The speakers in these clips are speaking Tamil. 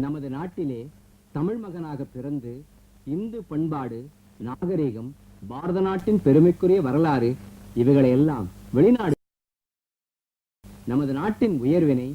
நமது நாட்டிலே தமிழ் மகனாக பிறந்து இந்து பண்பாடு, நாகரீகம், பாரத நாட்டின் பெருமைக்குரிய வரலாறு இவைகளை எல்லாம் வெளிநாடு நமது நாட்டின் உயர்வினை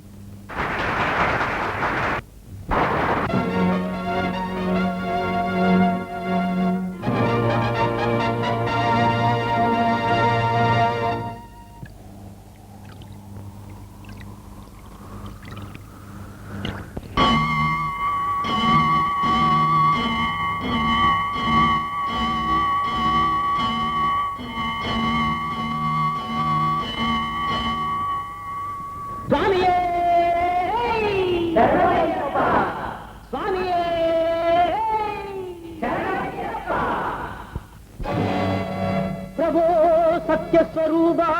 சத்யஸ்வரூபா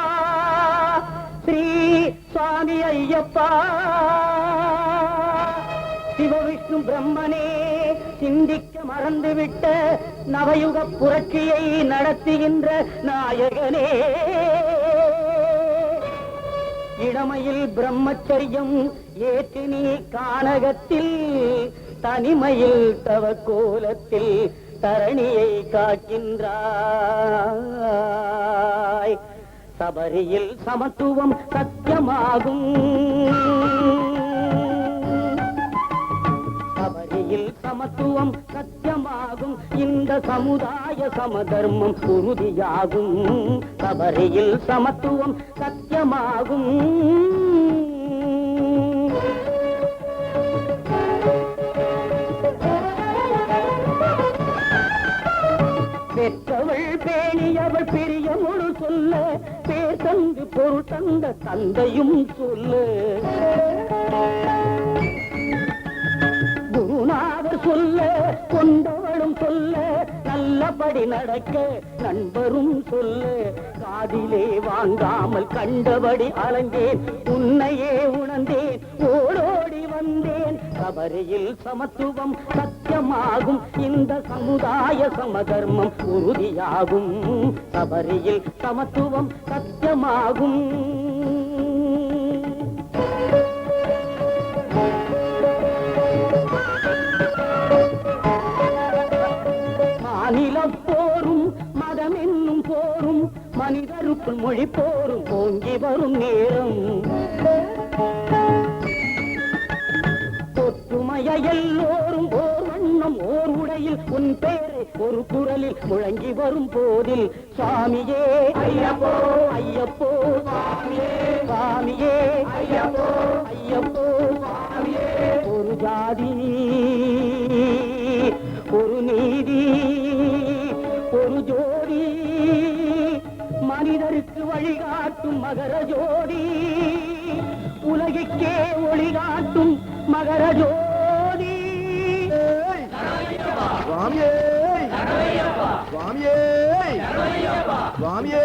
ஸ்ரீ சுவாமி ஐயப்பா, சிவவிஷ்ணு பிரம்மனே சிந்திக்க மறந்துவிட்ட நவயுக புரட்சியை நடத்துகின்ற நாயகனே, இளமையில் பிரம்மச்சரியம் ஏற்று நீ கானகத்தில், தனிமையில் தவக்கோலத்தில் தரணியை காக்கின்றாய். சபரியில் சமத்துவம் சத்தியமாகும், சபரியில் சமத்துவம் சத்தியமாகும், இந்த சமுதாய சமதர்மம் உறுதியாகும். சபரியில் சமத்துவம் சத்தியமாகும். பெற்றவள் பேணியவள் பிரியமுழு சொல்ல, பேர் தந்து பொருள் தந்த தந்தையும் சொல்ல, குருநாதர் சொல்ல கொண்டவளும் சொல்ல, நல்லபடி நடக்க நண்பரும் சொல்ல, காதிலே வாங்காமல் கண்டபடி அலைந்தேன், உன்னையே உணர்ந்தேன், ஓடோடி வந்தேன். சபரியில் சமத்துவம் சத்தியமாகும், இந்த சமுதாய சமதர்மம் உறுதியாகும். சபரியில் சமத்துவம் சத்தியமாகும். மாநில போரும் மதம் என்னும் போரும் மனிதருக்குள் மொழி போரும் ஓங்கி வரும் நேரம், ஒற்றுமைய எல்லோரும் ஓர் வண்ணம் ஓர் உடையில் உன் பேரை ஒரு குரலில் முழங்கி வரும் போதில், சுவாமியே ஐயப்போ ஐயப்போ சுவாமியே சுவாமியே ஐயப்போ ஐயப்போ சுவாமியே. ஒரு ஜாதி ஒரு நீதி ஒரு ஜோடி, மனிதருக்கு வழிகாட்டும் மகர ஜோடி, உலகிற்கே ஒளிகாட்டும் மகர ஜோதி. சுவாமியே சுவாமியே சுவாமியே.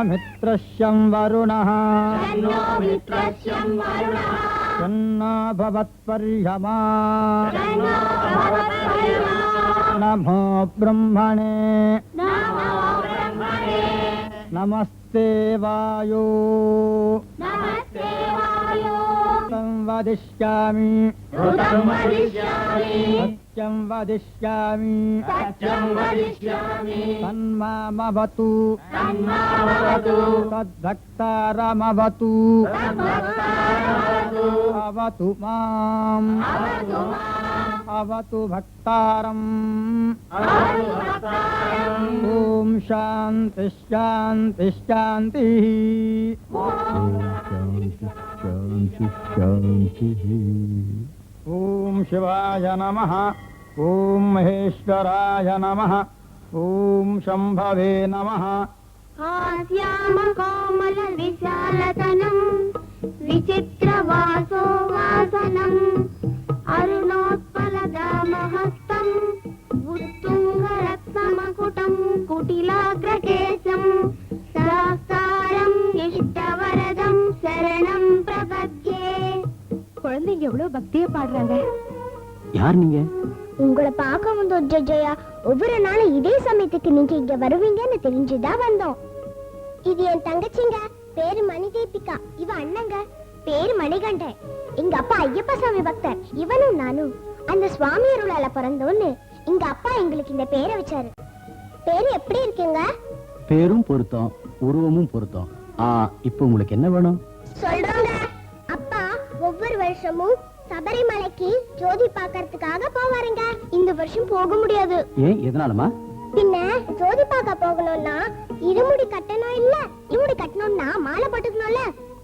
मित्रश्यं वरुणः शन्नो भवत्पर्यमा नमो ब्रह्मणे नमस्ते वायो वदिष्यामि सत्यं वदिष्यामि तन्मामवतु तद्भक्तारमवतु अवतु माम् अवतु भक्तारम् ॐ शान्ति शान्ति शान्तिः शान्ति शान्ति शान्तिः ஓம் சிவாய நமः. ஓம் மகேஸ்வராய நமः. ஓம் சம்பவே நமः. हास्याम कोमल विशालतनम् विचित्रवासो वासनम् अरुणोत्पलदामहस्तम् उत्तुङ्गरत्नमकुटम् कुटिलाग्रकेशम् सहस्तारम् इष्टवरदम् शरणम् प्रपद्ये. குழந்தைங்க எவ்வளவு பக்தியா பாடுறாங்க. யார் நீங்க? உங்களை பார்க்க வந்தோம் ஜெயா. ஒவ்வொரு நாளும் இதே சமயத்துக்கு நீங்க இங்க வருவீங்கன்னு தெரிஞ்சுதான் வந்தோம். இது என் தங்கச்சிங்க, பேரு மணி தீபிகா. இவ அண்ணங்க, பேரு மணிகண்டன். எங்க அப்பா ஐயப்ப சாமி பக்தர். இவனும் நானும் அந்த சுவாமி அருளால பிறந்தோன்னு எங்க அப்பா எங்களுக்கு இந்த பேரை வச்சாரு. பேரு எப்படி இருக்குங்க? பேரும் பொருத்தம், உருவமும் பொருத்தம். இப்போ உங்களுக்கு என்ன வேணும்? சொல்றோங்க. அப்பா ஒவ்வொரு வருஷமும் சபரிமலைக்கு ஜோதி பார்க்கறதுக்காக போவாருங்க. இந்த வருஷம் போக முடியாது. ஏன், எதனாலமா? பின்ன ஜோதி பார்க்க போகணும்னா இருமுடி கட்டணும் இல்ல? இருமுடி கட்டணும்னா மாலை போட்டுக்கணும்ல?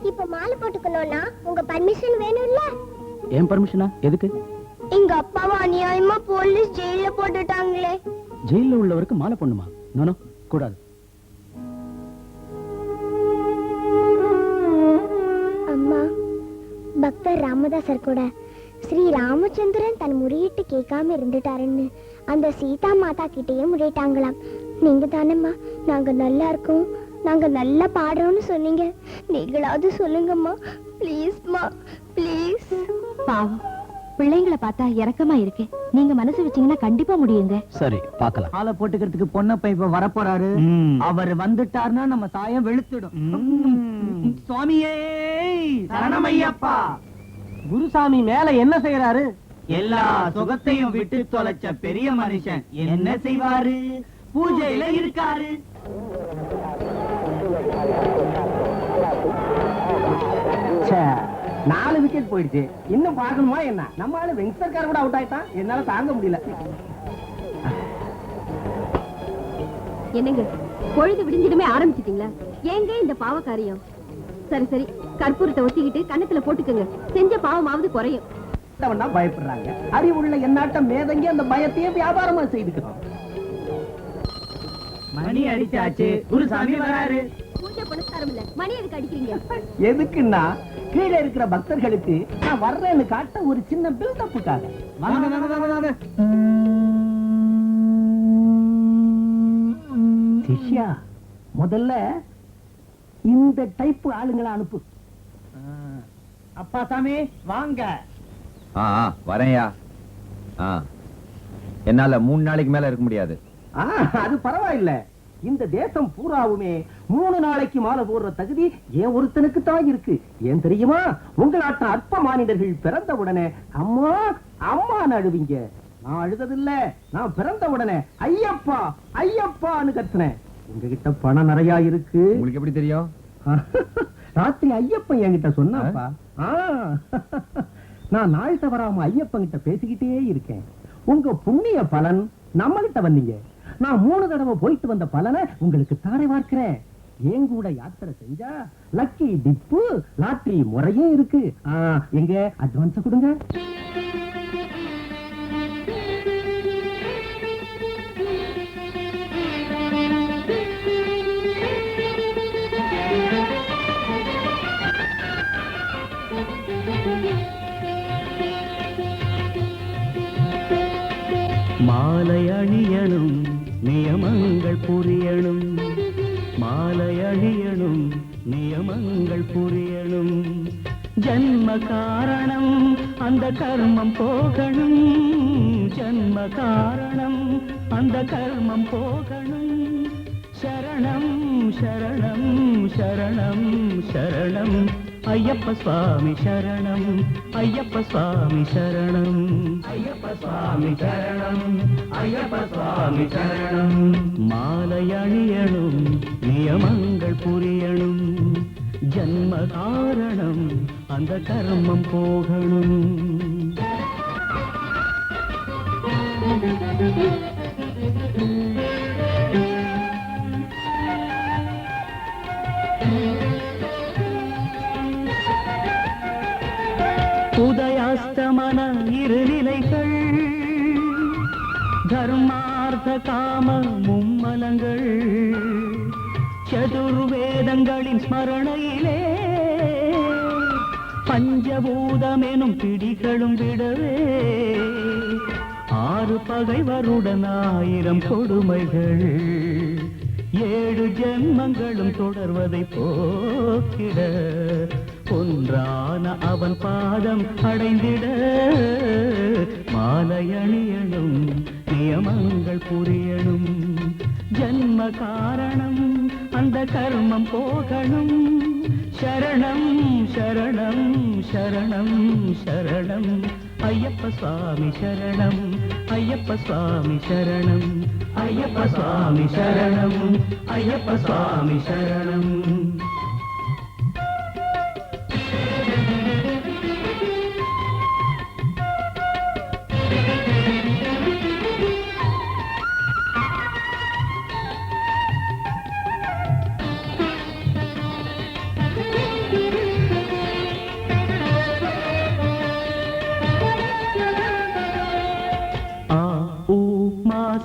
இப்ப மாலை போட்டுக்கணும்னா உங்க பர்மிஷன் வேணும் இல்ல? ஏன் பர்மிஷனா? எதுக்கு? எங்க அப்பாவை அநியாயமா போலீஸ் ஜெயில போட்டுட்டாங்களே. ஜெயில உள்ளவருக்கு மாலை பண்ணுமா? நோ, கூடாது. அம்மா, பக்தர் ராமதாசர் கூட ஸ்ரீ ராமச்சந்திரன் தன் முறையிட்டு கேட்காம இருந்துட்டாருன்னு அந்த சீதா மாதா கிட்டேயே முறையிட்டாங்களாம். நீங்க தானம்மா நாங்க நல்லா இருக்கோம், நாங்க நல்லா பாடுறோம்னு சொன்னீங்க. நீங்களாவது சொல்லுங்கம்மா, ப்ளீஸ்மா, ப்ளீஸ். பாவம், பிள்ளைங்களை பார்த்தா இரக்கமா இருக்கு. நீங்க மனசு வச்சீங்கன்னா கண்டிப்பா முடியுங்க. சரி, பார்க்கலாம். மாலை போட்டுக்கிறதுக்கு பொண்ணப்ப இப்ப வரப்போறாரு. அவர் வந்துட்டாருன்னா நம்ம சாயம் வெளுத்துடும். சுவாமியே சரணமையப்பா. குருசாமி மேல என்ன செய்யறாரு? எல்லா சுகத்தையும் விட்டு தொலைச்ச பெரிய மனுஷன் என்ன செய்வாரு? பூஜையில இருக்காரு. ச்சே, 4 விக்கெட் போயிடுச்சு. இன்னும் பார்க்கணுமா என்ன? நம்ம ஆளு வெங்கடேஸ்வர் கூட அவுட் ஆயிட்டான். என்னால தாங்க முடியல. என்னங்க, பொழுது விடிஞ்சிடுமே ஆரம்பிச்சிட்டீங்களா? ஏங்க இந்த பாவ காரியம்? சரி சரி, கற்பூரத்தை ஒத்திக்கிட்டு கண்ணத்துல போட்டுக்கங்க. செஞ்ச பாவமாவது குறையும். பயப்படுறாங்க. அறிவுள்ள என்னாட்டம் மேதங்கி அந்த பயத்தையே வியாபாரமா செய்துக்கிறோம். மணி அடிச்சாச்சு, குருசாமி வராரு. பூஜை புனஸ்காரம் இல்ல, மணி எதுக்கு அடிக்கிறீங்க? எதுக்குன்னா கீழே இருக்கிற பக்தர்களுக்கு நான் வர்றேன்னு காட்ட ஒரு சின்ன பில்டப்புக்காக. சிஷ்யா, முதல்ல இந்த டைப் ஆளுங்களை அனுப்பு. அப்பா சாமி வாங்க. வரேன்யா. என்னால 3 நாளைக்கு மேல இருக்க முடியாது. அது பரவாயில்ல. இந்த தேசம் பூராவுமே 3 நாளைக்கு மாலை போடுற தகுதி ஏன் ஒருத்தனுக்கு தான் இருக்கு. ஏன் தெரியுமா? உங்களாட்ட அற்ப மானிடர்கள் பிறந்த உடனே அம்மா அம்மான்னு அழுவீங்க. நான் அழுததில்ல. நான் பிறந்த உடனே ஐயப்பா ஐயப்பான்னு கத்துனேன். உங்ககிட்ட பணம் நிறைய இருக்கு. உங்களுக்கு எப்படி தெரியும்? ராத்திரி ஐயப்பன் என்கிட்ட சொன்னாப்பா. நான் நாள் தவறாம ஐயப்பன் கிட்ட பேசிக்கிட்டே இருக்கேன். உங்க புண்ணிய பலன் நம்ம கிட்ட வந்தீங்க. நான் 3 தடவை போயிட்டு வந்த பலனை உங்களுக்கு தாரை பார்க்கிறேன். என் கூட யாத்திரை செஞ்சா லக்கி டிப்பு லாட்டரி முறையும் இருக்கு. எங்க அட்வான்ஸ் கொடுங்க. மாலை அணியணும், நியமங்கள் புரியணும். மாலை அணியணும், நியமங்கள் புரியணும். ஜன்ம காரணம் அந்த கர்மம் போகணும். ஜன்ம காரணம் அந்த கர்மம் போகணும். சரணம் சரணம் சரணம் சரணம் ஐயப்ப சுவாமி சரணம். ஐயப்ப சுவாமி சரணம். ஐயப்ப சுவாமி சரணம். ஐயப்ப சுவாமி சரணம். மாலை அணியணும், நியமங்கள் புரியணும். ஜன்ம காரணம் அந்த கர்மம் போகணும். உதயாஸ்தமன தர்மார்த்த காம மும்மலங்கள் சதுர்வேதங்களின் ஸ்மரணையிலே பஞ்சபூதமெனும் பிடிகளும் விடவே 6 பகைவருடன் 1000 கொடுமைகள் 7 ஜென்மங்களும் தொடர்வதை போக்கிட ஒன்றான அவன் பாதம் அடைந்திட மாலை அணியணும் நியமங்கள் புரியணும் ஜன்ம காரணம் அந்த கர்மம் போகணும் சரணம் சரணம் சரணம் சரணம் ஐயப்ப சுவாமி சரணம் ஐயப்ப சுவாமி சரணம் ஐயப்ப சுவாமி சரணம் ஐயப்ப சுவாமி சரணம்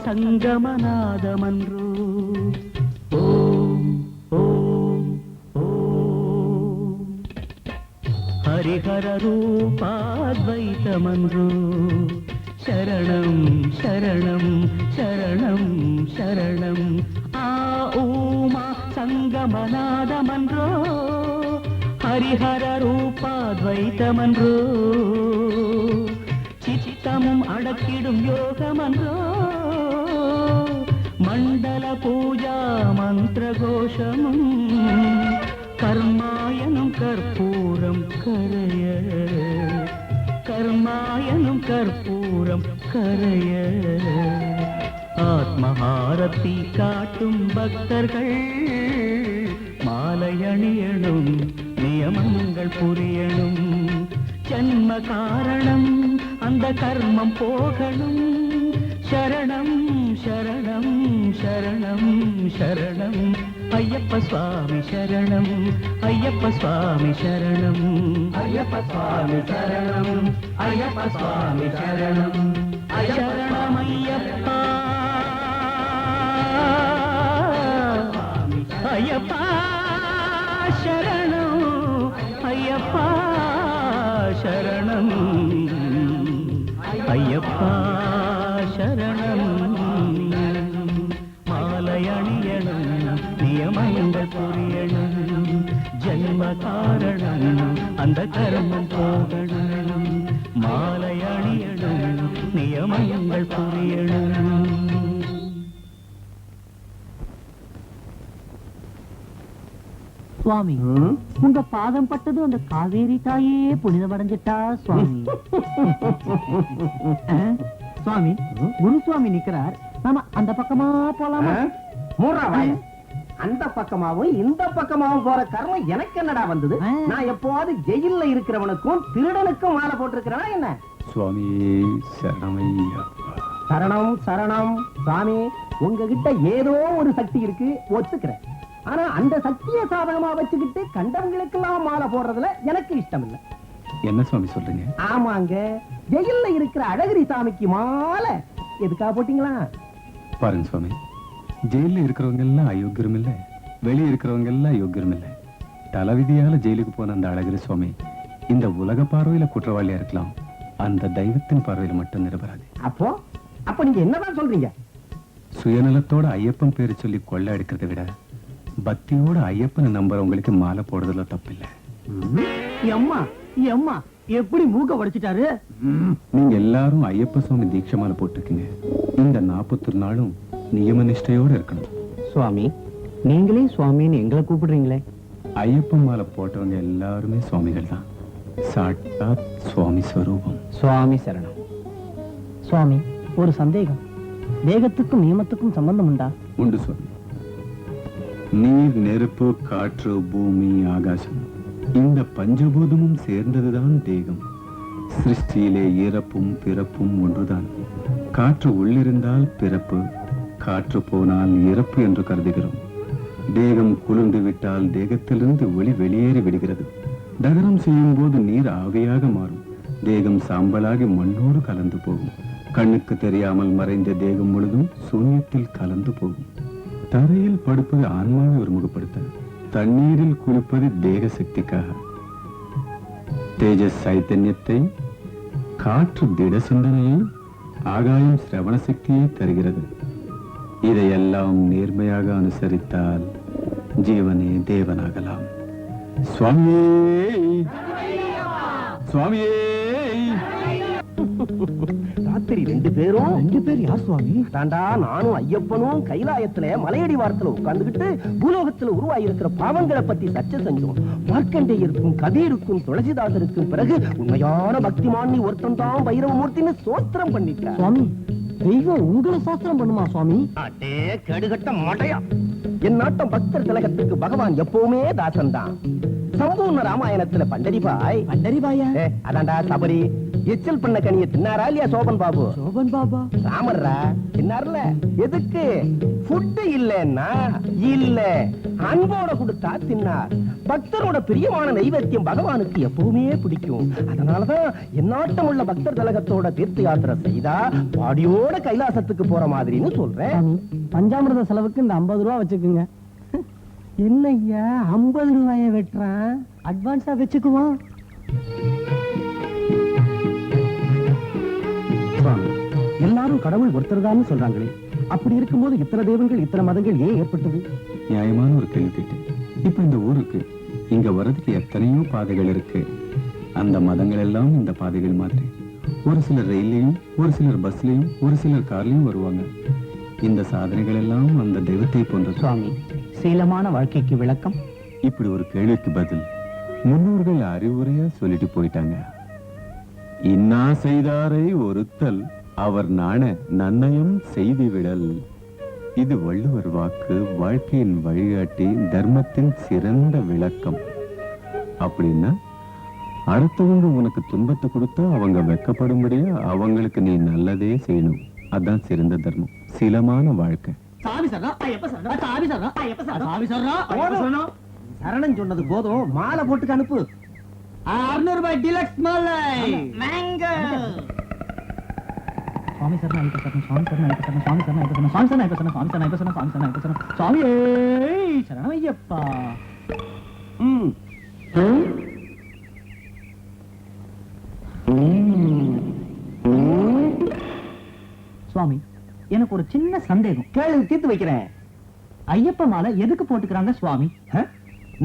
சங்கமநாதமன்றோ ஓம் ஓம் ஓம் ஹரிஹர ரூபாத்வைதமன்றோ சரணம் சரணம் சரணம் சரணம் ஆ ஊமா சங்கமநாதமன்றோ ஹரிஹர ரூபாத்வைதமன்றோ சித்தமும் அடக்கிடும் யோகமன்றோ மண்டல பூஜா மந்திர கோஷமும் கர்மாயனும் கற்பூரம் கரைய கர்மாயனும் கற்பூரம் கரைய ஆத்மஹாரத்தி காட்டும் பக்தர்கள் மாலை அணியணும் நியமங்கள் புரியணும் ஜன்ம காரணம் அந்த கர்மம் போகணும் சரணம் சரணம் சரணம் சரணம் ஐயப்ப சுவாமி சரணம் ஐயப்ப சுவாமி சரணம் ஐயப்ப சுவாமி சரணம் ஐயப்ப சுவாமி சரணம் சரணம் ஐயப்பா ஐயப்பா சரணம் ஐயப்பா சரணம் ஐயப்பா சரணம் மாலை அணியணும் நியமங்கள் புரியணும் ஜன்ம காரணம் அந்த கர்மம் போகணும் மாலை அணியணும் நியமங்கள் புரியணும் சுவாமி உங்க பாதம் பட்டது அந்த காவேரி தாயே புனிதமடைஞ்சிட்டா சுவாமி சுவாமி குரு சுவாமி நிக்கிறார் நாம அந்த பக்கமா போலாமா அந்த பக்கமாவும் இந்த பக்கமாவும் போற கர்மம் எனக்கு என்னடா வந்தது நான் எப்போது ஜெயில்ல இருக்கிறவனுக்கும் திருடனுக்கும் மாலை போட்டிருக்கிறேனா என்ன சுவாமி சரணமையா சரணம் சரணம் சுவாமி உங்ககிட்ட ஏதோ ஒரு சக்தி இருக்கு ஒத்துக்கிறேன் ஆனா அந்த சக்தியை சாதகமா வச்சுக்கிட்டு கண்டவங்களுக்கெல்லாம் மாலை போடுறதுல எனக்கு இஷ்டம் இல்லை என்ன சுவாமி சொல்றீங்க ஆமாங்க ஜெயில்ல இருக்கிற அழகிரி சாமிக்கு மாலை எதுக்காக போட்டீங்களா பாருங்க சுவாமி ஜெயில இருக்கிறவங்க எல்லாம் அயோக்கியம் இல்ல வெளியே இருக்கிறவங்க எல்லாம் யோக்கியம் இல்ல தலைவிதியால ஜெயிலுக்கு போன அந்த அழகிரி சுவாமி இந்த உலக பார்வையில குற்றவாளியா இருக்கலாம் அந்த தெய்வத்தின் பார்வையில மட்டும் நிரபராதி அப்போ நீங்க என்னதான் சொல்றீங்க சுயநலத்தோட ஐயப்பன் பேரு சொல்லி கொள்ளை எடுக்கிறத விட பக்தியோட ஐயப்பனை நம்புறவங்களுக்கு மாலை போடுறதுல தப்பில்லை எம்மா எம்மா எப்படி மூக்க உடைச்சிட்டாரு நீங்க எல்லாரும் ஐயப்ப சுவாமி தீட்சை மாலை போட்டுருக்கீங்க இந்த 41 நாளும் நியம நிஷ்டையோட இருக்கணும் சுவாமி நீங்களே சுவாமின்னு எங்களை கூப்பிடுறீங்களே ஐயப்பன் மாலை போட்டவங்க எல்லாருமே சுவாமிகள் தான் சாட்சாத் சுவாமி ஸ்வரூபம் சுவாமி சரணம் சுவாமி ஒரு சந்தேகம் தேகத்துக்கும் நியமத்துக்கும் சம்பந்தம் உண்டா உண்டு சுவாமி நீர் நெருப்பு காற்று பூமி ஆகாசம் இந்த பஞ்சபூதமும் சேர்ந்ததுதான் தேகம் சிருஷ்டியிலே இறப்பும் பிறப்பும் ஒன்றுதான் காற்று உள்ளிருந்தால் பிறப்பு காற்று போனால் இறப்பு என்று கருதுகிறோம் தேகம் குளிர்ந்து விட்டால் தேகத்திலிருந்து ஒளி வெளியேறி விடுகிறது தகனம் செய்யும் போது நீர் ஆவியாக மாறும் தேகம் சாம்பலாகி மண்ணோடு கலந்து போகும் கண்ணுக்கு தெரியாமல் மறைந்த தேகம் முழுதும் சூன்யத்தில் கலந்து போகும். தரையில் படுப்பது ஆன்மாவை ஒருமுகப்படுத்த, தண்ணீரில் குளிப்பது தேக சக்திக்காக. தேஜஸ் சைத்தன்யத்தை, காற்று திட சிந்தனையை, ஆகாயம் சிரவண சக்தியை தருகிறது. இதையெல்லாம் நேர்மையாக அனுசரித்தால் ஜீவனே தேவனாகலாம். சுவாமியே சுவாமியே. ராத்திரி 2 பேரும் 2 பேர் யார் சுவாமி? தாண்டா நானும் ஐயப்பனும் கைலாயத்துல மலையடி வாரத்துல உட்கார்ந்துகிட்டு பூலோகத்துல உருவாயிருக்கிற பாவங்களை பத்தி சர்ச்சை செஞ்சோம். மார்க்கண்டேயருக்கும் கபீருக்கும் துளசிதாசருக்கும் பிறகு உண்மையான பக்திமானி ஒருத்தன் தான் பைரவமூர்த்தின்னு சோஸ்திரம் பண்ணிட்டார். சுவாமி, தெய்வம் உங்களை சாஸ்திரம் பண்ணுமா சுவாமி? அட்டே கடுகட்ட மடையா. என் நாட்டம் பக்தர் திலகத்துக்கு பகவான் எப்பவுமே தாசன் தான். சம்பூர்ண ராமாயணத்துல பண்டரிபாய் அதான்டா சபரி எச்சல் பண்ண கனிய தின்னாரா இல்லையா சோபன் பாபு? சோபன் பாபா ராமர்ரா தின்னார்ல. எதுக்கு? ஃபுட் இல்லன்னா இல்ல, அன்போட கொடுத்தா தின்னார். பக்தரோட பிரியமான நைவேத்தியம் பகவானுக்கு எப்பவுமே பிடிக்கும். அதனாலதான் எந்நாட்டம் உள்ள பக்தர் திலகத்தோட தீர்த்த யாத்திரை செய்தா பாடியோட கைலாசத்துக்கு போற மாதிரின்னு சொல்றேன். பஞ்சாமிரத செலவுக்கு இந்த 50 ரூபா வச்சுக்குங்க. என்னய்யா 50 ரூபாய வெட்டுறான்? அட்வான்ஸா வச்சுக்குவோம். எல்லாரும் கடவுள் ஒருத்தர்தான் சொல்றாங்களே, அப்படி இருக்கும்போது இத்தனை தெய்வங்கள் இத்தனை மதங்கள் ஏன் ஏற்பட்டது? நியாயமான ஒரு கேள்வி கேட்டேன். இப்ப இந்த ஊருக்கு இங்க வர்றதுக்கு எத்தனையோ பாதைகள் இருக்கு. அந்த மதங்கள் எல்லாம் இந்த பாதைகள் மாதிரி. ஒரு சிலர் ரயிலையும், ஒரு சிலர் பஸ்லயும், ஒரு சிலர் கார்லயும் வருவாங்க. இந்த சாதனைகள் எல்லாம் அந்த தெய்வத்தை போன்ற. சுவாமி, சீலமான வாழ்க்கைக்கு விளக்கம்? இப்படி ஒரு கேள்விக்கு பதில் முன்னோர்கள் அறிவுரையா சொல்லிட்டு போயிட்டாங்க. இன்னா செய்தாரை ஒருத்தல் அவர் நாண நன்னயம் செய்து விடல். இது வள்ளுவர் வாக்கு, வாழ்க்கையின் வழிகாட்டி, தர்மத்தின் சிறந்த விளக்கம். அப்படின்னா அடுத்தவங்க உனக்கு துன்பத்தை கொடுத்தா அவங்க வெக்கப்படும்படியா அவங்களுக்கு நீ நல்லதே செய்யணும். அதான் சிறந்த தர்மம், சீலமான வாழ்க்கை. சரணம் சொன்னது போதும், மாலை போட்டுக்கு அனுப்பு. 600 ரூபாய் டிலக்ஸ் மாலை மேங்கோ. சுவாமி சரணம் ஐயப்ப சரணம், சுவாமி சரணம் ஐயப்ப சரணம், சுவாமி சரணம் ஐயப்ப சரணம், சுவாமி சரணம் ஐயப்ப சரணம், சுவாமி சரணம் ஐயப்ப சரணம், சுவாமி சரணம் ஐயப்ப சரணம், சுவாமி சரணம் ஐயப்பா. சுவாமி, எனக்கு ஒரு சின்ன சந்தேகம். கேள்வி தீர்த்து வைக்கிறேன். ஐயப்ப மாலை எதுக்கு போட்டுக்கிறாங்க சுவாமி?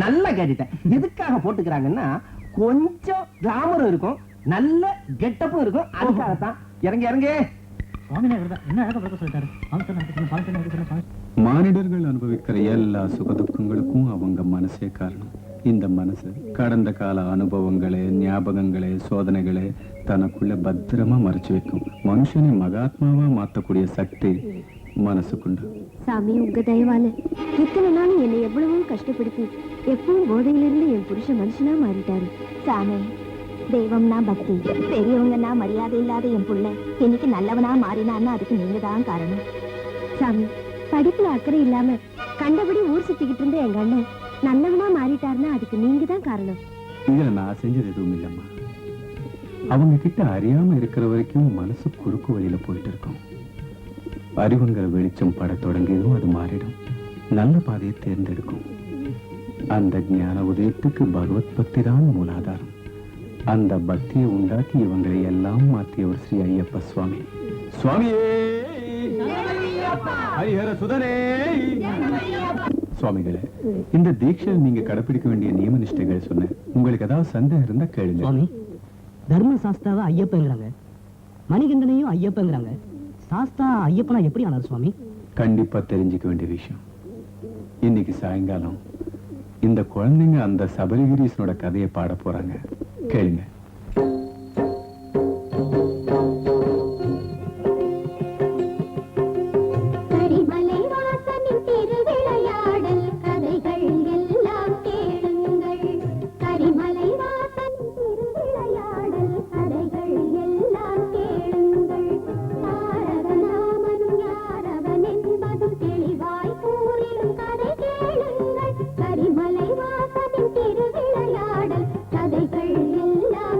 நல்லா கேட்டுட்டேன். எதுக்காக போட்டுக்கிறாங்கன்னா கொஞ்சம் கிளாமரும் இருக்கும், நல்ல கெட்டப்பும் இருக்கும். அதுக்காகத்தான். இறங்க இறங்க. என்ன அழகா விளக்க சொல்லிட்டாரு. மானிடர்கள் அனுபவிக்கிற எல்லா சுகதுக்கங்களுக்கும் அவங்க மனசே காரணம். இந்த மனசு கடந்த கால அனுபவங்களே, ஞாபகங்களே, சோதனைகளே தனக்குள்ள பத்திரமா மறைச்சு வைக்கும். மனுஷனை மகாத்மாவா மாத்தக்கூடிய சக்தி மனசுக்குண்டு. சாமி, உங்க தயவால இத்தனை நாள் என்னை எவ்வளவோ கஷ்டப்படுத்தி எப்பவும் போதையிலிருந்து என் புருஷன் மனுஷனா மாறிட்டாரு. சாமி, தெய்வம்னா பக்தி, பெரியவங்கன்னா மரியாதை இல்லாத என் புள்ள இன்னைக்கு நல்லவனா மாறினான்னு அதுக்கு நீங்க தான் காரணம். சாமி, படிப்புல அக்கறை இல்லாம கண்டபடி ஊர் சுத்திக்கிட்டு இருந்த எங்க அண்ணன் நல்லவனா மாறிட்டாருன்னா அதுக்கு நீங்க தான் காரணம். இதுல நான் செஞ்சது எதுவும் இல்லம்மா. அவங்க கிட்ட அறியாம இருக்கிற வரைக்கும் மனசு குறுக்கு வழியில போயிட்டு இருக்கும். அறிவுங்கிற வெளிச்சம் பட தொடங்கியதும் அது மாறிடும். நல்ல பாதையை தேர்ந்தெடுக்கும். அந்த ஞான உதயத்துக்கு பகவத் பக்தி தான் மூலாதாரம். அந்த பக்தியை உண்டாக்கி இவங்களை எல்லாம் மாற்றியவர் ஸ்ரீ ஐயப்ப சுவாமி. சுவாமியே ஹரிஹர சுதனே. சுவாமிகளே, இந்த தீட்சையில் நீங்க கடைபிடிக்க வேண்டிய நியம நிஷ்டைகள் சொன்னேன். உங்களுக்கு ஏதாவது சந்தேகம் இருந்தா கேளுங்க. சுவாமி, தர்ம சாஸ்தாவை ஐயப்பங்கிறாங்க, மணிகண்டனையும் ஐயப்பங்கிறாங்க. சாஸ்தா ஐயப்பனா எப்படி ஆனார் சுவாமி? கண்டிப்பா தெரிஞ்சுக்க வேண்டிய விஷயம். இன்னைக்கு சாயங்காலம் இந்த குழந்தைங்க அந்த சபரிகிரீசனோட கதையை பாட போறாங்க. கேளுங்க. கரிமலை வாசனின் திருவிளையாடல் கதைகள் எல்லாம்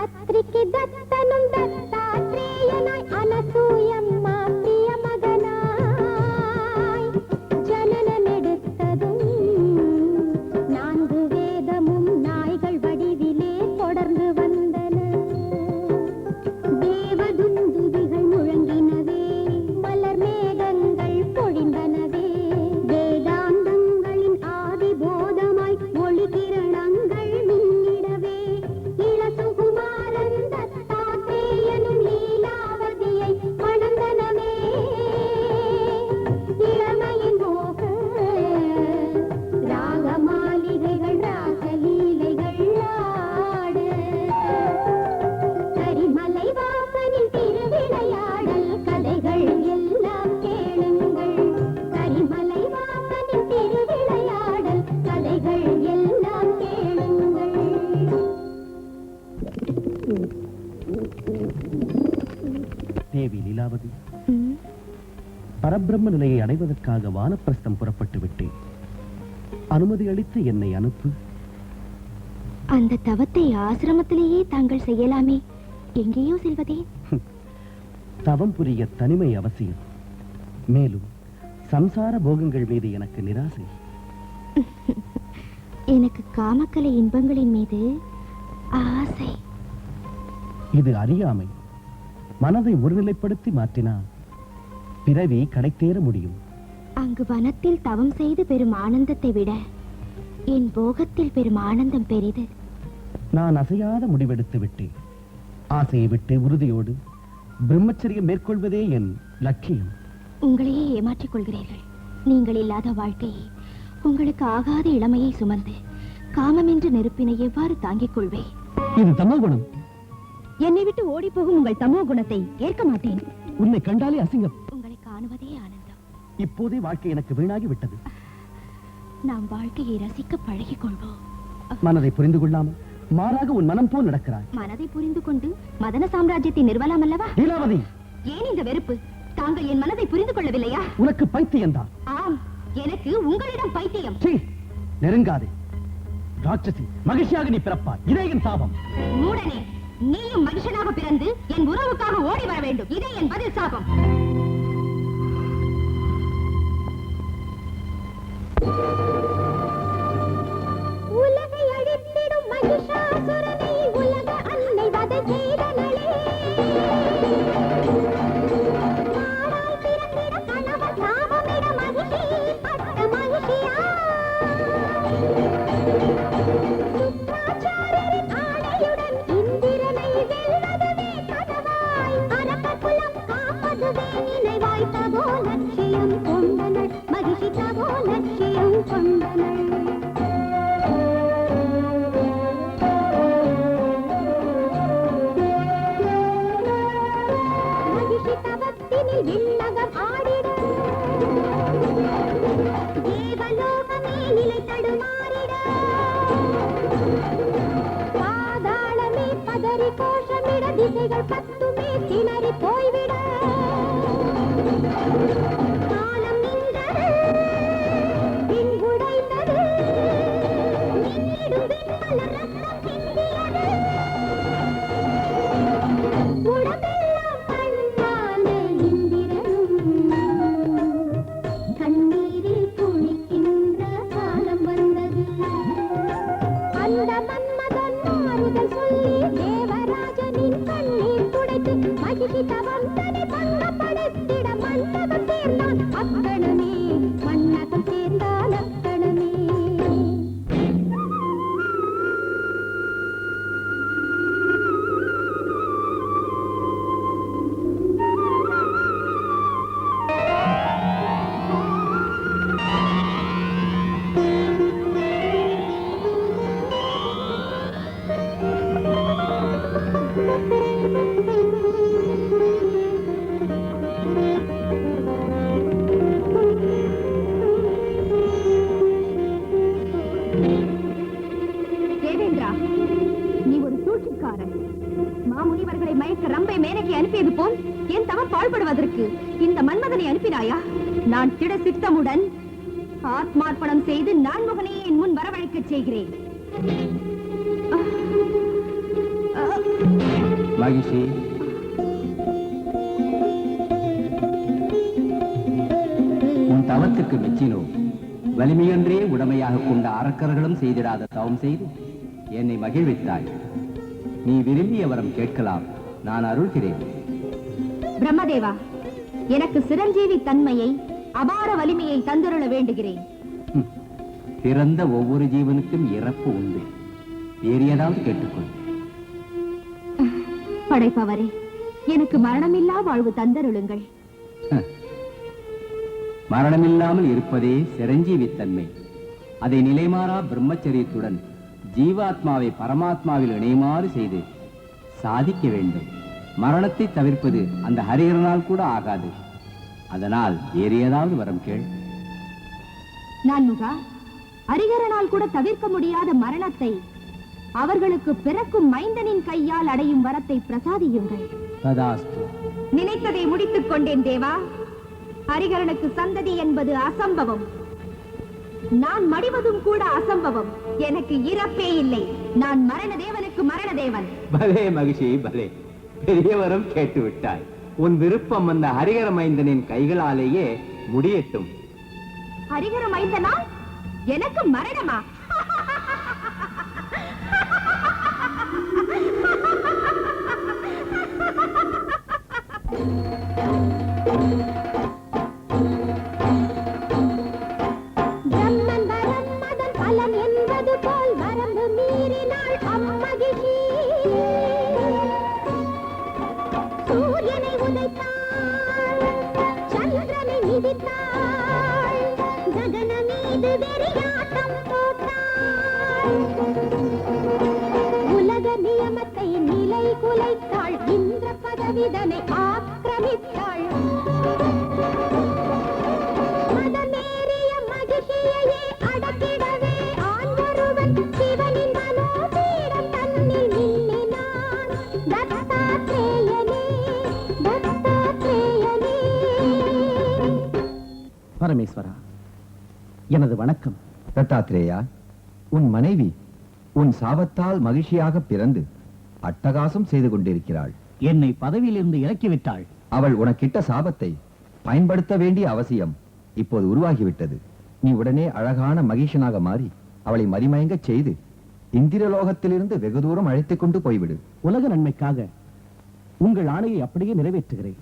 அத்ரிக்கு தத்தனும் தத்தாத்ரேயனாய் அனசூயம்மா பிரிய மகனாய் ஜனனமெடுத்ததும் 4 வேதமும் நாய்கள் வடிவிலே தொடர்ந்து வந்தன. தேவதுந்துபிகள் முழங்கினவே, மலர் மேகங்கள் பொழிந்தனவே, வேதாந்தங்களின் ஆதி போதமாய் ஒளி கிரணங்கள் மின்னிடவே, இளசுகுமாரன் தத்தாத்ரேயனும் லீலாவதியை மணந்தனமே. இளமையின் மோக ராகமாளிகைகள் ராசலீலைகள் ஆட, கரிமலை வாசனின் திருவிளையாடல் கதைகள் எல்லாம் கேளுங்கள். கரிமலை வாசனின் திருவிளையாடல் கதைகள் எல்லாம் கேளுங்கள். தேவி லீலாவதி, பரபிரம்ம நிலையை அடைவதற்காக வானப்பிரஸ்தம் புறப்பட்டு விட்டேன். அனுமதி அளித்து என்னை அனுப்பு. அந்த தவத்தை ஆசிரமத்திலேயே தாங்கள் செய்யலாமே, எங்கேயோ செல்வதே? தவம் புரிய தனிமை அவசியம். மேலும் சம்சார போகங்கள் மீது எனக்கு நிராசை. எனக்கு காமக்கலை இன்பங்களின் மீது ஆசை. இது அறியாமை. மனதை ஒருநிலைப்படுத்தி மாற்றினால் பிறவி கடைத்தேற முடியும். அங்கு வனத்தில் தவம் செய்து பெறும் ஆனந்தத்தை விட என் போகத்தில் பெறும் ஆனந்தம் பெரிது. நான் அசையாத முடிவெடுத்து விட்டேன். ஆசையை விட்டு உறுதியோடு பிரம்மச்சரியம் மேற்கொள்வதே என் லட்சியம். உங்களையே ஏமாற்றிக் கொள்கிறீர்கள். நீங்கள் இல்லாத வாழ்க்கையை, உங்களுக்கு ஆகாத இளமையை சுமந்து காமம் என்ற நெருப்பினை எவ்வாறு தாங்கிக் கொள்வேன்? இது தமோகுணம். என்னை விட்டு ஓடி போகும் உங்கள் தமோ குணத்தை ஏற்க மாட்டேன். உன்னை கண்டாலே அசிங்கம். உங்களை காணுவதே ஆனந்தம். இப்போதே வாழ்க்கை எனக்கு வீணாகி விட்டது. நாம் வாழ்க்கையை ரசிக்க பழகிக் கொள்வோம். மனதை புரிந்து கொள்ளாமல் மாறாக உன் மனம் போல் நடக்கிறாய். மனதை புரிந்து கொண்டு மதன சாம்ராஜ்யத்தை நிறுவலாம் அல்லவா? லீலாவதி, ஏன் இந்த வெறுப்பு? தாங்கள் என் மனதை புரிந்து கொள்ளவில்லையா? உனக்கு பைத்தியம்தான். ஆம், எனக்கு உங்களிடம் பைத்தியம். சீ, நெருங்காதே. ராட்சசி, மகிழ்ச்சியாக நீ பிறப்பாய். இதே என் சாபம். மூடனே, நீயும் மனுஷனாக பிறந்து என் உறவுக்காக ஓடி வர வேண்டும். இதே என் பதில் சாபம். உலகை அழித்திடும் மகிஷாசுரனை உலக அன்னை வதை செய்தனளே. நாடாய் பிறந்திட கணவன் சாபமிட மகிஷி பட்ட மகிஷியா. சுக்ராச்சாரியரின் ஆணையுடன் இந்திரனை வெல்வதுவே கனவாய், அரக்க குலம் காப்பதுவே நினைவாய். தகோ லட்சியம் கொண்டனள் மகிஷி, தகோ லட்சியம் கொண்டனள். மகிஷி தவத்தினில் விண்ணகம் ஆடிட, தேவலோகமே நிலை தடுமாறிட, பாதாளமே பதறி கோஷமிட, திசைகள் பத்துமே திணறி போய்விட, காலம் நின்றது, பின் உடைந்தது, நின்னிடும் விண்மலர் ரத்தம் சிந்தியது, உடம்பெல்லாம் கண்ணான இந்திரனும் கண்ணீரில் குளிக்கின்ற காலம் வந்தது. அந்த மன்மதன் மாறுதல் சொல்லி தேவராஜனின் கண்ணீர் துடைத்து மகிழ்ச்சி தவம் தனி பங்கப்படுத்திட மன்னகம் சேர்ந்தான் அக்கணமே, மன்னகம் சேர்ந்தான் அக்கணமே. தேவேந்திரா, நீ ஒரு சூழ்ச்சிக்காரன். மாமுனிவர்களை மயக்க ரம்பை மேனகை அனுப்பியது போல் என் தவம் பாழ்படுவதற்கு இந்த மன்மதனை அனுப்பினாயா? நான் திட சித்தமுடன் ஆத்மார்ப்பணம் செய்து நான்முகனையே என் முன் வரவழைக்கச் செய்கிறேன். மகிஷி, உன் தவத்துக்கு மெச்சினோ. வலிமையொன்றே உடமையாக கொண்ட அரக்கர்களும் செய்திடாத தவம் செய்து என்னை மகிழ்வித்தாய். நீ விரும்பிய வரம் கேட்கலாம், நான் அருள்கிறேன். பிரம்மதேவா, எனக்கு சிரஞ்சீவி தன்மையை, அபார வலிமையை தந்துருள வேண்டுகிறேன். பிறந்த ஒவ்வொரு ஜீவனுக்கும் இறப்பு உண்டு. வேறு ஏதாவது கேட்டுக்கொள். படைப்பவரே, எனக்கு மரணமில்லா வாழ்வு தந்தருளுங்கள். மரணமில்லாமல் இருப்பதே சிரஞ்சீவித்தன்மை. அதை நிலைமாறா பிரம்மச்சரியத்துடன் ஜீவாத்மாவை பரமாத்மாவில் இணையுமாறு செய்து சாதிக்க வேண்டும். மரணத்தை தவிர்ப்பது அந்த ஹரிஹரனால் கூட ஆகாது. அதனால் வேறு ஏதாவது வரம் கேள். நான்முகா, ஹரிஹரனால் கூட தவிர்க்க முடியாத மரணத்தை அவர்களுக்கு பிறக்கும் மைந்தனின் கையால் அடையும் வரத்தை பிரசாதியுங்கள். ததாஸ்து. நினைத்ததை முடித்துக் கொண்டேன் தேவா. ஹரிஹரனுக்கு சந்ததி என்பது அசம்பவம். நான் மடிவதும் கூட அசம்பவம். எனக்கு இறப்பே இல்லை. நான் மரணதேவனுக்கு மரணதேவன். பலே மகிஷி, பலே. பெரிய வரம் கேட்டு விட்டாய். உன் விருப்பம் அந்த ஹரிஹர மைந்தனின் கைகளாலேயே முடியட்டும். ஹரிஹர மைந்தனா? எனக்கு மரணமா? உலக நியமத்தை நிலை குலைத்தாள். இந்திர பதவிதனை ஆக்கிரமித்தாள். மதமேறிய மகிழ்ச்சியையே அடக்கிடவே ஆண்டொருவன் சிவனின் மனோபீடம் தன்னில் நின்னினான். தத்தாத்ரேயனே, தத்தாத்ரேயனே. பரமேஸ்வரா, எனது வணக்கம். தத்தாத்ரேயா, உன் மனைவி உன் சாபத்தால் மகிழ்ச்சியாக பிறந்து அட்டகாசம் செய்து கொண்டிருக்கிறாள். என்னை பதவியிலிருந்து இறக்கிவிட்டாள். அவள் உனக்கிட்ட சாபத்தை பயன்படுத்த வேண்டிய அவசியம் இப்போது உருவாகிவிட்டது. நீ உடனே அழகான மகிஷனாக மாறி அவளை மதிமயங்கச் செய்து இந்திரலோகத்திலிருந்து வெகு தூரம் அழைத்துக் கொண்டு போய்விடு. உலக நன்மைக்காக உங்கள் ஆணையை அப்படியே நிறைவேற்றுகிறேன்.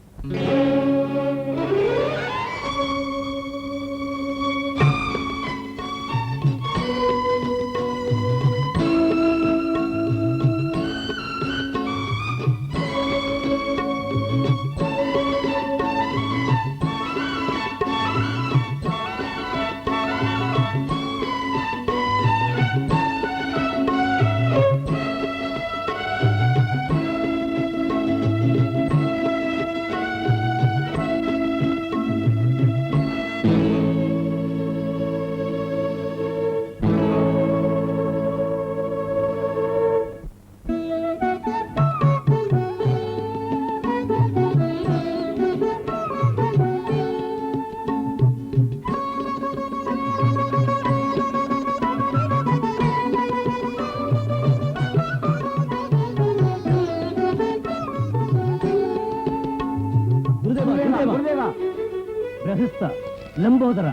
லம்போதரா,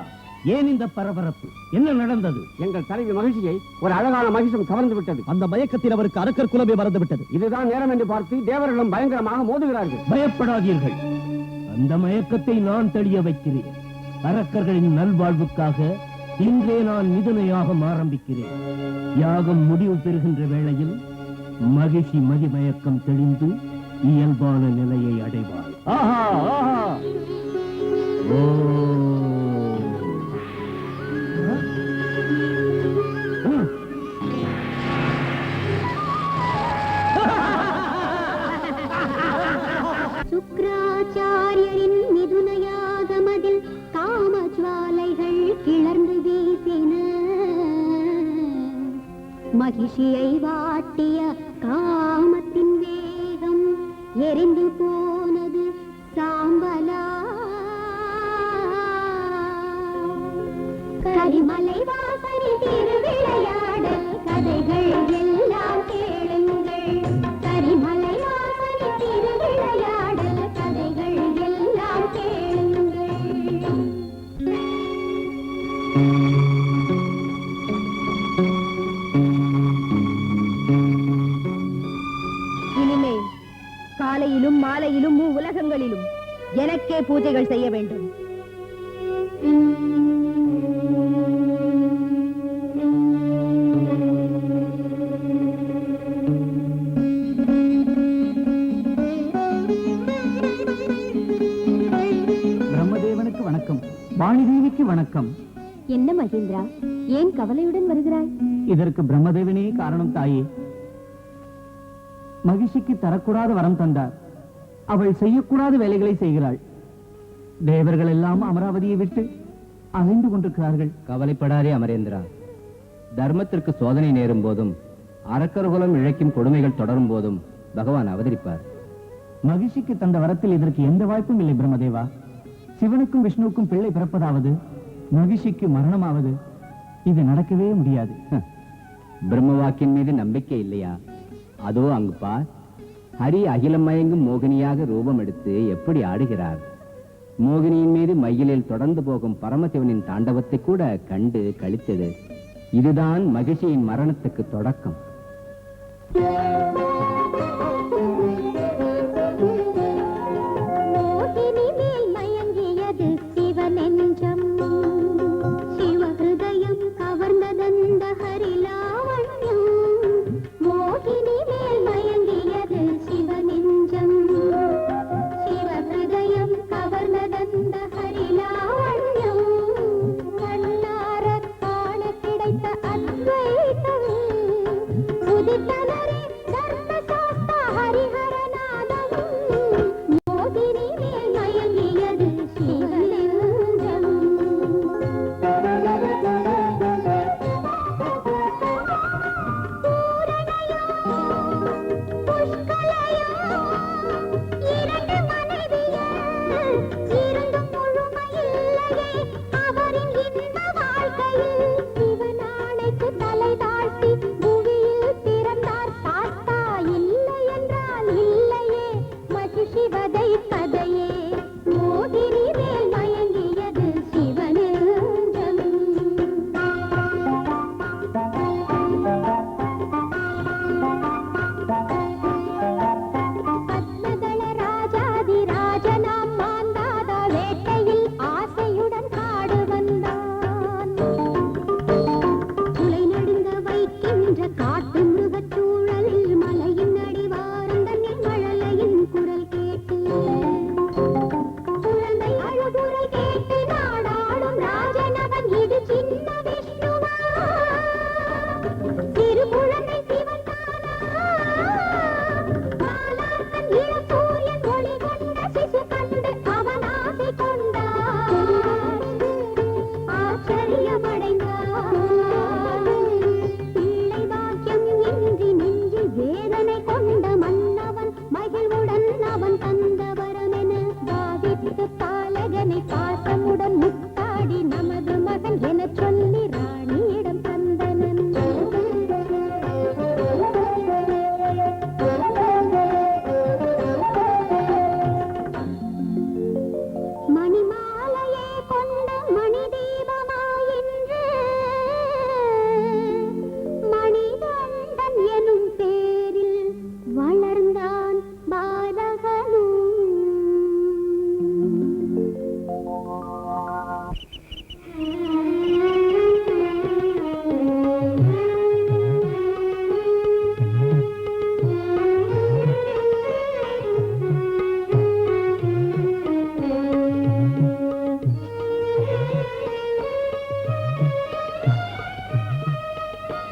ஏன் இந்த பரபரப்பு? என்ன நடந்தது? எங்கள் தலைவி மகிழ்ச்சியை ஒரு அழகான மகிஷம் கவர்ந்து விட்டது. அந்த மயக்கத்தில் அவருக்கு அரக்கர் குலமே மறந்து விட்டது. இதுதான் நேரம் என்று பார்த்து தேவர்களும் பயங்கரமாக மோதுகிறார்கள். பயப்படாதீர்கள், அந்த மயக்கத்தை நான் தெளிய வைக்கிறேன். அரக்கர்களின் நல்வாழ்வுக்காக இன்றே நான் மிதுனையாக ஆரம்பிக்கிறேன். யாகம் முடிவு பெறுகின்ற வேளையில் மகிழ்ச்சி மதிமயக்கம் தெளிந்து இயல்பான நிலையை அடைவார். ஆஹா ஆஹா. சுக்ராச்சாரியரின் மிதுனயாகமதில் காமஜ்வாலைகள் கிளர்ந்து வீசின. மகிழ்ச்சியை வாட்டிய காமத்தின் வேகம் எரிந்து போனது சாம்பலா. கரிமலை வாசலில் திருவிளையாடல் கதைகள் எல்லாம் கேளுங்கள். கரிமலை வாசலில் காலையிலும் மாலையிலும் உலகங்களிலும் எனக்கே பூஜைகள் செய்ய வேண்டும். பிரம்மதேவனுக்கு வணக்கம், வாணிதேவிக்கு வணக்கம். என்ன மகேந்திரா, ஏன் கவலையுடன் வருகிறாய்? இதற்கு பிரம்மதேவனே காரணம் தாயே. மகிஷிக்கு தரக்கூடாத வரம் தந்தார். அவள் செய்யக்கூடாத வேலைகளை செய்கிறாள். தேவர்கள் எல்லாம் அமராவதியை விட்டு அலைந்து கொண்டிருக்கிறார்கள். கவலைப்படாதே அமரேந்திரா. தர்மத்திற்கு சோதனை நேரும் போதும் அரக்கர்குலம் இழைக்கும் கொடுமைகள் தொடரும் போதும் பகவான் அவதரிப்பார். மகிஷிக்கு தந்த வரத்தில் இதற்கு எந்த வாய்ப்பும் இல்லை பிரம்மதேவா. சிவனுக்கும் விஷ்ணுவுக்கும் பிள்ளை பிறப்பதாவது, மகிஷிக்கு மரணமாவது, இது நடக்கவே முடியாது. பிரம்ம வாக்கின் மீது நம்பிக்கை இல்லையா? அதோ அங்கு பார், ஹரி அகிலம் மயங்கும் மோகினியாக ரூபம் எடுத்து எப்படி ஆடுகிறார். மோகினியின் மீது மயிலில் தொடர்ந்து போகும் பரமசிவனின் தாண்டவத்தை கூட கண்டு கழித்தது. இதுதான் மகிழ்ச்சியின் மரணத்துக்கு தொடக்கம்.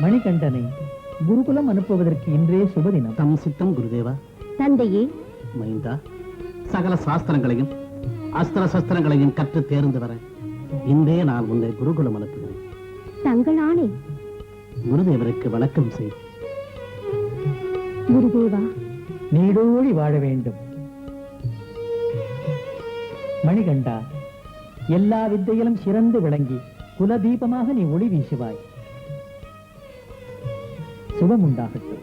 மணிகண்டனை குருகுலம் அனுப்புவதற்கு இன்றே சுபதினம். தம் சித்தம் குருதேவா. தந்தையே, மைந்தா, சகல சாஸ்திரங்களையும் அஸ்திர சஸ்திரங்களையும் கற்று தேர்ந்து வர இன்றே நான் உன்னை குருகுலம் அனுப்புகிறேன். தங்கள் ஆணை. குருதேவருக்கு வணக்கம் செய். குருதேவா, நீடோழி வாழ வேண்டும். மணிகண்டா, எல்லா வித்தையிலும் சிறந்து விளங்கி குலதீபமாக நீ ஒளி வீசுவாய். சுபம் உண்டாகட்டும்.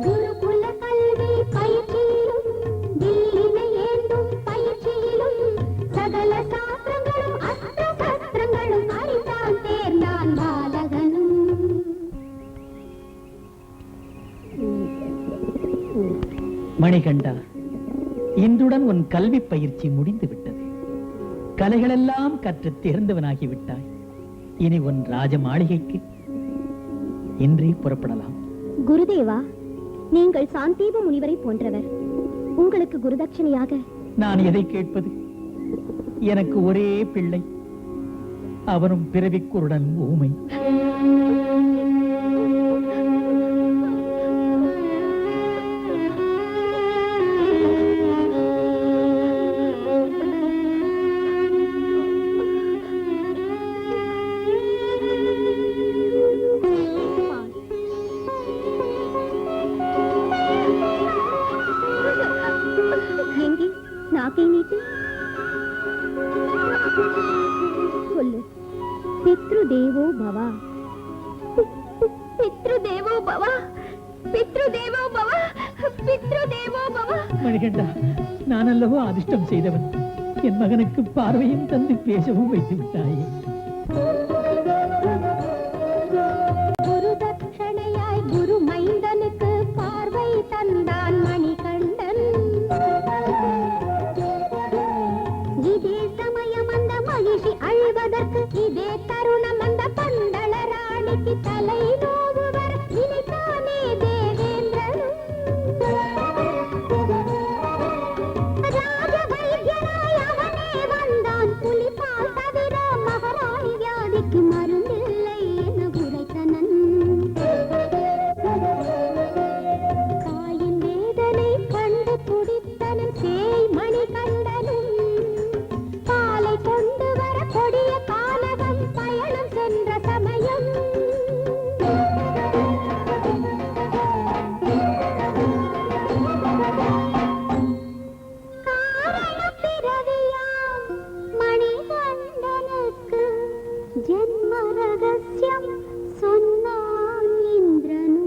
குருகுல கல்வி பயிற்சியிலும் தில்லினையே மணிகண்டா, இன்றுடன் உன் கல்வி பயிற்சி முடிந்து விட்டது. கலைகளெல்லாம் கற்று தேர்ந்தவனாகி விட்டாய். இனி உன் ராஜ மாளிகைக்கு இன்றே புறப்படலாம். குருதேவா, நீங்கள் சாந்தீப முனிவரை போன்றவர். உங்களுக்கு குருதட்சணையாக நான் எதை கேட்பது? எனக்கு ஒரே பிள்ளை, அவனும் பிறவிக்குருடன் ஊமை. நாக்கை நீட்டு சொல்லு. பித்ருதேவோ பவா, பித்ருதேவோ பவா, பித்ருதேவோ பவா, பித்ருதேவோ பவா. மணிகண்டா, நான் அல்லவோ அதிர்ஷ்டம் செய்தவன். என் மகனுக்கு பார்வையும் தந்து பேசவும் வைத்து விட்டாயே. குரு தட்சணையாய் குரு மைந்தனுக்கு பார்வை தந்தான் மணிகண்டன். இதே சமயம் அந்த மகிழ்ச்சி அழிவதற்கு, இதே தருணம் அந்த பந்தள ராணிக்கு தலை நோவுவர் இனிதானே தேவேந்திரன். ராஜ வைத்தியராய் அவனே வந்தான். புலிபால் தவிர மகாராணி வியாதிக்கு மருந்தில்லை என உரைத்தனன். தாயின் வேதனை கண்டு துடித்தனன் சேய் மணிகண்டனும். பாலை கொண்டு வர கொடிய கானகம் பயணம் சென்ற சமயம் காரண பிறவியாம் மணிகண்டனுக்கு ஜென்ம ரகசியம் சொன்னான் இந்திரனும்.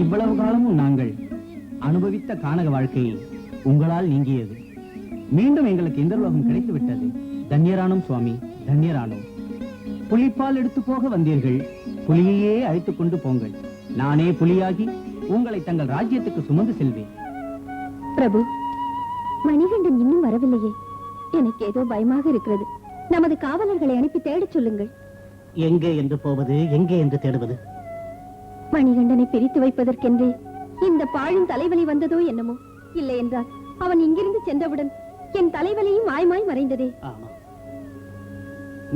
இவ்வளவு காலமும் நாங்கள் அனுபவித்த கானக வாழ்க்கையை உங்களால் நீங்கியது. மீண்டும் எங்களுக்கு இந்திரலோகம் கிடைத்து விட்டது. தன்யரானோம் சுவாமி, தன்யரானோம். புலிப்பால் எடுத்து போக வந்தீர்கள், புலியையே அழைத்துக் கொண்டு போங்கள். நானே புலியாகி உங்களை தங்கள் ராஜ்யத்துக்கு சுமந்து செல்வேன். பிரபு, மணிகண்டன் இன்னும் வரவில்லையே. எனக்கு ஏதோ பயமாக இருக்கிறது. நமது காவலர்களை அனுப்பி தேடச் சொல்லுங்கள். எங்கே என்று போவது, எங்கே என்று தேடுவது? மணிகண்டனை பிரித்து வைப்பதற்கென்றே இந்த பாழும் தலைவலி வந்ததோ என்னமோ. இல்லை என்றால் அவன் இங்கிருந்து சென்றவுடன் என் தலைவலியும் மாயமாய் மறைந்ததே. ஆமா,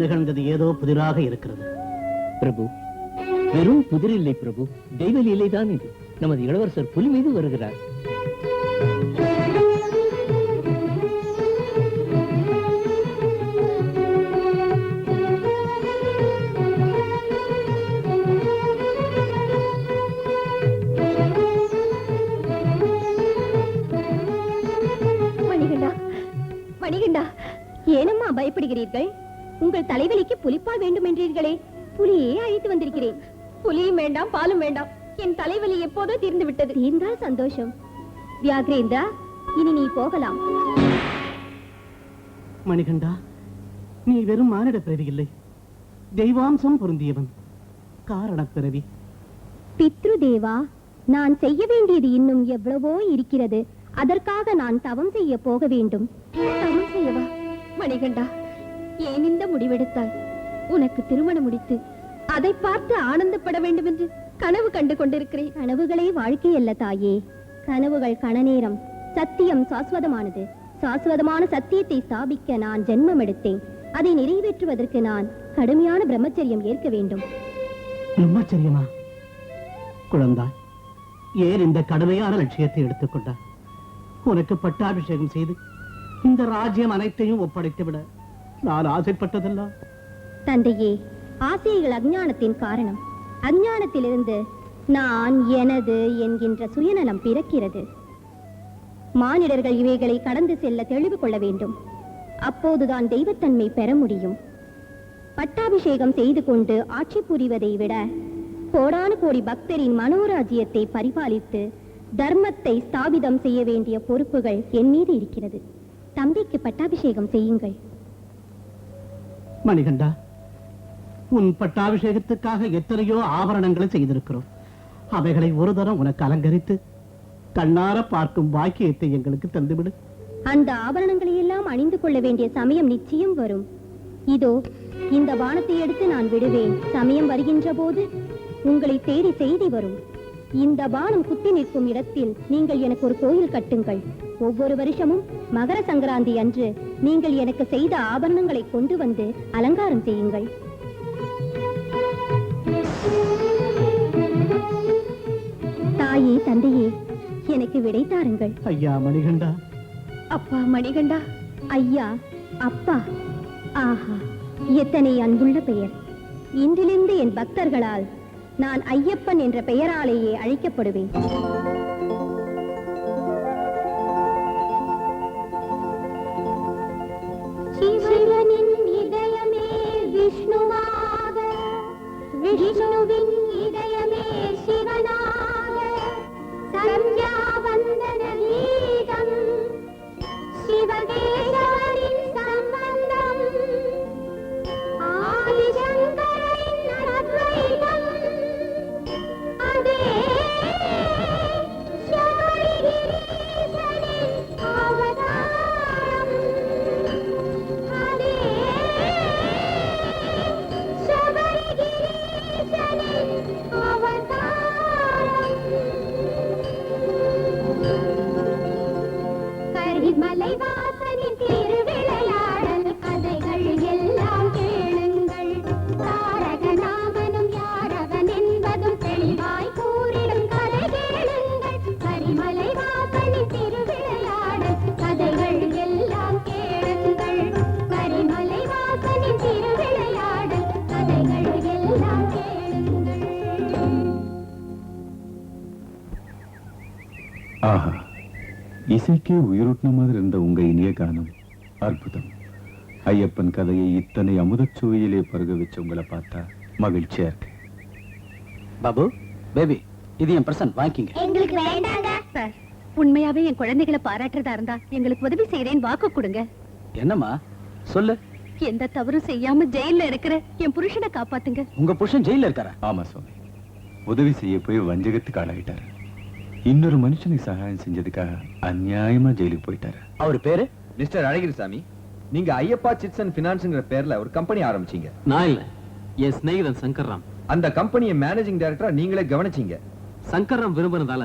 நிகழ்ந்தது ஏதோ புதிராக இருக்கிறது. பிரபு, வெறும் புதிர் இல்லை பிரபு, தெய்வ லீலைதான் இது. நமது இளவரசர் புலி மீது வருகிறார். மணிகண்டா, மணிகண்டா, ஏனம்மா பயப்படுகிறீர்கள்? உங்கள் தலைவலிக்கு புலிப்பால் வேண்டும் என்றீர்களே, புலியே அழைத்து வந்திருக்கிறேன். புலியும் வேண்டாம், பாலும் வேண்டாம். என் தலைவலி எப்போதோ தீர்ந்து விட்டது. தீர்ந்தால் சந்தோஷம். வியாக்ரேந்திரா, இனி நீ போகலாம். மணிகண்டா, நீ வெறும் மானிட பிறவி இல்லை, தெய்வாம்சம் பொருந்தியவன், காரண பிறவி. பித்ருதேவா, நான் செய்ய வேண்டியது இன்னும் எவ்வளவோ இருக்கிறது. அதற்காக நான் தவம் செய்ய போக வேண்டும். தவம் செய்யவா? மணிகண்டா, ஏன் இந்த முடிவெடுத்தாய்? உனக்கு திருமணம் முடித்து அதை பார்த்து ஆனந்தப்பட வேண்டும் என்று கனவு கண்டு கொண்டிருக்கிறேன். கனவுகளே வாழ்க்கை அல்ல தாயே. கனவுகள் கணநேரம். சத்தியம் சாஸ்வதமானது. சாஸ்வதமான சத்தியத்தை ஸ்தாபிக்க நான் ஜென்மம் எடுத்தேன். அதை நிறைவேற்றுவதற்கு நான் கடுமையான பிரம்மச்சரியம் ஏற்க வேண்டும். பிரம்மச்சரியமா? குழந்தாய், ஏன் இந்த கடுமையான லட்சியத்தை எடுத்துக்கொண்டார்? உனக்கு பட்டாபிஷேகம் செய்து இந்த ராஜ்யம் அனைத்தையும் ஒப்படைத்து விட நான் ஆசைப்பட்டதெல்லாம். தந்தையே, ஆசைகள் அஞ்ஞானத்தின் காரணம். அஞ்ஞானத்திலிருந்து நான் எனது என்கின்ற சுயநலம் பிறக்கிறது. மானிடர்கள் இவைகளை கடந்து செல்ல தெளிவு கொள்ள வேண்டும். அப்போதுதான் தெய்வத்தன்மை பெற முடியும். பட்டாபிஷேகம் செய்து கொண்டு ஆட்சி புரிவதை விட கோடானு கோடி பக்தரின் மனோராஜ்யத்தை பரிபாலித்து தர்மத்தை ஸ்தாபிதம் செய்ய வேண்டிய பொறுப்புகள் என் மீது இருக்கிறது. தம்பிக்கு பட்டாபிஷேகம் செய்யுங்கள். மணிகண்டா, உன் பட்டாபிஷேகத்துக்காக எத்தனையோ ஆபரணங்களை செய்திருக்கிறோம். அவைகளை ஒரு தரம் உனக்கு அலங்கரித்து கண்ணார பார்க்கும் பாக்கியத்தை எங்களுக்கு தந்துவிடு. அந்த ஆபரணங்களை எல்லாம் அணிந்து கொள்ள வேண்டிய சமயம் நிச்சயம் வரும். இதோ இந்த பானத்தை எடுத்து நான் விடுவேன். சமயம் வருகின்ற போது உங்களை தேடி செய்தி வரும். இந்த பானம் குத்தி நிற்கும் இடத்தில் நீங்கள் எனக்கு ஒரு கோயில் கட்டுங்கள். ஒவ்வொரு வருஷமும் மகர சங்கராந்தி அன்று நீங்கள் எனக்கு செய்த ஆபரணங்களை கொண்டு வந்து அலங்காரம் செய்யுங்கள். தாயே, தந்தையே, எனக்கு விடை தாருங்கள். ஐயா மணிகண்டா. அப்பா மணிகண்டா. ஐயா, அப்பா. ஆஹா, எத்தனை அன்புள்ள பெயர். இன்றிலிருந்து என் பக்தர்களால் நான் ஐயப்பன் என்ற பெயராலேயே அழைக்கப்படுவேன். சிவனின் இதயமே விஷ்ணுவாக, விஷ்ணுவின் இதயமே சிவனாக, சந்தியா வந்தன கீதம் சிவகேசவரின் சம்பந்தம், ஆதிசங்கரின் அத்வைதம், அதே சபரிகிரீசனின் அவதாரம், அதே சபரிகிரீசனின் அவதாரம். கரிமலை வாசனின் திருவிளையாடல் கதைகள் எல்லாம் கேளுங்கள். தாரக நாமனும் யாரவன் என்பதும் தெளிவாய் கூறிடும் கதை கேளுங்கள். கரிமலை வாசனின் திருவிளையாடல் கதைகள் எல்லாம் கேளுங்கள். கரிமலை வாசனின் திருவிளையாடல் கதைகள் எல்லாம் கேளுங்கள். ஆஹா, இசைக்கே உயிரோட்டின மாதிரி இருந்த உங்க இனிய கானம் அற்புதம். ஐயப்பன் கதையை இத்தனை அமுதச் சுவையிலே பருக வச்சு உங்களை பார்த்தா மகிழ்ச்சியா இருக்கு. பாபு, பேபி, இது என் பிரசன்ட், வாங்கிங்க. எங்களுக்கு வேண்டாங்க சார், உண்மையாவே என் குழந்தைகளை பாராட்டுறதா இருந்தா எங்களுக்கு உதவி செய்யறேன் வாக்கு கொடுங்க. என்னம்மா சொல்லு? எந்த தவறும் செய்யாம ஜெயில இருக்கிற என் புருஷனை காப்பாத்துங்க. உங்க புருஷன் ஜெயில இருக்காரா? ஆமா சுவாமி, உதவி செய்ய போய் வஞ்சகத்துக்கு ஆளாயிட்டாரு. இன்னொரு மனுஷனுக்கு சகாயம் செஞ்சதுக்காக அநியாயமா ஜெயிலுக்கு போயிட்டாரு. அவர் பேரு மிஸ்டர் அழகிரிசாமி, நீங்க ஐயப்பா சிட்ஸ் அண்ட் பினான்ஸ்ங்கிற பேர்ல ஒரு கம்பெனி ஆரம்பிச்சீங்க. நான் இல்ல, என் சிநேகிதன் சங்கர்ராம். அந்த கம்பெனியை மேனேஜிங் டைரக்டரா நீங்களே கவனிச்சீங்க. சங்கர்ராம் விரும்பினதால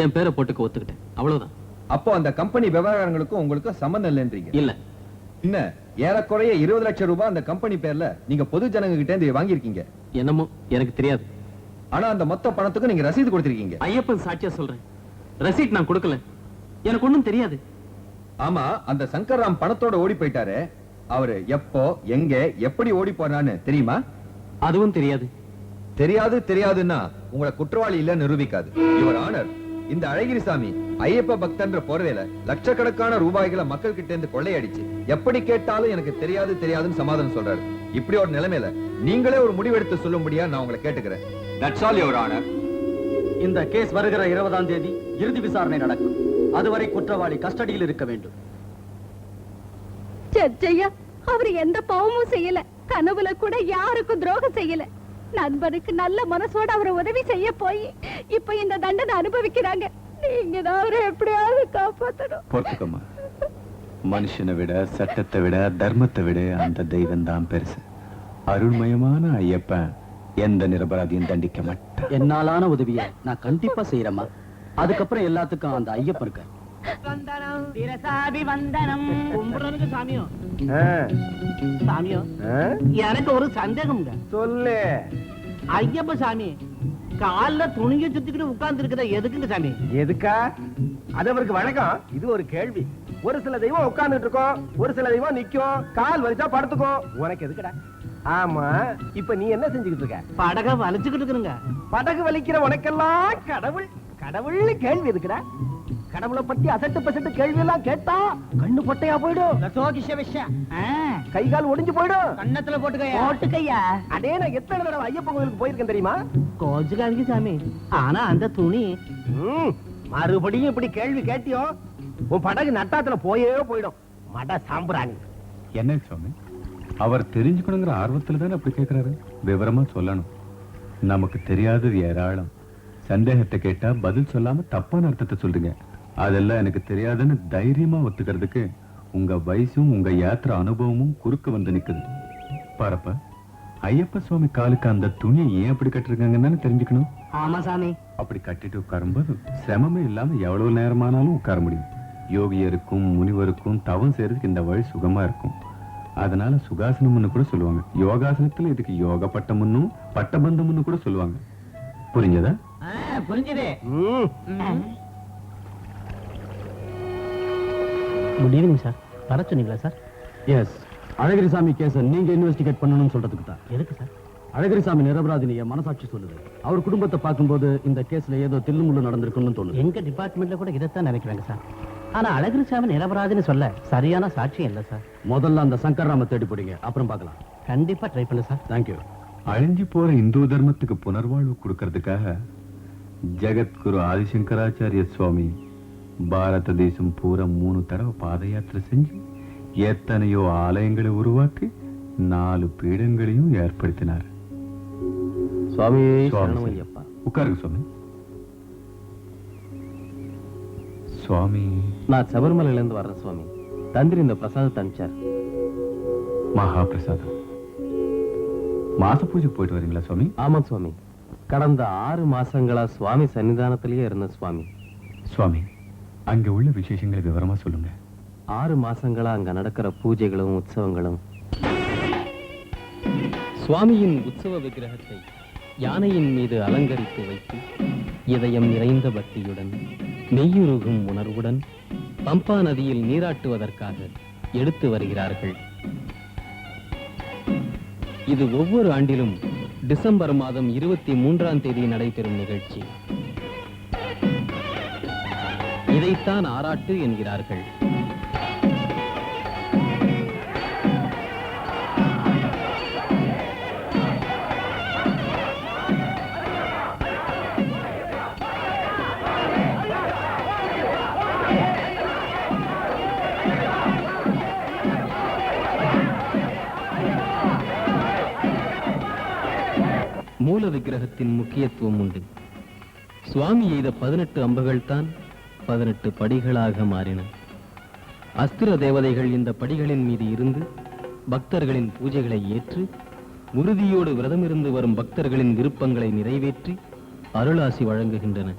என் பேரை போட்டுக்க ஒத்துக்கிட்டேன், அவ்வளவுதான். அப்போ அந்த கம்பெனி விவகாரங்களுக்கும் உங்களுக்கு சம்பந்தம் இல்லைன்றீங்க? இல்ல. என்ன ஏறக்குறைய 20 லட்சம் ரூபாய் அந்த கம்பெனி பேர்ல நீங்க பொது ஜனங்க கிட்ட இருந்து வாங்கியிருக்கீங்க. என்னமோ எனக்கு தெரியாது. ஆனா அந்த மொத்த பணத்துக்கு நீங்க ரசீது கொடுத்திருக்கீங்க. ஐயப்பன் சாட்சியா சொல்றேன், ரசீட் நான் கொடுக்கல. எனக்கு ஒண்ணும் தெரியாது. ஆமா, அந்த சங்கர்ராம் பணத்தோட ஓடி போயிட்டாரு. அவரு எப்போ எங்க எப்படி ஓடி போறான்னு தெரியுமா? அதுவும் தெரியாது. தெரியாதுன்னா உங்களை குற்றவாளி இல்ல நிரூபிக்காது. யுவர் ஆனர், இந்த அழகிரிசாமி ஐயப்ப பக்தன்ற போர்வையில லட்சக்கணக்கான ரூபாய்களை மக்கள் கிட்ட இருந்து கொள்ளையடிச்சு எப்படி கேட்டாலும் எனக்கு தெரியாதுன்னு சமாதானம் சொல்றாரு. இப்படி ஒரு நிலைமையில நீங்களே ஒரு முடிவெடுத்து சொல்லும்படியா நான் உங்களை கேட்டுக்கிறேன். That's all, Your Honor. இந்த கேஸ் வருகிற 20ஆம் தேதி இறுதி விசாரணை நடக்கும். அதுவரை குற்றவாளி கஸ்டடியில் இருக்க வேண்டும். ஜட்ஜையா, அவர் எந்த பாவமும் செய்யல, கனவுல கூட யாருக்கும் துரோகம் செய்யல. நண்பருக்கு நல்ல மனசோட அவரை உதவி செய்ய போய் இப்ப இந்த தண்டனை அனுபவிக்கிறாங்க. நீங்க தான் அவரை எப்படியாவது காப்பாத்தணும். பொறுத்துக்கம்மா. மனுஷனை விட, சட்டத்தை விட, தர்மத்தை விட அந்த தெய்வம் தான் பெருசு. அருள்மயமான ஐயப்பன் எந்த நிரபராதியும் தண்டிக்க மாட்டேன். என்னாலான உதவியை நான் கண்டிப்பா செய்யறேம்மா. அதுக்கப்புறம் எல்லாத்துக்கும் அந்த ஐயப்பன் இருக்க. எனக்கு ஒரு சந்தேகம். சொல்லு. ஐயப்ப சாமி கால்ல துணிய சுத்திக்கிட்டு உட்கார்ந்து இருக்கிற எதுக்குங்க சாமி? எதுக்கா? அது அவருக்கு வணக்கம். இது ஒரு கேள்வி. ஒரு சில தெய்வம் உட்கார்ந்துட்டு இருக்கோம், ஒரு சில தெய்வம் நிக்கும், கால் வலிச்சா படுத்துக்கும். உனக்கு எதுக்குடா? ஆமா, இப்ப நீ என்ன செஞ்சுக்கிட்டு இருக்க? படக வலிச்சுக்கிட்டு இருக்குங்க. படகு வலிக்கிற உனக்கெல்லாம் கடவுள் கடவுள்னு கேள்வி எதுக்குடா? கடவுளை பத்தி அசட்டு பசட்டு கேள்வி எல்லாம் கேட்டா கண்ணு பொட்டையா போயிடும், கை கால் ஒடிஞ்சு போயிடும். கண்ணத்துல போட்டுக்கையா. அதே நான் எத்தனை தடவை ஐயப்பன் கோயிலுக்கு போயிருக்கேன் தெரியுமா? கோச்சுக்காதீங்க சாமி. ஆனா அந்த துணி மறுபடியும் இப்படி கேள்வி கேட்டியோ உன் படகு நட்டாத்துல போயிடும். மட சாம்பிராணி. என்ன சுவாமி, அவர் தெரிஞ்சுக்கணுங்கிற ஆர்வத்துல தானே அப்படி கேட்கிறாரு. விவரமா சொல்லணும். நமக்கு தெரியாதது ஏராளம். சந்தேகத்தை கேட்டா பதில் சொல்லாம தப்பான அர்த்தத்தை சொல்றீங்க. அதெல்லாம் எனக்கு தெரியாதுன்னு தைரியமா ஒத்துக்கிறதுக்கு உங்க வயசும் உங்க யாத்திரை அனுபவமும் குறுக்க வந்து நிக்குது. பாரப்ப, ஐயப்ப சுவாமி காலுக்கு அந்த துணியை ஏன் அப்படி கட்டிருக்காங்கன்னு தெரிஞ்சுக்கணும். ஆமா சாமி. அப்படி கட்டிட்டு உட்காரும்போது சிரமமே இல்லாம எவ்வளவு நேரமானாலும் உட்கார முடியும். யோகியருக்கும் முனிவருக்கும் தவம் செய்யறதுக்கு இந்த வழி சுகமா இருக்கும். அதனால சுகாசனம்னு கூட சொல்லுவாங்க. யோகாசனத்துல இதுக்கு யோக பட்டம்னு பட்டபந்தம்னு கூட சொல்லுவாங்க. புரிஞ்சதா? புரிஞ்சதே. Good evening sir. வர சொன்னீங்களா சார்? எஸ், அழகிரிசாமி கேஸை நீங்க இன்வெஸ்டிகேட் பண்ணணும்னு சொல்றதுக்கு தான். எதுக்கு சார்? அழகிரிசாமி நிரபராதினிய மனசாட்சி சொல்லுது. அவர் குடும்பத்தை பார்க்கும்போது இந்த கேஸ்ல ஏதோ தில்லுமுள்ளு நடந்திருக்குன்னு தோணுது. எங்க டிபார்ட்மெண்ட்ல கூட இதைத்தான் நினைக்கிறாங்க சார். ஆனா அழகிரிசாமி நிரபராதின்னு சொல்ல சரியான சாட்சியம் இல்ல சார். முதல்ல அந்த சங்கர்ராம தேடி போடுங்க, அப்புறம் பார்க்கலாம். கண்டிப்பா ட்ரை பண்ணல சார். தேங்க்யூ. அழிஞ்சு போற இந்து தர்மத்துக்கு புனர்வாழ்வு கொடுக்கறதுக்காக ஜெகத்குரு ஆதிசங்கராச்சாரிய சுவாமி பாரத தேசம் பூரா 3 தடவை பாத யாத்திரை செஞ்சு எத்தனையோ ஆலயங்களை உருவாக்கி 4 பீடங்களையும் ஏற்படுத்தினார். சுவாமி உட்காருங்க சுவாமி. சுவாமி, நான் சபரிமலையில இருந்து வர்றேன் சுவாமி. தந்திரி இந்த பிரசாதத்தை அனுப்பிச்சார். மகா பிரசாதம். மாச பூஜைக்கு போயிட்டு வரீங்களா சுவாமி? ஆமா சுவாமி. கடந்த 6 மாசங்களா சுவாமி சன்னிதானத்திலேயே இருந்த சுவாமி. சுவாமி, அங்க உள்ள விசேஷங்களை விவரமா சொல்லுங்க. 6 மாசங்களா அங்க நடக்கிற பூஜைகளும் உற்சவங்களும். சுவாமியின் உற்சவ விக்கிரகத்தை யானையின் மீது அலங்கரித்து வைத்து இதயம் நிறைந்த பக்தியுடன் நெய்யுருகும் உணர்வுடன் பம்பா நதியில் நீராட்டுவதற்காக எடுத்து வருகிறார்கள். இது ஒவ்வொரு ஆண்டிலும் டிசம்பர் மாதம் 23ஆம் தேதி நடைபெறும் நிகழ்ச்சி. இதைத்தான் ஆராட்டு என்கிறார்கள். மூல விக்கிரகத்தின் முக்கியத்துவம் உண்டு. சுவாமி எய்த 18 அம்புகள் தான் 18 படிகளாக மாறின. அஸ்திர தேவதைகள் இந்த படிகளின் மீது இருந்து பக்தர்களின் பூஜைகளை ஏற்று உறுதியோடு விரதமிருந்து வரும் பக்தர்களின் விருப்பங்களை நிறைவேற்றி அருளாசி வழங்குகின்றன.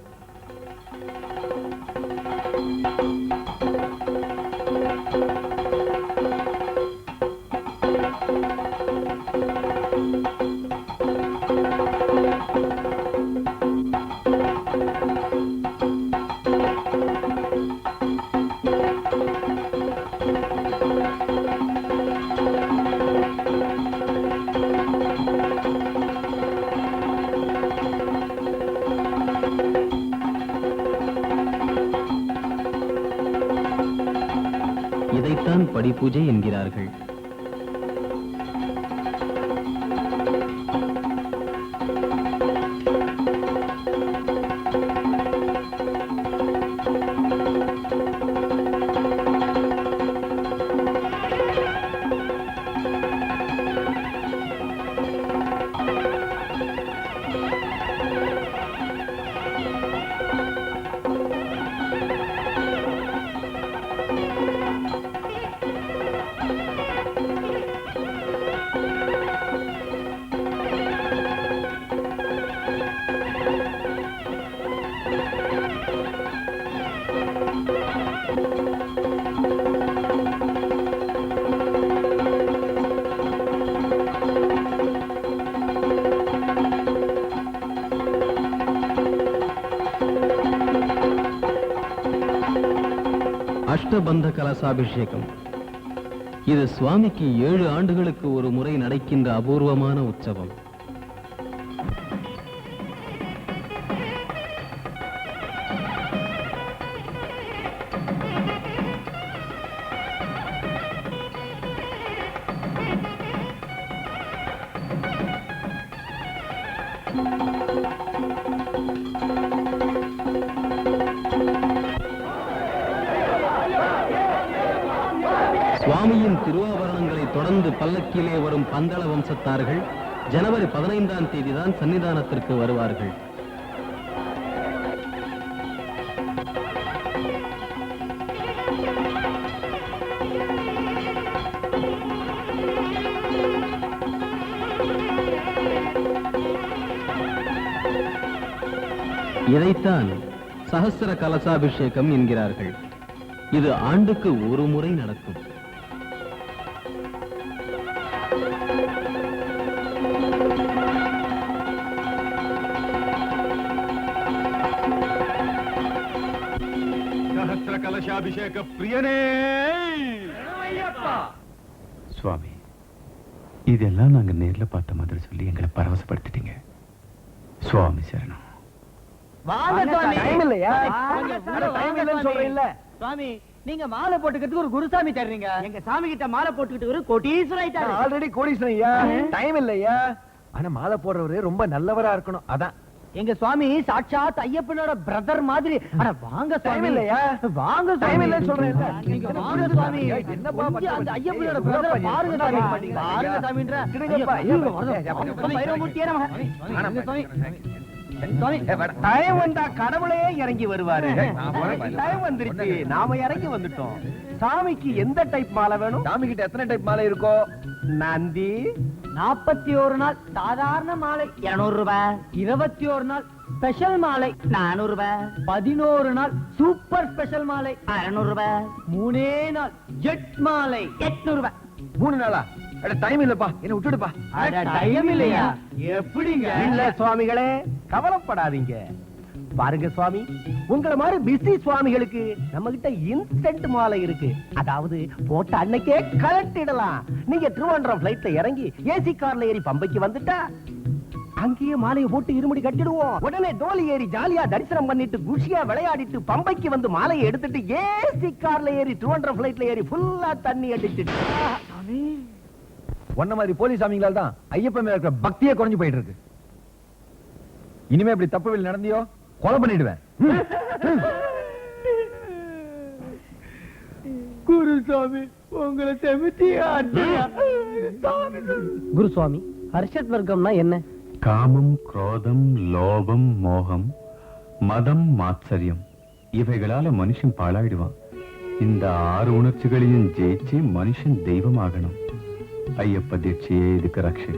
இதைத்தான் படிபூஜை என்கிறார்கள். அஷ்டபந்த கலசாபிஷேகம். இது சுவாமிக்கு 7 ஆண்டுகளுக்கு ஒரு முறை நடக்கின்ற அபூர்வமான உற்சவம். சுவாமியின் திருவாபரணங்களை தொடர்ந்து பல்லக்கிலே வரும் பந்தள வம்சத்தார்கள் ஜனவரி 15ஆம் தேதிதான் சன்னிதானத்திற்கு வருவார்கள். இதைத்தான் சஹஸ்ர கலசாபிஷேகம் என்கிறார்கள். இது ஆண்டுக்கு ஒரு முறை நடக்கும். சஹஸ்ர கலசாபிஷேக பிரியனே சுவாமி, இதெல்லாம் நாங்க நேர்ல பார்த்த மாதிரி சொல்லி எங்களை பரவசப்படுத்திட்டீங்க. சுவாமி சரணம். சுவாமி, நீங்க மாலை போட்டுக்கிறதுக்கு ஒரு குருசாமி தர்றீங்க. எங்க சாமி கிட்ட மாலை போட்டுக்கிட்டு ஒரு கோடீஸ்வரன் ஆயிட்டாரு. ஆல்ரெடி கோடீஸ்வரன் ஐயா. டைம் இல்லையா? ஆனா மாலை போடுறவரு ரொம்ப நல்லவரா இருக்கணும். அதான் எங்க சுவாமி சாட்சாத் ஐயப்பனோட பிரதர் மாதிரி. அட வாங்க டைம் இல்லையா? வாங்க டைம் இல்லைன்னு சொல்றேன். நீங்க வாங்க சுவாமி. என்னப்பா அந்த ஐயப்பனோட பிரதர் பாருங்க சாமி. பாருங்க சாமின்ற. வைரமுத்தியே நம. சுவாமி, டைம் வந்தா கடவுளே இறங்கி வருவாரு. டைம் வந்துருச்சு, நாம இறங்கி வந்துட்டோம். சாமிக்கு எந்த டைப் மாலை வேணும்? சாமி கிட்ட எத்தனை டைப் மாலை இருக்கோ? நந்தி 41 நாள் சாதாரண மாலை 200 ரூபாய், 21 நாள் ஸ்பெஷல் மாலை 400 ரூபாய், 11 நாள் சூப்பர் ஸ்பெஷல் மாலை 600 ரூபாய், 3 நாள் ஜெட் மாலை 800 ரூபாய். 3 நாளா? அட டைம் இல்லப்பா, என்ன விட்டுடுப்பா. அட டைம் இல்லையா? எப்படிங்க? இல்ல சுவாமிகளே, கவலைப்படாதீங்க. பாருங்க சுவாமி, உங்களை மாதிரி பிஸி சுவாமிகளுக்கு நம்ம கிட்ட இன்ஸ்டன்ட் மாலை இருக்கு. அதாவது போட்ட அன்னைக்கே கலட்டிடலாம். நீங்க திருவாண்டம் பிளைட்ல இறங்கி ஏசி கார்ல ஏறி பம்பைக்கு வந்துட்டா அங்கேயே மாலையை போட்டு இருமுடி கட்டிடுவோம். உடனே டோலி ஏறி ஜாலியா தரிசனம் பண்ணிட்டு குஷியா விளையாடிட்டு பம்பைக்கு வந்து மாலையை எடுத்துட்டு ஏசி கார்ல ஏறி திருவாண்டம் பிளைட்ல ஏறி ஃபுல்லா தண்ணி அடிச்சிட்டு. ஒன்ன மாதிரி போலீஸ் சாமிங்களால தான் ஐயப்பன் மேல இருக்கிற பக்தியே குறைஞ்சு போயிட்டு இருக்கு. இனிமே இப்படி தப்பு வெளி நடந்தியோ கொலை பண்ணிடுவேன். குருசாமி, உங்களை செமித்தியா? குருசுவாமி, ஹர்ஷத் வர்க்கம்னா என்ன? காமம், குரோதம், லோபம், மோகம், மதம், மாத்சரியம் இவைகளால மனுஷன் பாழாயிடுவான். இந்த 6 உணர்ச்சிகளையும் ஜெயிச்சு மனுஷன் தெய்வமாகணும். ஐயப்ப தீட்சையே இதுக்கு ரக்ஷை.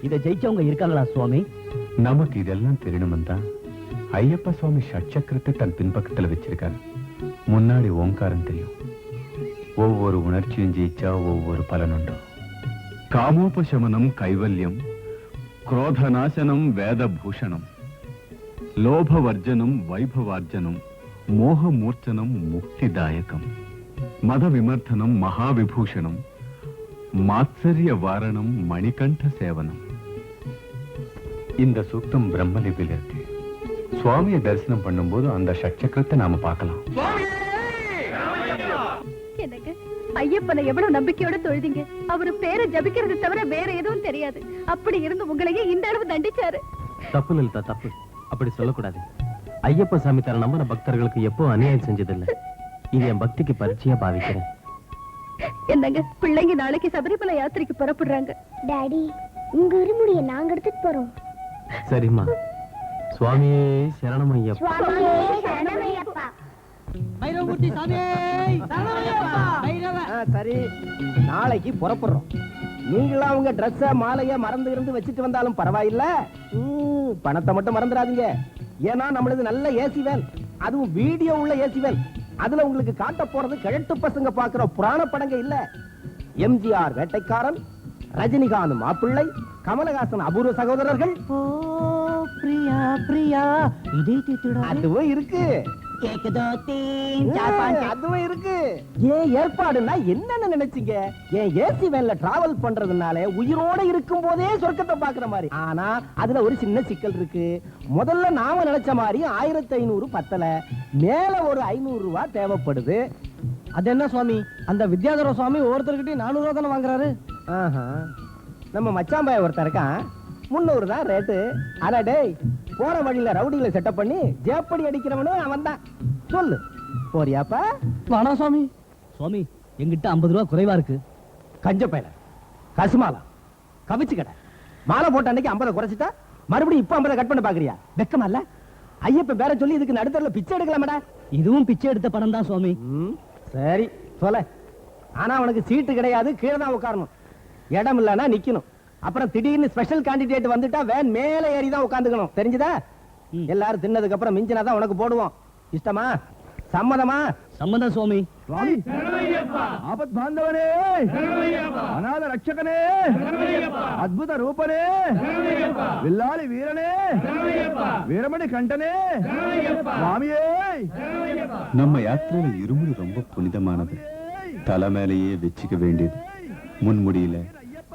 இதை ஜெயிச்சவங்க இருக்காங்களா சுவாமி? நமக்கு இதெல்லாம் தெரியணும்னு தான் ஐயப்ப சுவாமி ஷட்சக்கரத்தை தன் பின்பக்கத்துல வச்சிருக்காரு. முன்னாடி ஓங்காரம் தெரியும். ஒவ்வொரு உணர்ச்சியும் ஜெயிச்சா ஒவ்வொரு பலனுண்டு. காமோபசமனம் கைவல்யம், क्रोधनाशनम वेदभूषणम, लोभवर्जनम वैभवार्जनम, मोहमूर्छनम मुक्तिदायकम, मदविमर्दनम महाविभूषणम, मात्सर्यवारणम मणिकंठ सेवनम. இந்த சூக்தம் பிரம்மலிபில் இருக்கு. சுவாமியை தரிசனம் பண்ணும்போது அந்த ஷட்சக்கரத்தை நாம பார்க்கலாம். எனக்கு ஐயப்பனை எவ்வளவு நம்பிக்கையோட தொழுதிங்க. அவரு பேரை ஜபிக்கிறது தவிர வேற எதுவும் தெரியாது. அப்படி இருந்து உங்களையே இந்த அளவு தண்டிச்சாரு. தப்பு லலிதா, தப்பு. அப்படி சொல்லக்கூடாது. ஐயப்ப சாமி தர நம்பின பக்தர்களுக்கு எப்போ அநியாயம் செஞ்சதில்லை. இது என் பக்திக்கு பரீட்சையா பாவிக்கிறேன். என்னங்க, பிள்ளைங்க நாளைக்கு சபரிமலை யாத்திரைக்கு புறப்படுறாங்க. டாடி, உங்க இருமுடியை நாங்க எடுத்துட்டு போறோம். சரிம்மா. சுவாமியே சரணம் ஐயப்பா. சுவாமியே சரணம் ஐயப்பா. பைரவமூர்த்தி சாமியே சரி, நாளைக்கு புறப்படுறோம். நீங்களாம் உங்க ட்ரெஸ் மாலைய மறந்து இருந்து வச்சுட்டு வந்தாலும் பரவாயில்ல, பணத்தை மட்டும் மறந்துடாதீங்க. ஏன்னா நம்மளது நல்ல ஏசி வேன், அதுவும் வீடியோ உள்ள ஏசி வேன். அதுல உங்களுக்கு காட்ட போறது கிழட்டு பசங்க பாக்குற புராண படங்க இல்ல. எம்ஜிஆர் வேட்டைக்காரன், ரஜினிகாந்த் மாப்பிள்ளை, கமலஹாசன் அபூர்வ சகோதரர்கள். பிரியா பிரியா அதுவும் இருக்கு, அதுவும் இருக்கு. ஏன் ஏற்பாடுன்னா என்னன்னு நினைச்சீங்க? ஏன் ஏசி வேன்ல டிராவல் பண்றதுனால உயிரோட இருக்கும் போதே சொர்க்கத்தை பாக்குற மாதிரி. ஆனா அதுல ஒரு சின்ன சிக்கல் இருக்கு. முதல்ல நாம நினைச்ச மாதிரி 1500 பத்தல, மேல ஒரு 500 ரூபாய் தேவைப்படுது. அது என்ன சுவாமி, அந்த வித்யாதர சுவாமி ஒவ்வொருத்தர்கிட்டயும் 400 ரூபா தானே வாங்குறாரு. நம்ம மச்சாம்பாய ஒருத்தர் இருக்கான், 300 தான் ரேட்டு. ஆனா டேய், போற வழியில ரவுடிகளை செட்டப் பண்ணி ஜேப்படி அடிக்கிறவனு அவன் தான். சொல்லு, போறியாப்பா? வாடா சுவாமி. சுவாமி, எங்கிட்ட 50 ரூபா குறைவா இருக்கு. கஞ்ச பையல, கசுமாலா, கவிச்சு கடை. மாலை போட்ட அன்னைக்கு 50 குறைச்சிட்டா மறுபடியும் இப்ப 50 கட் பண்ண பாக்குறியா? வெக்கமா இல்ல? ஐயப்ப பேர சொல்லி இதுக்கு நடுத்தரல பிச்சை எடுக்கலாமடா. இதுவும் பிச்சை எடுத்த பணம் தான் சுவாமி. சரி சொல்ல. ஆனா அவனுக்கு சீட்டு கிடையாது, கீழே தான் உட்காரணும். இடம் இல்லன்னா நிக்கணும். அப்புறம் திடீர்னு ஸ்பெஷல் கேண்டிடேட் வந்துட்டா வேன் மேல ஏறி தான் உட்காந்துக்கணும். தெரிஞ்சுதா? எல்லாரும் தின்னதுக்கு அப்புறம் மிஞ்சினாதான் உனக்கு போடுவோம். இஷ்டமா? சம்மதமா? சம்மதம் சுவாமி. ஆபத் பாந்தவனே, அநாத ரட்சகனே, அத்புத ரூபனே, வில்லாளி வீரனே, வீரமணி கண்டனே, சுவாமியே. நம்ம யாத்திரையில இருமுடி ரொம்ப புனிதமானது. தலை மேலேயே வச்சுக்க வேண்டியது. முன்முடியில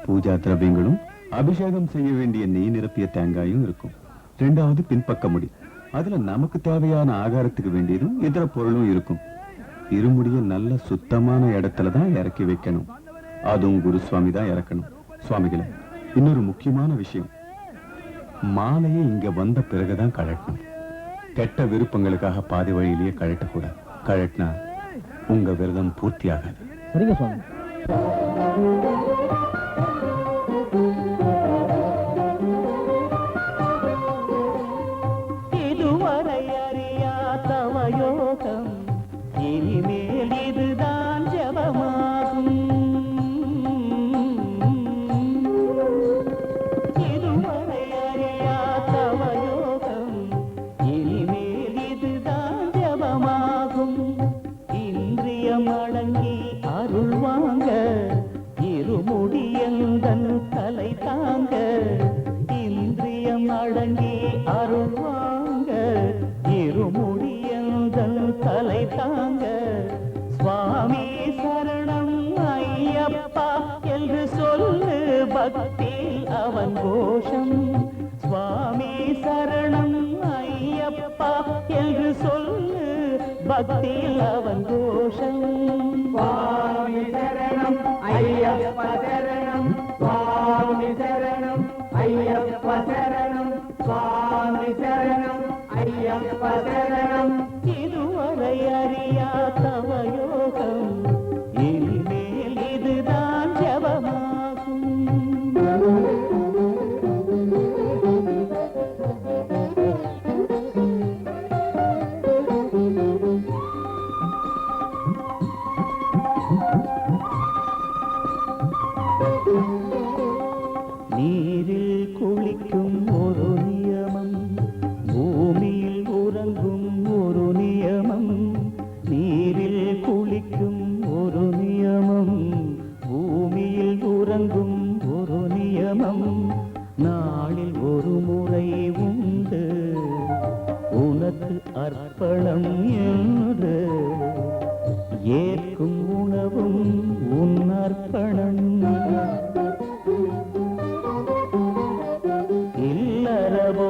பூஜா திரவியங்களும் அபிஷேகம் செய்ய வேண்டிய நெய் நிரப்பிய தேங்காயும் இருக்கும். ரெண்டாவது பின்பக்க முடி, அதுல நமக்கு தேவையான ஆகாரத்துக்கு வேண்டியதும் இதர பொருளும் இருக்கும். இருமுடிய நல்ல சுத்தமான இடத்துல தான் இறக்கி வைக்கணும். அதுவும் குருசுவாமி தான் இறக்கணும். சுவாமிகளை, இன்னொரு முக்கியமான விஷயம், மாலையை இங்க வந்த பிறகுதான் கழட்டணும். கெட்ட விருப்பங்களுக்காக பாதி வழியிலேயே கழட்டக்கூடாது. கழட்டினா உங்க விரதம் பூர்த்தி ஆகாது. சரிங்க சுவாமி. இதுவரை அறியாதவ யோகம், இனிமேல் இதுதான் ஜபமாகும். இதுவரை அறியாதவ யோகம், இனிமேல் இதுதான் ஜபமாகும். இந்திரியம் அடங்கி அருள் வாங்க, இருமுடியந்தன் தலை தாங்க. இந்திரியம் அடங்கி அருள் வாங்க, இருமுடியந்தன் தலை தாங்க. சுவாமி சரணம் ஐயப்பா என்று சொல்லு, பக்தியில் அவன் கோஷம். சுவாமி சரணம் ஐயப்பா என்று சொல்லு, பக்தியில் அவன் கோஷம். சுவாமி சரணம் ஐயப்ப சரணம், சுவாமி சரணம் ஐயப்ப சரணம், சுவாமி சரணம் ஐயப்ப சரணம். இதுவரை அறியாதவ யோகம், இனிமேல் இதுதான் ஜபமாகும்.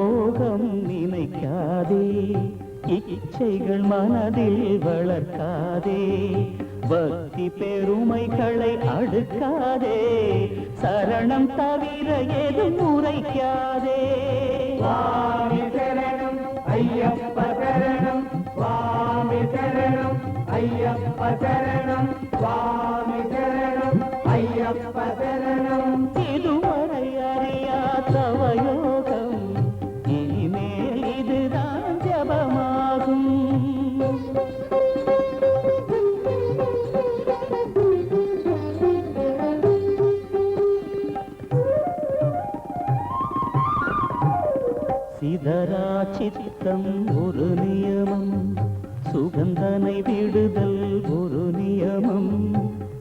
மோகம் நினைக்காதே, இச்சைகள் மனதில் வளர்க்காதே, பக்தி பெருமைகளை அடுக்காதே, சரணம் தவிர எதுவும் உரைக்காதே. சுவாமி சரணம் ஐயப்ப சரணம், சுவாமி சரணம் ஐயப்ப சரணம், சுவாமி சரணம் ஐயப்ப சரணம். இதுவரை அறியா தவயோகம், இனிமேல் இதுதான் ஜபமாகும். சிதறா சித்தம் ஒரு நியமம், சுகந்தனை விடுதல் ஒரு நியமம்.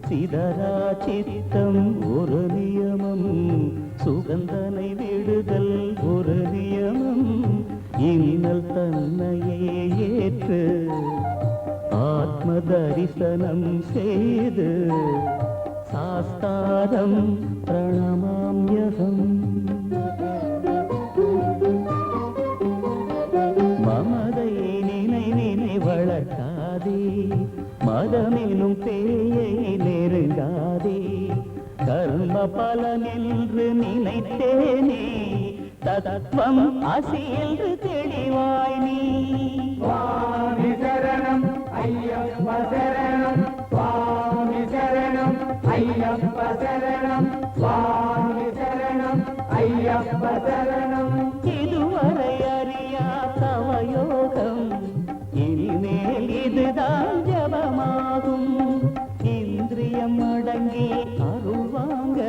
சிதறா சித்தம் ஒரு நியமம், சுகந்தனை விடுதல் ஒரு நியமம். இன்னல் தன்னையே ஏற்று ஆத்ம தரிசனம் செய்து சாஸ்தாரம் பிரணமாம்யகம். மமதை நினை வளர்க்காதே, மதமெனும் பேயை நெருங்காதே. கர்ம பலனென்று நினைத்தேனே, தத்துவம் அசி என்று தெளிவாய் நீ. சுவாமி சரணம் ஐயப்ப சரணம், சுவாமி சரணம் ஐயப்ப சரணம், சுவாமி சரணம் ஐயப்ப சரணம். இதுவரை அறியா தவயோகம், இனிமேல் இதுதான் ஜபமாகும். இந்திரியம் அடங்கி அருள்வாங்க,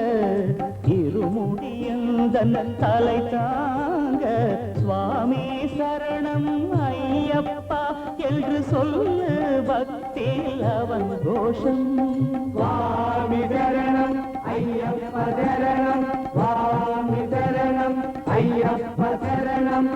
இருமுடியந்தன் தலை தாங்க. சுவாமி சரணம் ஐயப்பா என்று சொல்லு, பக்தியில் அவன் கோஷம். சுவாமி சரணம் ஐயப்ப சரணம், சுவாமி சரணம் ஐயப்ப சரணம்.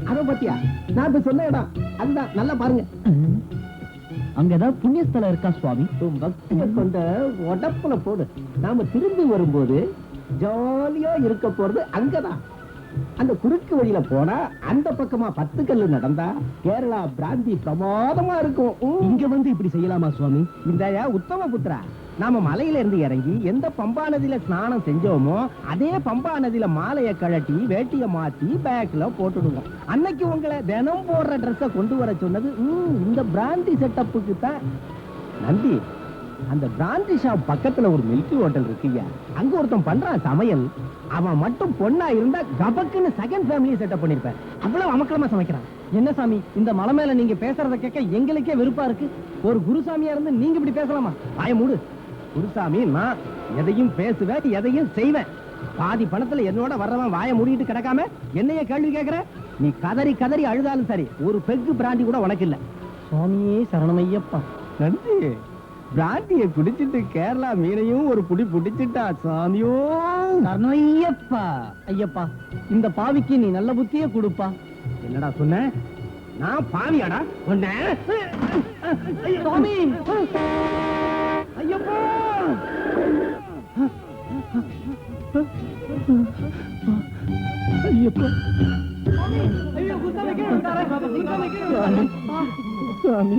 அதோ பத்தியா நான் இப்ப சொன்ன இடம் அதுதான், நல்லா பாருங்க. அங்க ஏதாவது புண்ணியஸ்தலம் இருக்கா சுவாமி? உன் பக்தியை கொண்ட உடப்புல போடு. நாம திரும்பி வரும்போது ஜாலியா இருக்க போறது அங்கதான். அந்த குறுக்கு வழியில போனா அந்த பக்கமா 10 கல்லு நடந்தா கேரளா பிராந்தி பிரமாதமா இருக்கும். இங்க வந்து இப்படி செய்யலாமா சுவாமி? இந்த உத்தம புத்திரா, நாம மலையில இருந்து இறங்கி எந்த பம்பா நதியில ஸ்நானம் செஞ்சோமோ அதே பம்பா நதியில மாலைய கழட்டி வேட்டிய மாத்தி பேக்ல போட்டுடுவோம். அன்னைக்கு உங்களை தினம் போடுற ட்ரெஸ்ஸ கொண்டு வர சொன்னது இந்த பிராந்தி செட்டப்புக்கு தான். நந்தி, அந்த பிராந்தி ஷாப் பக்கத்துல ஒரு மில்கி ஹோட்டல் இருக்குயா, அங்க ஒருத்தன் பண்றான் சமையல். அவன் மட்டும் பொண்ணா இருந்தா கபக்குன்னு செகண்ட் ஃபேமிலியை செட்டப் பண்ணிருப்பேன். அவ்வளவு அமக்கலமா சமைக்கிறான். என்ன சாமி, இந்த மலை மேல நீங்க பேசுறத கேட்க எங்களுக்கே வெறுப்பா இருக்கு. ஒரு குருசாமியா இருந்து நீங்க இப்படி பேசலாமா? வாய மூடு. குருசாமி, நான் எதையும் பேசுவேன், எதையும் செய்வேன். பாதி பணத்துல என்னோட வர்றவன் வாய மூடிட்டு கிடக்காம என்னைய கேள்வி கேட்கிற? நீ கதறி கதறி அழுதாலும் சரி, ஒரு பெக்கு பிராண்டி கூட உனக்கு இல்ல. சுவாமியே சரணமையப்பா. நன்றி. பிராண்டியை குடிச்சிட்டு கேரளா மீனையும் ஒரு புடி புடிச்சிட்டா சாமியோ. சரணமையப்பா. ஐயப்பா, இந்த பாவிக்கு நீ நல்ல புத்தியே கொடுப்பா. என்னடா சொன்ன? நான் பாவியாடா? சொன்ன சுவாமி. ஐயப்பா. ஐயப்பா சுவாமி,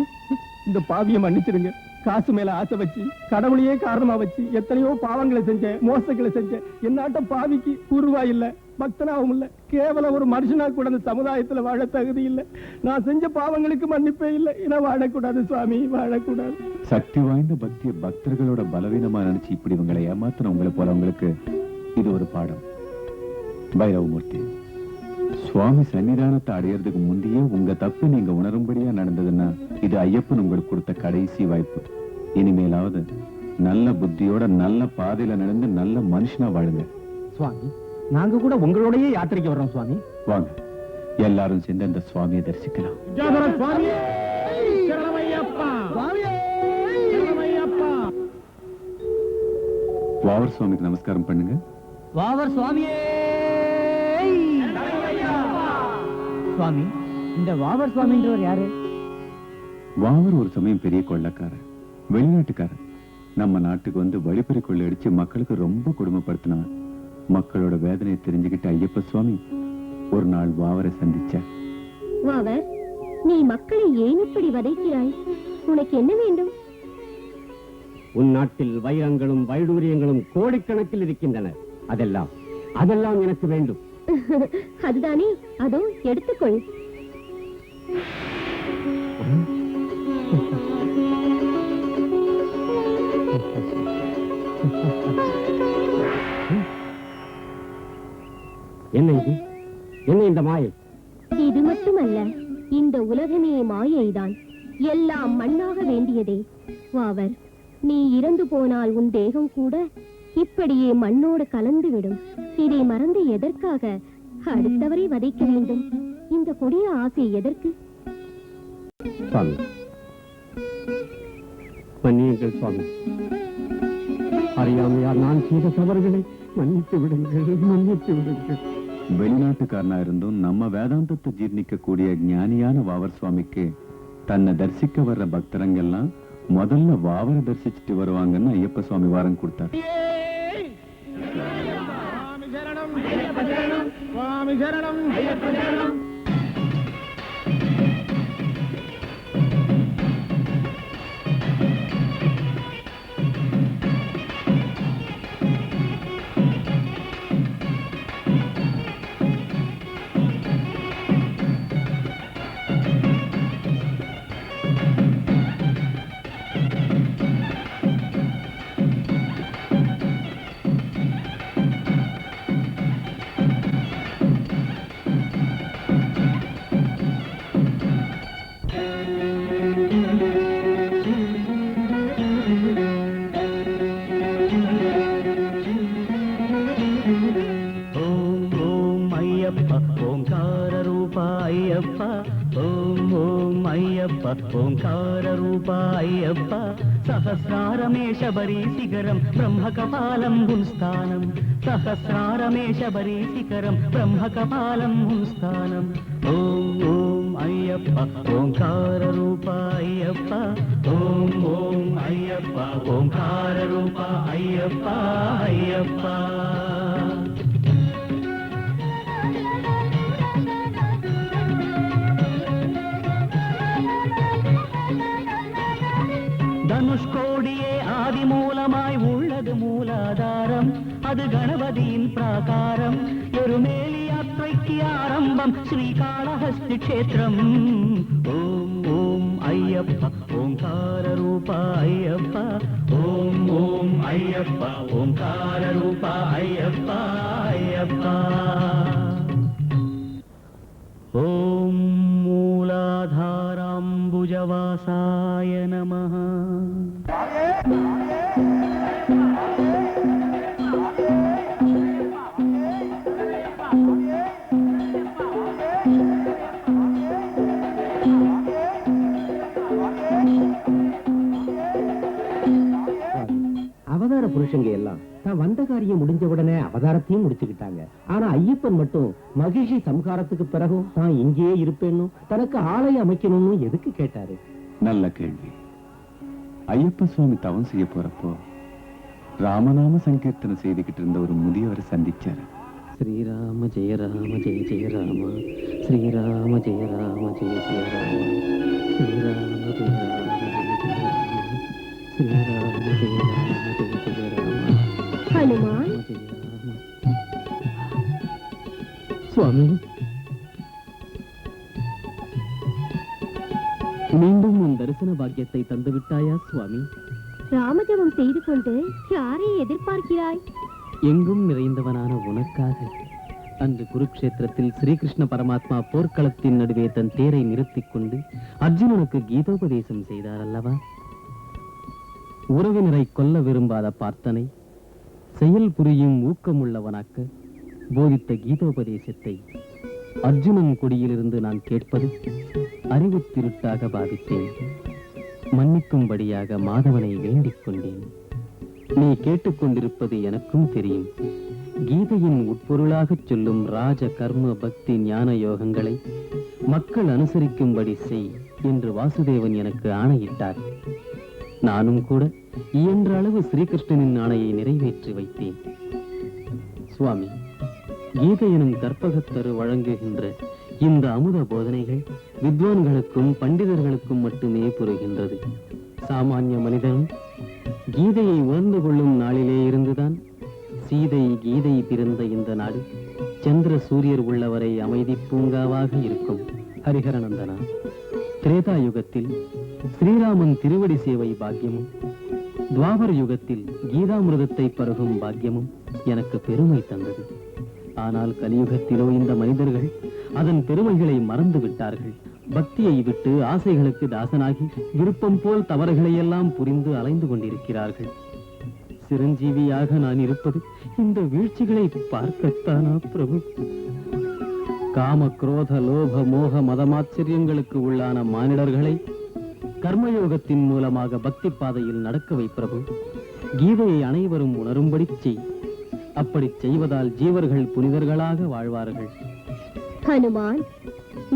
இந்த பாவியை மன்னிச்சிருங்க. காசு மேல ஆசை வச்சு, கடவுளையே காரணமா வச்சு எத்தனையோ பாவங்களை செஞ்சேன், மோசங்களை செஞ்சேன். என்னாட்ட பாவிக்கு உருவா இல்ல, பக்தனாவும் இல்ல, கேவலம் ஒரு மனுஷனா கூட அந்த சமுதாயத்துல வாழ தகுதி இல்ல. நான் செஞ்ச பாவங்களுக்கு மன்னிப்பே இல்லை. என்ன வாழக்கூடாது சுவாமி, வாழக்கூடாது. சக்தி வாய்ந்த பக்திய பக்தர்களோட பலவீனமா நினைச்சு இப்படி உங்களை ஏமாத்தின உங்களை போலவங்களுக்கு இது ஒரு பாடம். பைரவமூர்த்தி, சுவாமி சன்னிதானத்தை அடையறதுக்கு முந்தையே உங்க தப்பு நீங்க உணரும்படியா நடந்ததுன்னா இது ஐயப்பன் உங்களுக்கு கொடுத்த கடைசி வாய்ப்பு. இனிமேலாவது நல்ல புத்தியோட நல்ல பாதையில நடந்து நல்ல மனுஷனா வாழுங்க. சுவாமி, நாங்க கூட உங்களோடயே யாத்திரைக்கு வர்றோம் சுவாமி. வாங்க, எல்லாரும் சேர்ந்து அந்த சுவாமியை தரிசிக்கலாம். வாவர் சுவாமிக்கு நமஸ்காரம் பண்ணுங்க. வாவர் சுவாமியே. சுவாமி, இந்த வாவர் சுவாமின்றவர் யாரு? வாவர் ஒரு சமயம் பெரிய கொள்ளக்காரர், வெளிநாட்டுக்காரர். நம்ம நாட்டுக்கு வந்து வழிப்பறி கொள்ளையடிச்சு மக்களுக்கு ரொம்ப கொடுமைப்படுத்தினார். மக்களோட வேதனையை தெரிஞ்சுக்கிட்ட ஐயப்ப சுவாமி ஒரு நாள் வாவரை சந்திச்சார். வாவர், நீ மக்களை ஏன் இப்படி வதைக்கிறாய்? உனக்கு என்ன வேண்டும்? உன் நாட்டில் வைரங்களும் வைடூரியங்களும் கோடிக்கணக்கில் இருக்கின்றன. அதெல்லாம் எனக்கு வேண்டும். அதுதானே, அதோ எடுத்துக்கொள். என்ன இது? என்ன இந்த மாயை? இது மட்டுமல்ல, இந்த உலகமே மாயைதான். எல்லாம் மண்ணாக வேண்டியதே. வாவர், நீ இறந்து போனால் உன் தேகம் கூட இப்படியே மண்ணோடு கலந்து விடும். இதை மறந்து எதற்காக அடுத்தவரை வதைக்க வேண்டும்? இந்த கொடிய ஆசை எதற்கு? சுவாமி, மன்னியுங்கள் சுவாமி. அறியாமையால் நான் செய்த தவறுகளை மன்னித்து விடுங்கள், மன்னித்து விடுங்கள். வெளிநாட்டுக்காரனா இருந்தும் நம்ம வேதாந்தத்தை ஜீர்ணிக்க கூடிய ஞானியான வாவர் சுவாமிக்கு தன்னை தரிசிக்க வர்ற பக்தரங்கெல்லாம் முதல்ல வாவரை தரிசிச்சுட்டு வருவாங்கன்னு ஐயப்ப சுவாமி வாரம் கொடுத்தார். ఓంకార రూప అయ్యప్ప సహస్రారమే శబరి శిఖరం బ్రహ్మకపాలం గుంస్థానం సహస్రారమే శబరి శిఖరం బ్రహ్మకపాలం గుంస్థానం ఓం ఓం అయ్యప్ప ఓంకార రూప అయ్యప్ప ఓం ఓం అయ్యప్ప ఓంకార రూప అయ్యప్ప అయ్యప్ప தனுஷ்கோடியே ஆதிமூலமாய் உள்ளது மூலாதாரம் அது கணபதியின் பிராகாரம் எருமேலி யாத்திரைக்கு ஆரம்பம் ஸ்ரீகாளஹஸ்தி க்ஷேத்திரம் ஓம் ஓம் ஐயப்ப ஓங்கார ரூப ஐயப்ப ஓம் ஓம் ஐயப்ப ஓங்கார ரூப ஐயப்ப ஐயப்ப ஓம் மூலாதாராம்புஜவாசாய நமः அவதார புருஷங்க எல்லாம் தான் வந்த காரியம் முடிஞ்ச உடனே அவதாரத்தையும் முடிச்சுக்கிட்டாங்க. ஆனா ஐயப்பன் மட்டும் மகிழ்ச்சி சம்ஹாரத்துக்கு பிறகும் தான் இங்கேயே இருப்பேன்னு தனக்கு ஆலயம் அமைக்கணும்னு எதுக்கு கேட்டாரு? நல்ல கேள்வி. ஐயப்ப சுவாமி தவம் செய்ய போறப்போ ராமநாம சங்கீர்த்தனை செய்துகிட்டு இருந்த ஒரு முதியவரை சந்திச்சாரு. ஸ்ரீராம ஜெய ராம ஜெய ஜெய ராம, ஸ்ரீராம ஜெய ராம ஜெய ஜெய ராம, ஸ்ரீராம ஜெய ராம ஜெய ஜெய ராம, ஸ்ரீராம ஜெய ராம ஜெய ஜெய ராம. ஹனுமான், சுவாமி, மீண்டும் உன் தரிசன பாக்கியத்தை தந்து விட்டாயா சுவாமி? ராமஜபம் செய்து கொண்டு யாரை எதிர்பார்க்கிறாய்? எங்கும் நிறைந்தவனான உனக்காக. அன்று குருக்ஷேத்திரத்தில் ஸ்ரீகிருஷ்ண பரமாத்மா போர்க்களத்தின் நடுவே தன் தேரை நிறுத்திக் கொண்டு அர்ஜுனனுக்கு கீதோபதேசம் செய்தார் அல்லவா? உறவினரை கொல்ல விரும்பாத பார்த்தனை செயல் புரியும் ஊக்கமுள்ளவனாக்க போதித்த கீதோபதேசத்தை அர்ஜுனன் கொடியிலிருந்து நான் கேட்பது அறிவு திருட்டாக பாவித்தேன். மன்னிக்கும்படியாக மாதவனை வேண்டிக் கொண்டேன். நீ கேட்டுக்கொண்டிருப்பது எனக்கும் தெரியும். கீதையின் உட்பொருளாகச் சொல்லும் ராஜ கர்ம பக்தி ஞான யோகங்களை மக்கள் அனுசரிக்கும்படி செய் என்று வாசுதேவன் எனக்கு ஆணையிட்டார். நானும் கூட இயன்ற அளவு ஸ்ரீகிருஷ்ணனின் ஆணையை நிறைவேற்றி வைத்தேன். சுவாமி, கீதை எனும் கற்பகத்தரு வழங்குகின்ற இந்த அமுத போதனைகள் வித்வான்களுக்கும் பண்டிதர்களுக்கும் மட்டுமே புரிகின்றது. சாமானிய மனிதனும் கீதையை உணர்ந்து கொள்ளும் நாளிலே இருந்துதான் சீதை கீதை பிறந்த இந்த நாடு சந்திர சூரியர் உள்ளவரை அமைதி பூங்காவாக இருக்கும். ஹரிஹரநந்தனா, திரேதா யுகத்தில் ஸ்ரீராமன் திருவடி சேவை பாக்கியமும், துவாபர யுகத்தில் கீதாமிருதத்தை பருகும் பாக்கியமும் எனக்கு பெருமை தந்தது. ஆனால் கலியுகத்திலோ இந்த மனிதர்கள் அதன் பெருமைகளை மறந்து விட்டார்கள். பக்தியை விட்டு ஆசைகளுக்கு தாசனாகி விருப்பம் போல் தவறுகளை எல்லாம் புரிந்து அலைந்து கொண்டிருக்கிறார்கள். சிரஞ்சீவியாக நான் இருப்பது இந்த வீழ்ச்சிகளை பார்க்கத்தானா பிரபு? காம குரோத லோப மோக மதமாச்சரியங்களுக்கு உள்ளான மானிடர்களை கர்மயோகத்தின் மூலமாக பக்தி பாதையில் நடக்க வை பிரபு. கீதையை அனைவரும் உணரும்படி செய். அப்படி செய்வதால் ஜீவர்கள் புனிதர்களாக வாழ்வார்கள். ஹனுமான்,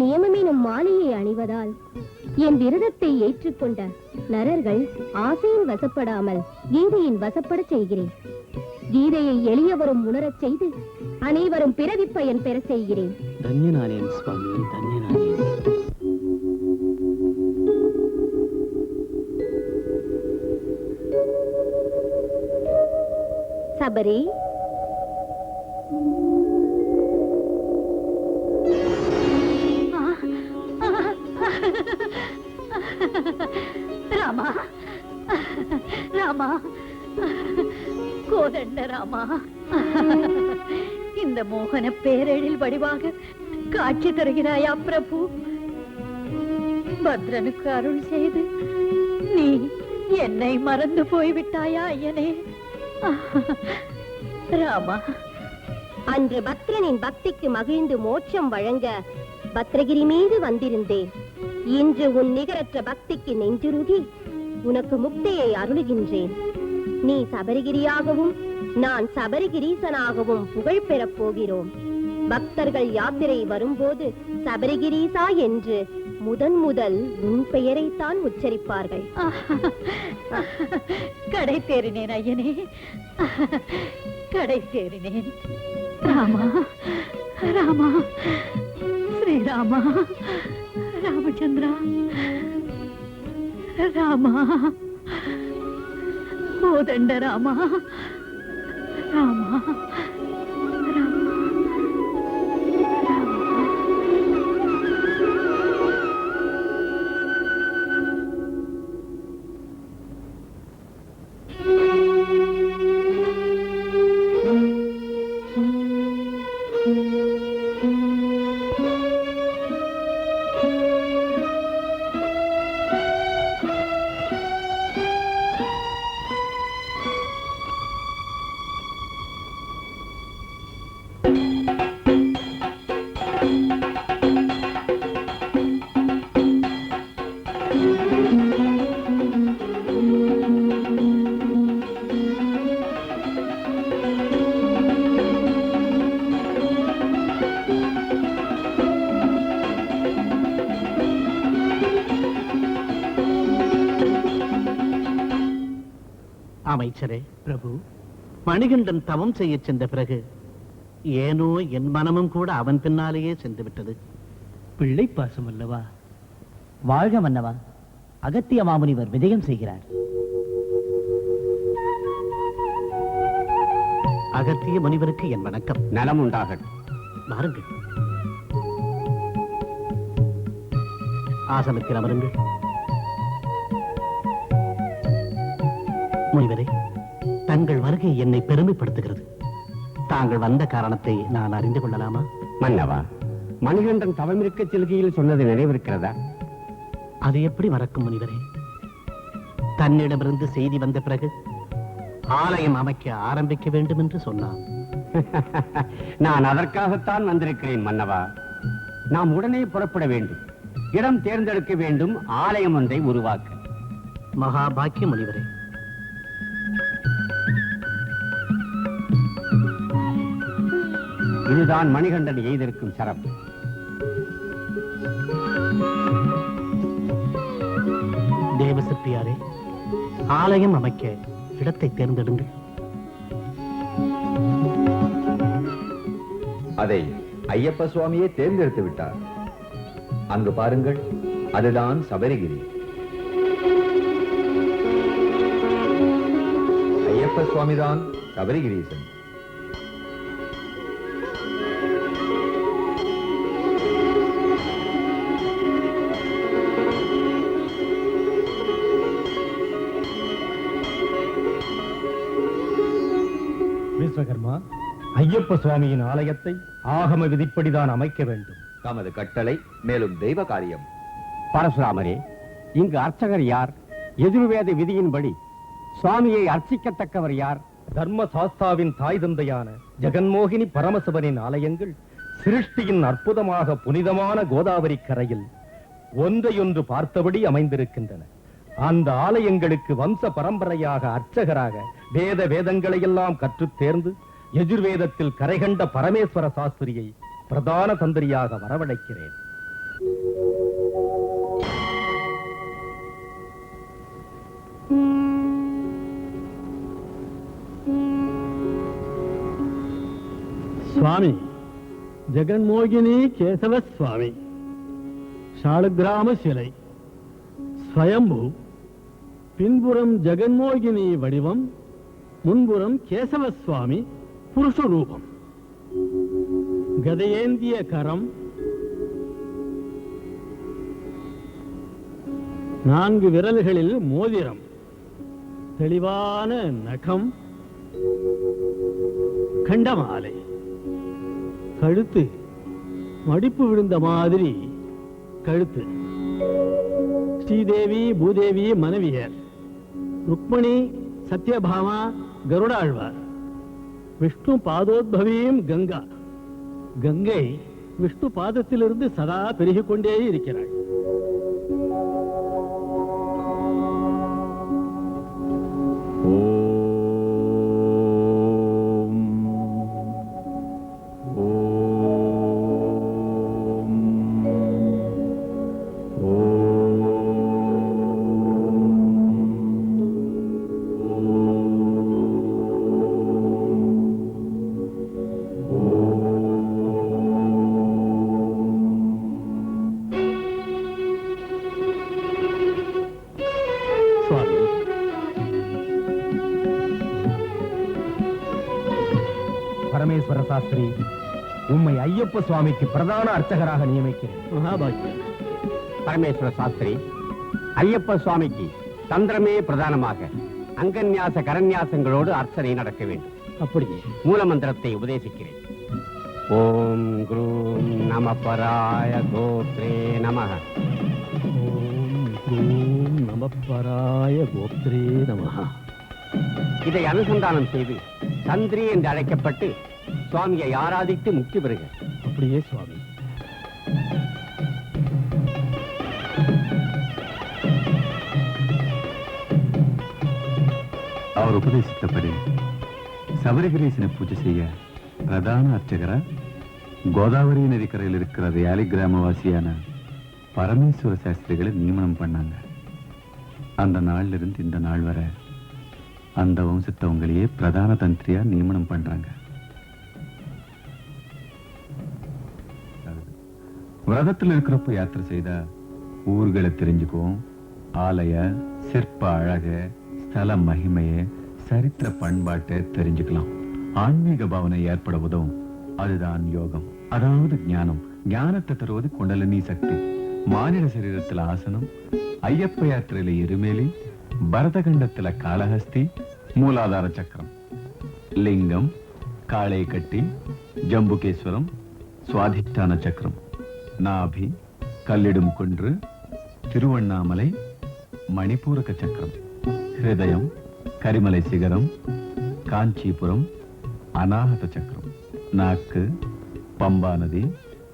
நியமமெனும் மாலையை அணிவதால் என் விரதத்தை ஏற்றுக்கொண்ட நரர்கள் ஆசையின் வசப்படாமல் கீதையின் வசப்பட செய்கிறேன். கீதையை எளியவரும் உணரச் செய்து அனைவரும் பிறவி பயன் பெற செய்கிறேன். தன்யனானேன் சுவாமி, தன்யனானேன். சபரி, ராமா, ராமா, கோதண்ட ராமா, இந்த மோகன பேரெழில் வடிவாக காட்சி தருகிறாயா பிரபு? பத்ரனுக்கு அருள் செய்து நீ என்னை மறந்து போய்விட்டாயா ஐயனே? ராமா, அன்று பத்ரனின் பக்திக்கு மகிழ்ந்து மோட்சம் வழங்க பத்ரகிரி மீது வந்திருந்தேன். இன்று உன் நிகரற்ற பக்திக்கு நெஞ்சுருகி உனக்கு முக்தியை அருளுகின்றேன். நீ சபரிகிரியாகவும் நான் சபரிகிரீசனாகவும் புகழ் பெறப் போகிறோம். பக்தர்கள் யாத்திரை வரும்போது சபரிகிரீசா என்று முதல் உன் பெயரைத்தான் உச்சரிப்பார்கள். கடை தேறினேன் ஐயனே, கடை தேறினேன். ராமா, ராமா, ஸ்ரீராமா, ராமச்சந்திரா, ராமா, கோதண்ட ராமா, ராமா, ராமா. அமைச்சரே, பிரபு, மணிகண்டன் தவம் செய்ய சென்ற பிறகு ஏனோ என் மனமும் கூட அவன் பின்னாலேயே சென்று விட்டது. பிள்ளை பாசம் அல்லவா? வாழ்க மன்னவா. அகத்திய மாமுனிவர் விஜயம் செய்கிறார். அகத்திய முனிவருக்கு என் வணக்கம். நலம் உண்டாகட்டும். வாருங்கள், ஆசனத்தில் அமருங்கள். முனிவரே, தங்கள் வருகை என்னை பெருமைப்படுத்துகிறது. தாங்கள் வந்த காரணத்தை நான் அறிந்து கொள்ளலாமா? மன்னவா, மணிகண்டன் தவமிருக்க செல்கையில் சொன்னது நினைவிருக்கிறதா? அது எப்படி மறக்கும் முனிவரே? தன்னிடமிருந்து செய்தி வந்த பிறகு ஆலயம் அமைக்க ஆரம்பிக்க வேண்டும் என்று சொன்னான். நான் அதற்காகத்தான் வந்திருக்கிறேன் மன்னவா. நாம் உடனே புறப்பட வேண்டும். இடம் தேர்ந்தெடுக்க வேண்டும். ஆலயம் ஒன்றை உருவாக்க. மகாபாக்கிய முனிவரே, இதுதான் மணிகண்டன் எய்திருக்கும் சரப்பு. தேவசிற்பியாரே, ஆலயம் அமைக்க இடத்தை தேர்ந்தெடுங்கள். அதை ஐயப்ப சுவாமியே தேர்ந்தெடுத்து விட்டார். அங்கு பாருங்கள், அதுதான் சபரிகிரி. ஐயப்ப சுவாமிதான் சபரிகிரீசன். விஸ்வகர்மா, ஐயப்ப சுவாமியின் ஆலயத்தை ஆகம விதிப்படிதான் அமைக்க வேண்டும். தமது கட்டளை, மேலும் தெய்வ காரியம். பரசுராமரே, இங்கு அர்ச்சகர் யார்? எதிர்வேத விதியின்படி சுவாமியை அர்ச்சிக்கத்தக்கவர் யார்? தர்ம சாஸ்தாவின் தாய் தந்தையான ஜெகன்மோகினி பரமசிவனின் ஆலயங்கள் சிருஷ்டியின் அற்புதமாக புனிதமான கோதாவரி கரையில் ஒன்றையொன்று பார்த்தபடி அமைந்திருக்கின்றன. அந்த ஆலயங்களுக்கு வம்ச பரம்பரையாக அர்ச்சகராக வேத வேதங்களை எல்லாம் கற்றுத் தேர்ந்து எஜுர்வேதத்தில் கரைகண்ட பரமேஸ்வர சாஸ்திரியை பிரதான தந்திரியாக வரவழைக்கிறேன். சுவாமி ஜெகன்மோகினி கேசவ சுவாமி, ஷாலகிராம சிலை, ஸ்வயம்பு, பின்புறம் ஜெகன்மோகினி வடிவம், முன்புறம் கேசவ சுவாமி புருஷ ரூபம், கதையேந்திய கரம், 4 விரல்களில் மோதிரம், தெளிவான நகம், கண்டமாலை, கழுத்து மடிப்பு விழுந்த மாதிரி கழுத்து, ஸ்ரீதேவி பூதேவி மனைவியர், ருக்மணி சத்யபாமா கருடாழ்வார், விஷ்ணு பாதோத்பவியும் கங்கா, கங்கை விஷ்ணு பாதத்திலிருந்து சதா பெருகிக் கொண்டே இருக்கிறாள். பரமேஸ்வர சாஸ்திரி, உம்மை ஐயப்ப சுவாமிக்கு பிரதான அர்ச்சகராக நியமிக்கிறேன். மகாபாக்கியம். பரமேஸ்வர சாஸ்திரி, ஐயப்ப சுவாமிக்கு தந்திரமே பிரதானமாக அங்கன்யாச கரன்யாசங்களோடு அர்ச்சனை நடக்க வேண்டும். அப்படியே மூல மந்திரத்தை உபதேசிக்கிறேன். ஓம் குரூம் நம பராய கோத்ரே நமஹ. ஓம் க்ரூம் நமப்பராய கோப்திரே நமஹ. இதை அனுசந்தானம் செய்து தந்திரி என்று அழைக்கப்பட்டு சுவாமியை ஆராதித்து முக்தி பெறுக. அப்படியே சுவாமி. அவர் உபதேசித்தபடி சபரிகிரீசனை பூஜை செய்ய பிரதான அர்ச்சகரா கோதாவரி நதிக்கரையில் இருக்கிற வேலி கிராமவாசியான பரமேஸ்வர சாஸ்திரிகளை நியமனம் பண்ணாங்க. அந்த நாள்ல இருந்து இந்த நாள் வரை அந்த வம்சத்தவங்களையே பிரதான தந்திரியா நியமனம் பண்றாங்க. விரதத்தில் இருக்கிறப்ப யாத்திரை செய்தா ஊர்களை தெரிஞ்சுக்குவோம். ஆலய சிற்ப அழக, ஸ்தல மகிமைய, சரித்திர பண்பாட்டை தெரிஞ்சுக்கலாம். ஆன்மீக பாவனை ஏற்பட உதவும். அதுதான் யோகம், அதாவது ஞானம். ஞானத்தை தருவது குண்டலினி சக்தி. மானிட சரீரத்துல ஆசனம், ஐயப்ப யாத்திரையில எருமேலி, பரதகண்டத்துல காளஹஸ்தி, மூலாதார சக்கரம், லிங்கம், காளை கட்டி, ஜம்புகேஸ்வரம், சுவாதிஷ்டான சக்கரம், நாபி, கல்லிடும் குன்று, திருவண்ணாமலை, மணிப்பூரக சக்கரம், ஹிருதயம், கரிமலை சிகரம், காஞ்சிபுரம், அநாகத சக்கரம், நாக்கு, பம்பா நதி,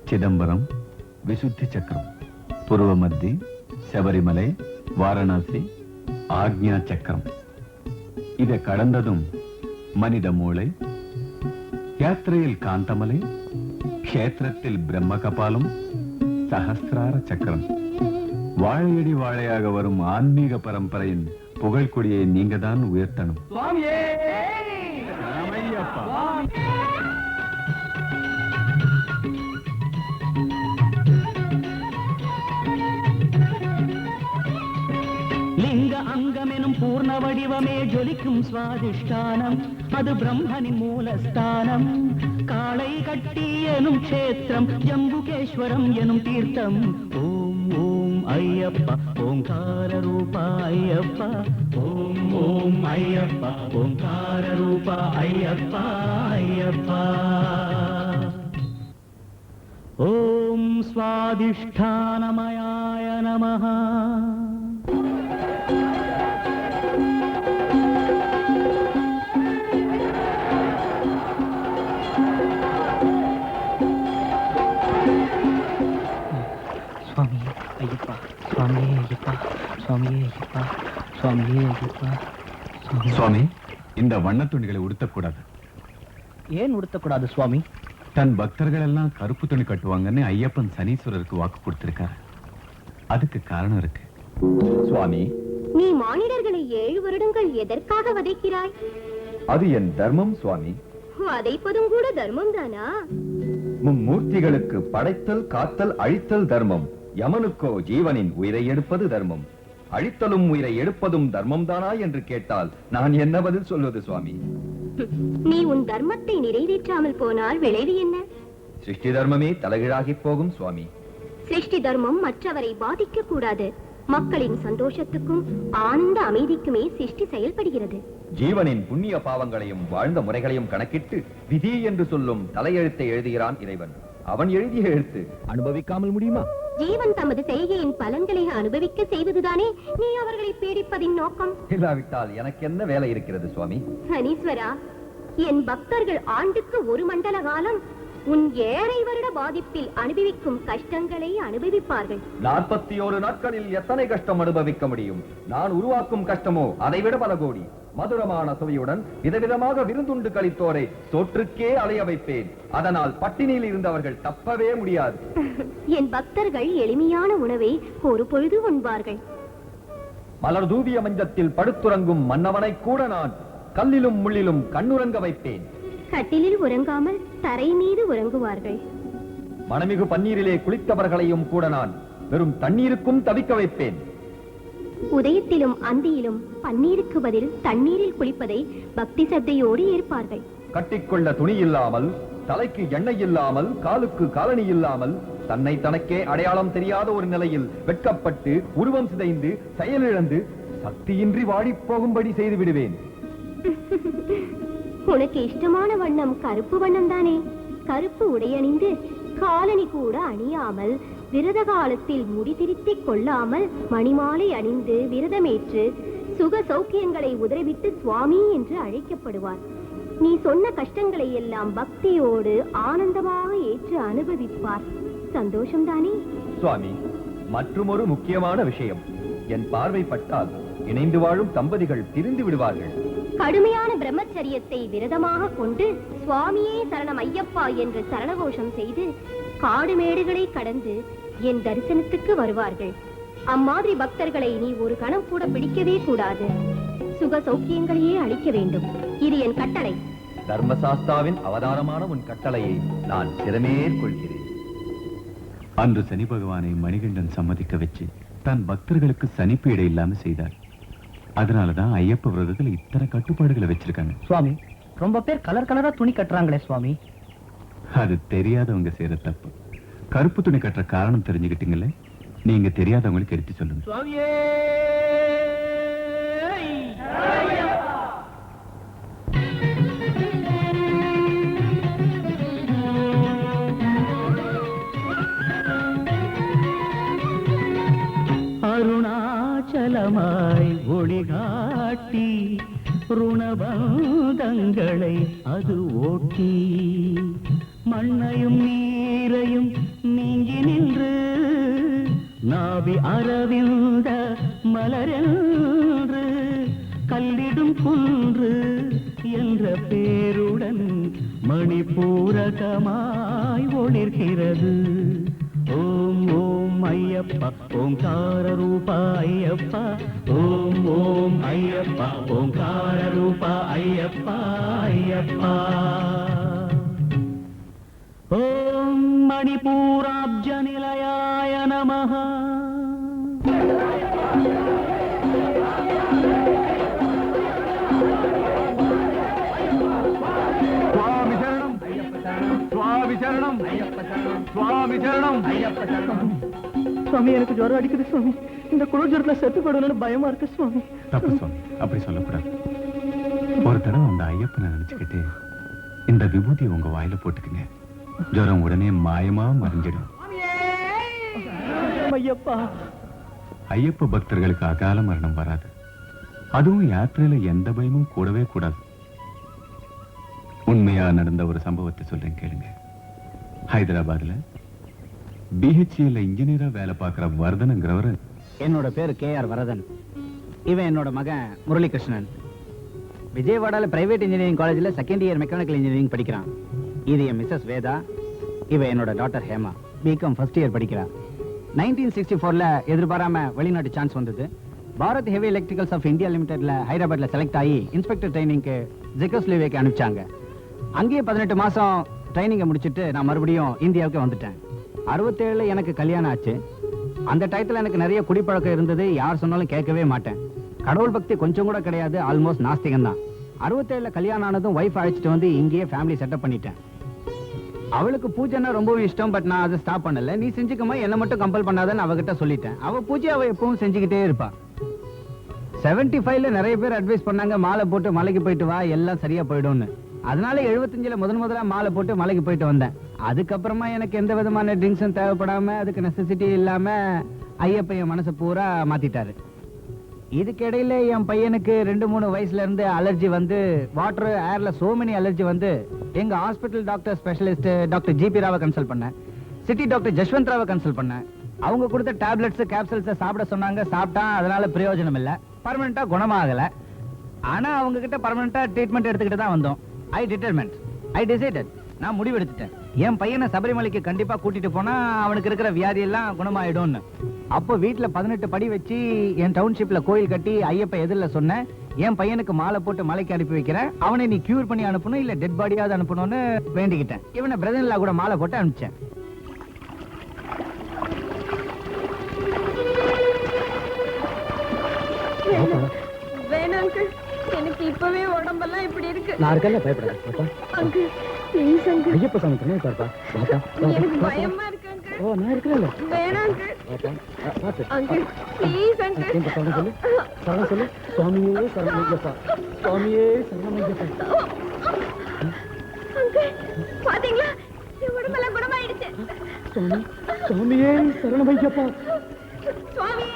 சிதம்பரம், விசுத்தி சக்கரம், பூர்வ மத்தி, சபரிமலை, வாரணாசி, ஆக்ஞா சக்கரம். இதை கடந்ததும் மனித மூளை, யாத்திரையில் காந்தமலை, க்ஷேத்திரத்தில் பிரம்ம கபாலம், சஹஸ்ரார சக்கரம். வாழையடி வாழையாக வரும் ஆன்மீக பரம்பரையின் புகழ்கொடியை நீங்க தான் உயர்த்தணும். லிங்க அங்கமெனும் பூர்ண வடிவமே ஜொலிக்கும் சுவாதிஷ்டானம், அது பிரம்மனின் மூலஸ்தானம். காளை கட்டி எனும் க்ஷேத்திரம், ஜம்புகேஸ்வரம் எனும் தீர்த்தம். ஓம் ஓம் ஐயப்பா ஓங்கார ரூபா ஐயப்பா, ஓம் ஓம் ஐயப்பா ஓங்கார ரூபா ஐயப்பா ஐயப்பா. ஓம் ஸ்வாதிஷ்டானமயாய நமஹ. சுவாமியே ஐயப்பா, சுவாமியே ஐயப்பா, சுவாமியே ஐயப்பா, சுவாமியே ஐயப்பா. சுவாமி, இந்த வண்ண துணிகளை உடுத்தக்கூடாது. ஏன் உடுத்தக்கூடாது சுவாமி? தன் பக்தர்கள் எல்லாம் கருப்பு துணி கட்டுவாங்கன்னு ஐயப்பன் சனீஸ்வரருக்கு வாக்கு கொடுத்திருக்காரு. அதுக்கு காரணம் இருக்கு. சுவாமி, நீ மானிடர்களை 7 வருடங்கள் எதற்காக வதைக்கிறாய்? அது என் தர்மம் சுவாமி. வதைப்பதும் கூட தர்மம் தானா? மும்மூர்த்திகளுக்கு படைத்தல், காத்தல், அழித்தல் தர்மம். யமனுக்கோ ஜீவனின் உயிரை எடுப்பது தர்மம். அழித்தலும் உயிரை எடுப்பதும் தர்மம் தானா என்று கேட்டால் நான் என்ன பதில் சொல்வது சுவாமி? நீ உன் தர்மத்தை நிறைவேற்றாமல் போனால் விளைவு என்ன? சிருஷ்டி தர்மமே தலைகீழாகி போகும் சுவாமி. சிருஷ்டி தர்மம் மற்றவரை பாதிக்க கூடாது. மக்களின் சந்தோஷத்துக்கும் ஆனந்த அமைதிக்குமே சிருஷ்டி செயல்படுகிறது. ஜீவனின் புண்ணிய பாவங்களையும் வாழ்ந்த முறைகளையும் கணக்கிட்டு விதி என்று சொல்லும் தலையெழுத்தை எழுதுகிறான் இறைவன். அவன் எழுதிய எழுத்து அனுபவிக்காமல் முடியுமா? ஜீவன் தமது செய்கையின் பலன்களை அனுபவிக்க செய்வதுதானே நீ அவர்களை பீடிப்பதின் நோக்கம். இல்லாவிட்டால் எனக்கு என்ன வேலை இருக்கிறது சுவாமி? சனீஸ்வரா, என் பக்தர்கள் ஆண்டுக்கு 1 மண்டல காலம் உன் 7 வருட பாதிப்பில் அனுபவிக்கும் கஷ்டங்களை அனுபவிப்பார்கள். 41 நாட்களில் எத்தனை கஷ்டம் அனுபவிக்க முடியும்? நான் உருவாக்கும் கஷ்டமோ அதைவிட பல கோடி. மதுரமான சுவையுடன் விதவிதமாக விருந்துண்டு கழித்தோரை சோற்றுக்கே அலைய வைப்பேன். அதனால் பட்டினியில் இருந்தவர்கள் தப்பவே முடியாது. என் பக்தர்கள் எளிமையான உணவை ஒரு பொழுது உண்பார்கள். மலர் தூவிய மஞ்சத்தில் படுத்துறங்கும் மன்னவனை கூட நான் கல்லிலும் முள்ளிலும் கண்ணுறங்க வைப்பேன். கட்டிலில் உறங்காமல் தரை மீது உறங்குவார்கள். மனமிகு பன்னீரிலே குளித்தவர்களையும் கூட நான் வெறும் தண்ணீருக்கும் தவிக்க வைப்பேன். உதயத்திலும் அந்தியிலும் பன்னீருக்கு பதில் தண்ணீரில் குளிப்பதை பக்தி சத்தையோடு ஏற்பார்கள். கட்டிக்கொள்ள துணி இல்லாமல், தலைக்கு எண்ணெய் இல்லாமல், காலுக்கு காலணி இல்லாமல், தன்னை தனக்கே அடையாளம் தெரியாத ஒரு நிலையில் வெட்கப்பட்டு உருவம் சிதைந்து செயலிழந்து சக்தியின்றி வாடிப் போகும்படி செய்து விடுவேன். உனக்கு இஷ்டமான வண்ணம் கருப்பு வண்ணம் தானே? கருப்பு உடையணிந்து காலணி கூட அணியாமல், விரத காலத்தில் முடி திருத்திக் கொள்ளாமல், மணிமாலை அணிந்து விரதமேற்று சுக சௌக்கியங்களை உதறிவிட்டு சுவாமி என்று அழைக்கப்படுவார். நீ சொன்ன கஷ்டங்களை எல்லாம் பக்தியோடு ஆனந்தமாக ஏற்று அனுபவிப்பார். சந்தோஷம்தானே? சுவாமி, மற்றுமொரு முக்கியமான விஷயம். என் பார்வைப்பட்டால் இணைந்து வாழும் தம்பதிகள் பிரிந்து விடுவார்கள். கடுமையான பிரம்மச்சரியத்தை விரதமாக கொண்டு சுவாமியே சரணம் ஐயப்பா என்று சரணகோஷம் செய்து காடுமேடுகளை கடந்து என் தரிசனத்துக்கு வருவார்கள். அம்மாதிரி பக்தர்களை நீ ஒரு கணம் கூட பிடிக்கவே கூடாது. சுக சௌக்கியங்களையே அளிக்க வேண்டும். இது என் கட்டளை. தர்மசாஸ்தாவின் அவதாரமான உன் கட்டளையை நான் சிறமேற்கொள்கிறேன். அன்று சனி பகவானை மணிகண்டன் சம்மதிக்க வச்சு தன் பக்தர்களுக்கு சனிப்பீடை இல்லாம செய்தார். அதனாலதான் ஐயப்ப விரதத்தில் இத்தனை கட்டுப்பாடுகளை வச்சிருக்காங்க. சுவாமி, ரொம்ப பேர் கலர் கலரா துணி கட்டுறாங்களே சுவாமி. அது தெரியாதவங்க செய்யற தப்பு. கருப்பு துணி கட்டுற காரணம் தெரிஞ்சுக்கிட்டீங்களே, நீங்க தெரியாதவங்களுக்கு எடுத்து சொல்லுங்க. சுவாமியே அருணாச்சலமாய் ஒளிகாட்டி ருணபந்தங்களை அது ஓட்டி மண்ணையும் நீரையும் நீங்கி நின்று நாவி அரவிந்த மலரென்று கல்லிடும் குன்று என்ற பேருடன் மணிபூரகமாய் ஒளிர்கிறது. ஓம் ஓம் ஐயப்பா ஓங்கார ரூபா ஐயப்பா. ஓம் ஓம் ஐயப்பா ஓங்கார ரூபா ஐயப்பா ஐயப்பா. ஓம் மணிபூராப்ஜ நிலையாய நமஹ. சுவாமி சரணம் சுவாமி சரணம் சுவாமி சரணம். சுவாமி, எனக்கு ஜுரம் அடிக்குது சுவாமி. இந்த குளிர் ஜுரத்துல செத்து போடணும்னு பயமா இருக்கு சுவாமி. தப்பு சுவாமி, அப்படி சொல்லக்கூடாது. ஒரு தடவை அந்த ஐயப்பனை நினைச்சுக்கிட்டு இந்த விபூதியை உங்க வாயில போட்டுக்குங்க. ஜுரம் உடனே மாயமா மறைஞ்சிடும். ஐயப்பா, ஐயப்ப பக்தர்களுக்கு அகால மரணம் வராது. அதுவும் யாத்திரையில எந்த பயமும் கூடவே கூடாது. உண்மையா நடந்த ஒரு சம்பவத்தை சொல்றேன் கேளுங்க. ஹைதராபாத்ல பிஹெச்இல இன்ஜினியரா வேலை பார்க்கிற வர்தனங்கிறவரு. என்னோட பேரு KR வரதன். இவன் என்னோட மகன் முரளிகிருஷ்ணன். விஜயவாடால பிரைவேட் இன்ஜினியரிங் காலேஜ்ல செகண்ட் இயர் மெக்கானிக்கல் இன்ஜினியரிங் படிக்கிறான். இது என் மிஸ்ஸஸ் வேதா. இவ என்னோட daughter Hema. BCom first year படிக்கிறா. 1964ல எதிர்பாராம வெளிநாட்டு சான்ஸ் வந்தது. Bharat heavy electricals of India லிமிடெட்ல ஹைதராபாத்ல செலக்ட் ஆகி இன்ஸ்பெக்டர் ட்ரைனிங்க்கு ஜெகோஸ்லோவேக்கியா அனுப்பிச்சாங்க. அங்கேயே 18 மாசம் ட்ரைனிங்கை முடிச்சுட்டு நான் மறுபடியும் இந்தியாவுக்கு வந்துட்டேன். 67ல எனக்கு கல்யாணம் ஆச்சு. அந்த டயத்துல எனக்கு நிறைய குடிப்பழக்கம் இருந்தது. யார் சொன்னாலும் கேட்கவே மாட்டேன். கடவுள் பக்தி கொஞ்சம் கூட கிடையாது. ஆல்மோஸ்ட் நாஸ்திகம் தான். 67ல கல்யாணம் ஆனதும் வைஃப் அழைச்சிட்டு வந்து இங்கேயே ஃபேமிலி செட்டப் பண்ணிட்டேன். அவளுக்கு பூஜைன்னா ரொம்பவும் இஷ்டம். பட் நான் அதை ஸ்டாப் பண்ணல. நீ செஞ்சுக்கமா, என்ன மட்டும் கம்பல் பண்ணாதன்னு அவகிட்ட சொல்லிட்டேன். அவ பூஜை அவ எப்பவும் செஞ்சுக்கிட்டே இருப்பா. 75ல நிறைய பேர் அட்வைஸ் பண்ணாங்க, மாலை போட்டு மலைக்கு போயிட்டு வா, எல்லாம் சரியா போயிடும்னு. அதனால 75ல முதல்ல மாலை போட்டு மலைக்கு போயிட்டு வந்தேன். அதுக்கப்புறமா எனக்கு எந்த விதமான ட்ரிங்க்ஸும் தேவைப்படாம, அதுக்கு நெசசிட்டி இல்லாம ஐயப்ப என் மனசை பூரா மாத்திட்டாரு. இதுக்கிடையில என் பையனுக்கு 2-3 வயசுல இருந்து அலர்ஜி வந்து, வாட்டர் ஏர்ல சோ மெனி அலர்ஜி வந்து, எங்க hospital doctor specialist doctor GP ராவை கன்சல்ட் பண்ணேன். சிட்டி டாக்டர் ஜஸ்வந்த் ராவை கன்சல்ட் பண்ணேன். அவங்க கொடுத்த டேப்லெட்ஸ் கேப்சூல்ஸ் சாப்பிட சொன்னாங்க. சாப்பிட்டா அதனால பிரயோஜனம் இல்ல, பர்மனண்டா குணமாகல. ஆனா அவங்க கிட்ட பர்மனண்டா ட்ரீட்மெண்ட் எடுத்துக்கிட்டு தான் வந்தோம். ஐ டிசைடட், நான் முடிவெடுத்துட்டேன். என் பையனை சபரிமலைக்கு கண்டிப்பா கூட்டிட்டு போனா அவனுக்கு இருக்கிற வியாதி எல்லாம் குணமாயிடும்னு. அப்போ வீட்டுல 18 படி வச்சு என் டவுன்ஷிப்ல கோயில் கட்டி ஐயப்ப எதிரில சொன்னேன், என் பையனுக்கு மாலை போட்டு மலைக்கு அனுப்பி வைக்கிறேன், அவனை நீ கியூர் பண்ணி அனுப்பணும், இல்ல டெட் பாடியாவது அனுப்பணும்னு வேண்டிக்கிட்டேன். இவனை பிரதன்ல கூட மாலை போட்டு அனுப்பிச்சேன். வேணாங்க, எனக்கு இப்பவே உடம்பெல்லாம் இப்படி இருக்கு. நான் இருக்கல, பயப்படாத. Uncle please uncle. ஐயப்ப சாமி கண்ணே பாருப்பா. பாப்பா எனக்கு பயமா இருக்கு அங்கிள். ஓ, நான் இருக்கல. வேணாங்க பாப்பா பாத்து. Uncle please uncle. இந்த சரணம் சொல்லு, சரணம் சொல்லு. சுவாமியே சரணமையப்பா, சுவாமியே சரணமையப்பா. அங்கிள் பாத்தீங்களா, என் உடம்பெல்லாம் குணமாயிடுச்சு. சுவாமி, சுவாமியே சரணமையப்பா. சுவாமி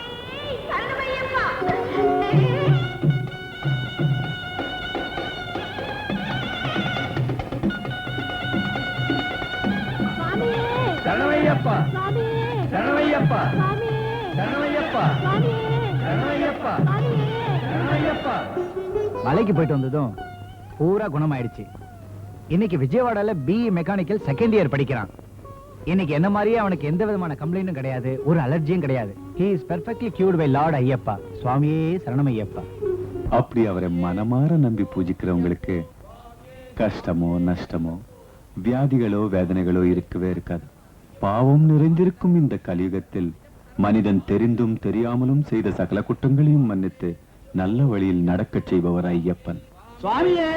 சரணமையப்பா. சரணமையப்பா, சரணமையப்பா, சரணமையப்பா, சரணமையப்பா, சரணமையப்பா. மலைக்கு போயிட்டு வந்ததும் பூரா குணமாயிடுச்சு. இன்னைக்கு விஜயவாடால BE மெக்கானிக்கல் செகண்ட் இயர் படிக்கிறான். இன்னைக்கு என்ன மாதிரியே அவனுக்கு எந்த விதமான கம்ப்ளைண்டும் கிடையாது, ஒரு அலர்ஜியும் கிடையாது. He is perfectly cured by Lord Ayyappa. சுவாமியே சரணமையப்பா. அப்படி அவரை மனமாற நம்பி பூஜிக்கிறவங்களுக்கு கஷ்டமோ நஷ்டமோ வியாதிகளோ வேதனைகளோ இருக்கவே இருக்காது. பாவம் நிறைந்திருக்கும் இந்த கலியுகத்தில் மனிதன் தெரிந்தும் தெரியாமலும் செய்த சகல குற்றங்களையும் மன்னித்து நல்ல வழியில் நடக்கச் செய்பவர் ஐயப்பன். சுவாமியே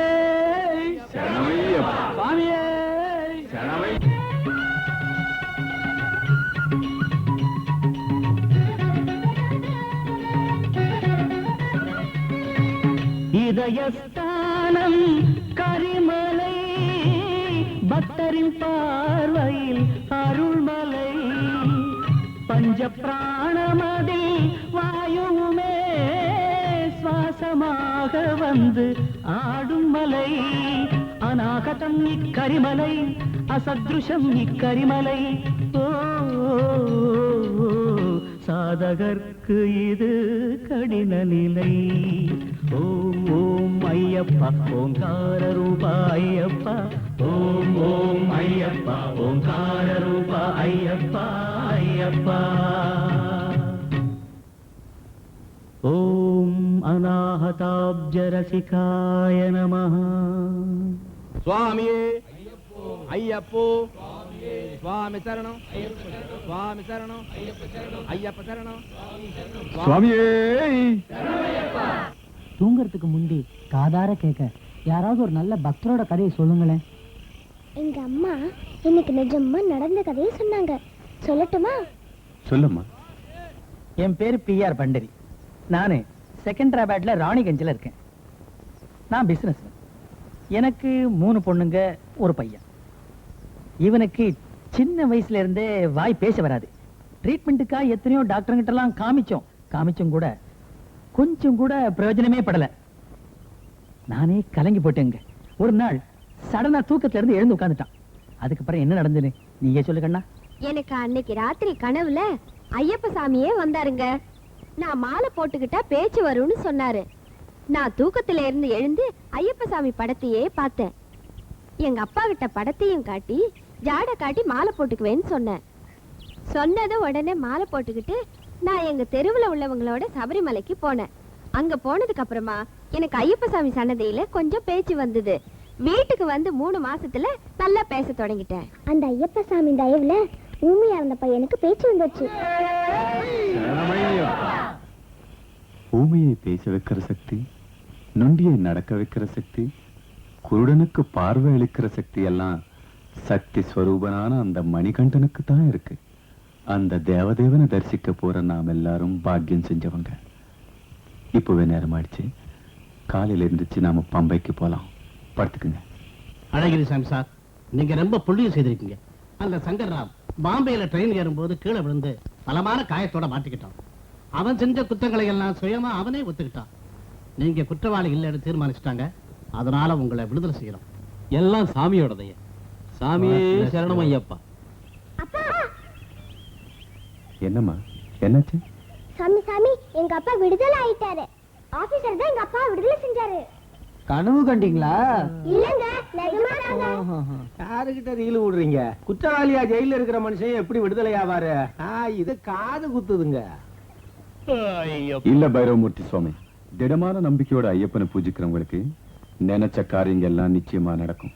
சுவாமியே இதயஸ்தானம் கரிமலை பக்தரின் பார்வையில் அருள்மலை பஞ்ச பிராணமதில் வாயுமே சுவாசமாக வந்து ஆடும் மலை அநாகதம் இக்கரிமலை அசத்ருஷம் இக்கரிமலை ஓ சாதகர்க்கு இது கடின நிலை. ஓம் ஓம் ஐயப்பா ஓங்கார ரூபா ஐயப்பா ஓம் ஓம் ஐயப்பா ஓங்கார ரூபா ஐயப்பா ஐயப்பா. ஓம் அநாஹதாப்ஜரசிகாய நமः. சுவாமியே ஐயப்போ சுவாமி சரணம் சுவாமி சரணம் ஐயப்ப சரணம் சுவாமியே. தூங்கறதுக்கு முந்தி காதார கேட்க யாராவது ஒரு நல்ல பக்தரோட கதையை சொல்லுங்களேன். எங்க அம்மா இன்னைக்கு நிஜமா நடந்த கதையை சொன்னாங்க. சொல்லட்டுமா? சொல்லுமா. என் பேரு PR பண்டரி. நானு செகண்டராபாத்ல ராணிகஞ்சில இருக்கேன். நான் பிசினஸ். எனக்கு 3 பொண்ணுங்க ஒரு பையன். இவனுக்கு சின்ன வயசுல இருந்தே வாய் பேச வராது. ட்ரீட்மெண்ட்டுக்கா எத்தனையோ டாக்டர்கிட்ட எல்லாம் காமிச்சும் கூட கொஞ்சம் கூட பிரயோஜனமே படல. நானே கலங்கி போட்டேங்க. ஒரு நாள் சடனா தூக்கத்துல இருந்து எழுந்து உட்கார்ந்துட்டான். அதுக்கப்புறம் என்ன நடந்ததுன்னு நீங்க சொல்லு கண்ணா. எனக்கு அன்னைக்கு ராத்திரி கனவுல ஐயப்ப சாமியே வந்தாருங்க. நான் மாலை போட்டுக்கிட்டா பேச்சு வரும்னு சொன்னாரு. நான் தூக்கத்துல இருந்து எழுந்து ஐயப்ப சாமி படத்தையே பார்த்தேன். எங்க அப்பா கிட்ட படத்தையும் காட்டி ஜாட காட்டி மாலை போட்டுக்குவேன்னு சொன்னேன். சொன்னது உடனே மாலை போட்டுக்கிட்டு நான் எங்க தெருவுல உள்ளவங்களோட சபரிமலைக்கு போனேன். அங்க போனதுக்கு அப்புறமா எனக்கு ஐயப்ப சாமி சன்னதியில கொஞ்சம் பேச்சு வந்தது. வீட்டுக்கு வந்து 3 மாசத்துல நல்லா பேச தொடங்கிட்டேன். அந்த ஐயப்ப சாமி தயவுல ஊமையா இருந்த பையனுக்கு பேச்சு வந்துச்சு. ஊமையை பேச வைக்கிற சக்தி, நொண்டியை நடக்க வைக்கிற சக்தி, குருடனுக்கு பார்வை அளிக்கிற சக்தி எல்லாம் சக்தி ஸ்வரூபனான அந்த மணிகண்டனுக்கு தான் இருக்கு. அந்த தேவதேவனை தரிசிக்க போற நாம் எல்லாரும் பாக்கியம் செஞ்சவங்க. இப்பவே நேரமாயிடுச்சு. காலையில இருந்துச்சு நாம பம்பைக்கு போலாம். படுத்துக்குங்க. அழகிரி சாமி சார், நீங்க ரொம்ப புண்ணியம் செய்திருக்கீங்க. அந்த சங்கர்ராம் பாம்பேல ட்ரெயின் ஏறும்போது கீழே விழுந்து பலமான காயத்தோட மாட்டிக்கிட்டான். அவன் செஞ்ச குற்றங்களை எல்லாம் சுயமா அவனே ஒத்துக்கிட்டான். நீங்க குற்றவாளி இல்லைன்னு தீர்மானிச்சிட்டாங்க. அதனால உங்களை விடுதலை செய்யணும். எல்லாம் சாமியோட தய. சாமியே சரணம் ஐயப்பா. என்னம்மா என்னாச்சு? சாமி எங்க அப்பா விடுதலை ஆயிட்டாரு. ஆபீசர் தான் எங்க அப்பா விடுதலை செஞ்சாரு. கனவு கண்டீங்களா? இல்லங்க, நிஜமாதாங்க. யாருகிட்ட ரீல் விடுறீங்க? குற்றவாளியா ஜெயில இருக்கிற மனுஷன் எப்படி விடுதலை ஆவாரு? இது காது குத்துதுங்க. இல்ல பைரவமூர்த்தி சுவாமி, திடமான நம்பிக்கையோட ஐயப்பனை பூஜிக்கிறவங்களுக்கு நினைச்ச காரியங்க எல்லாம் நிச்சயமா நடக்கும்.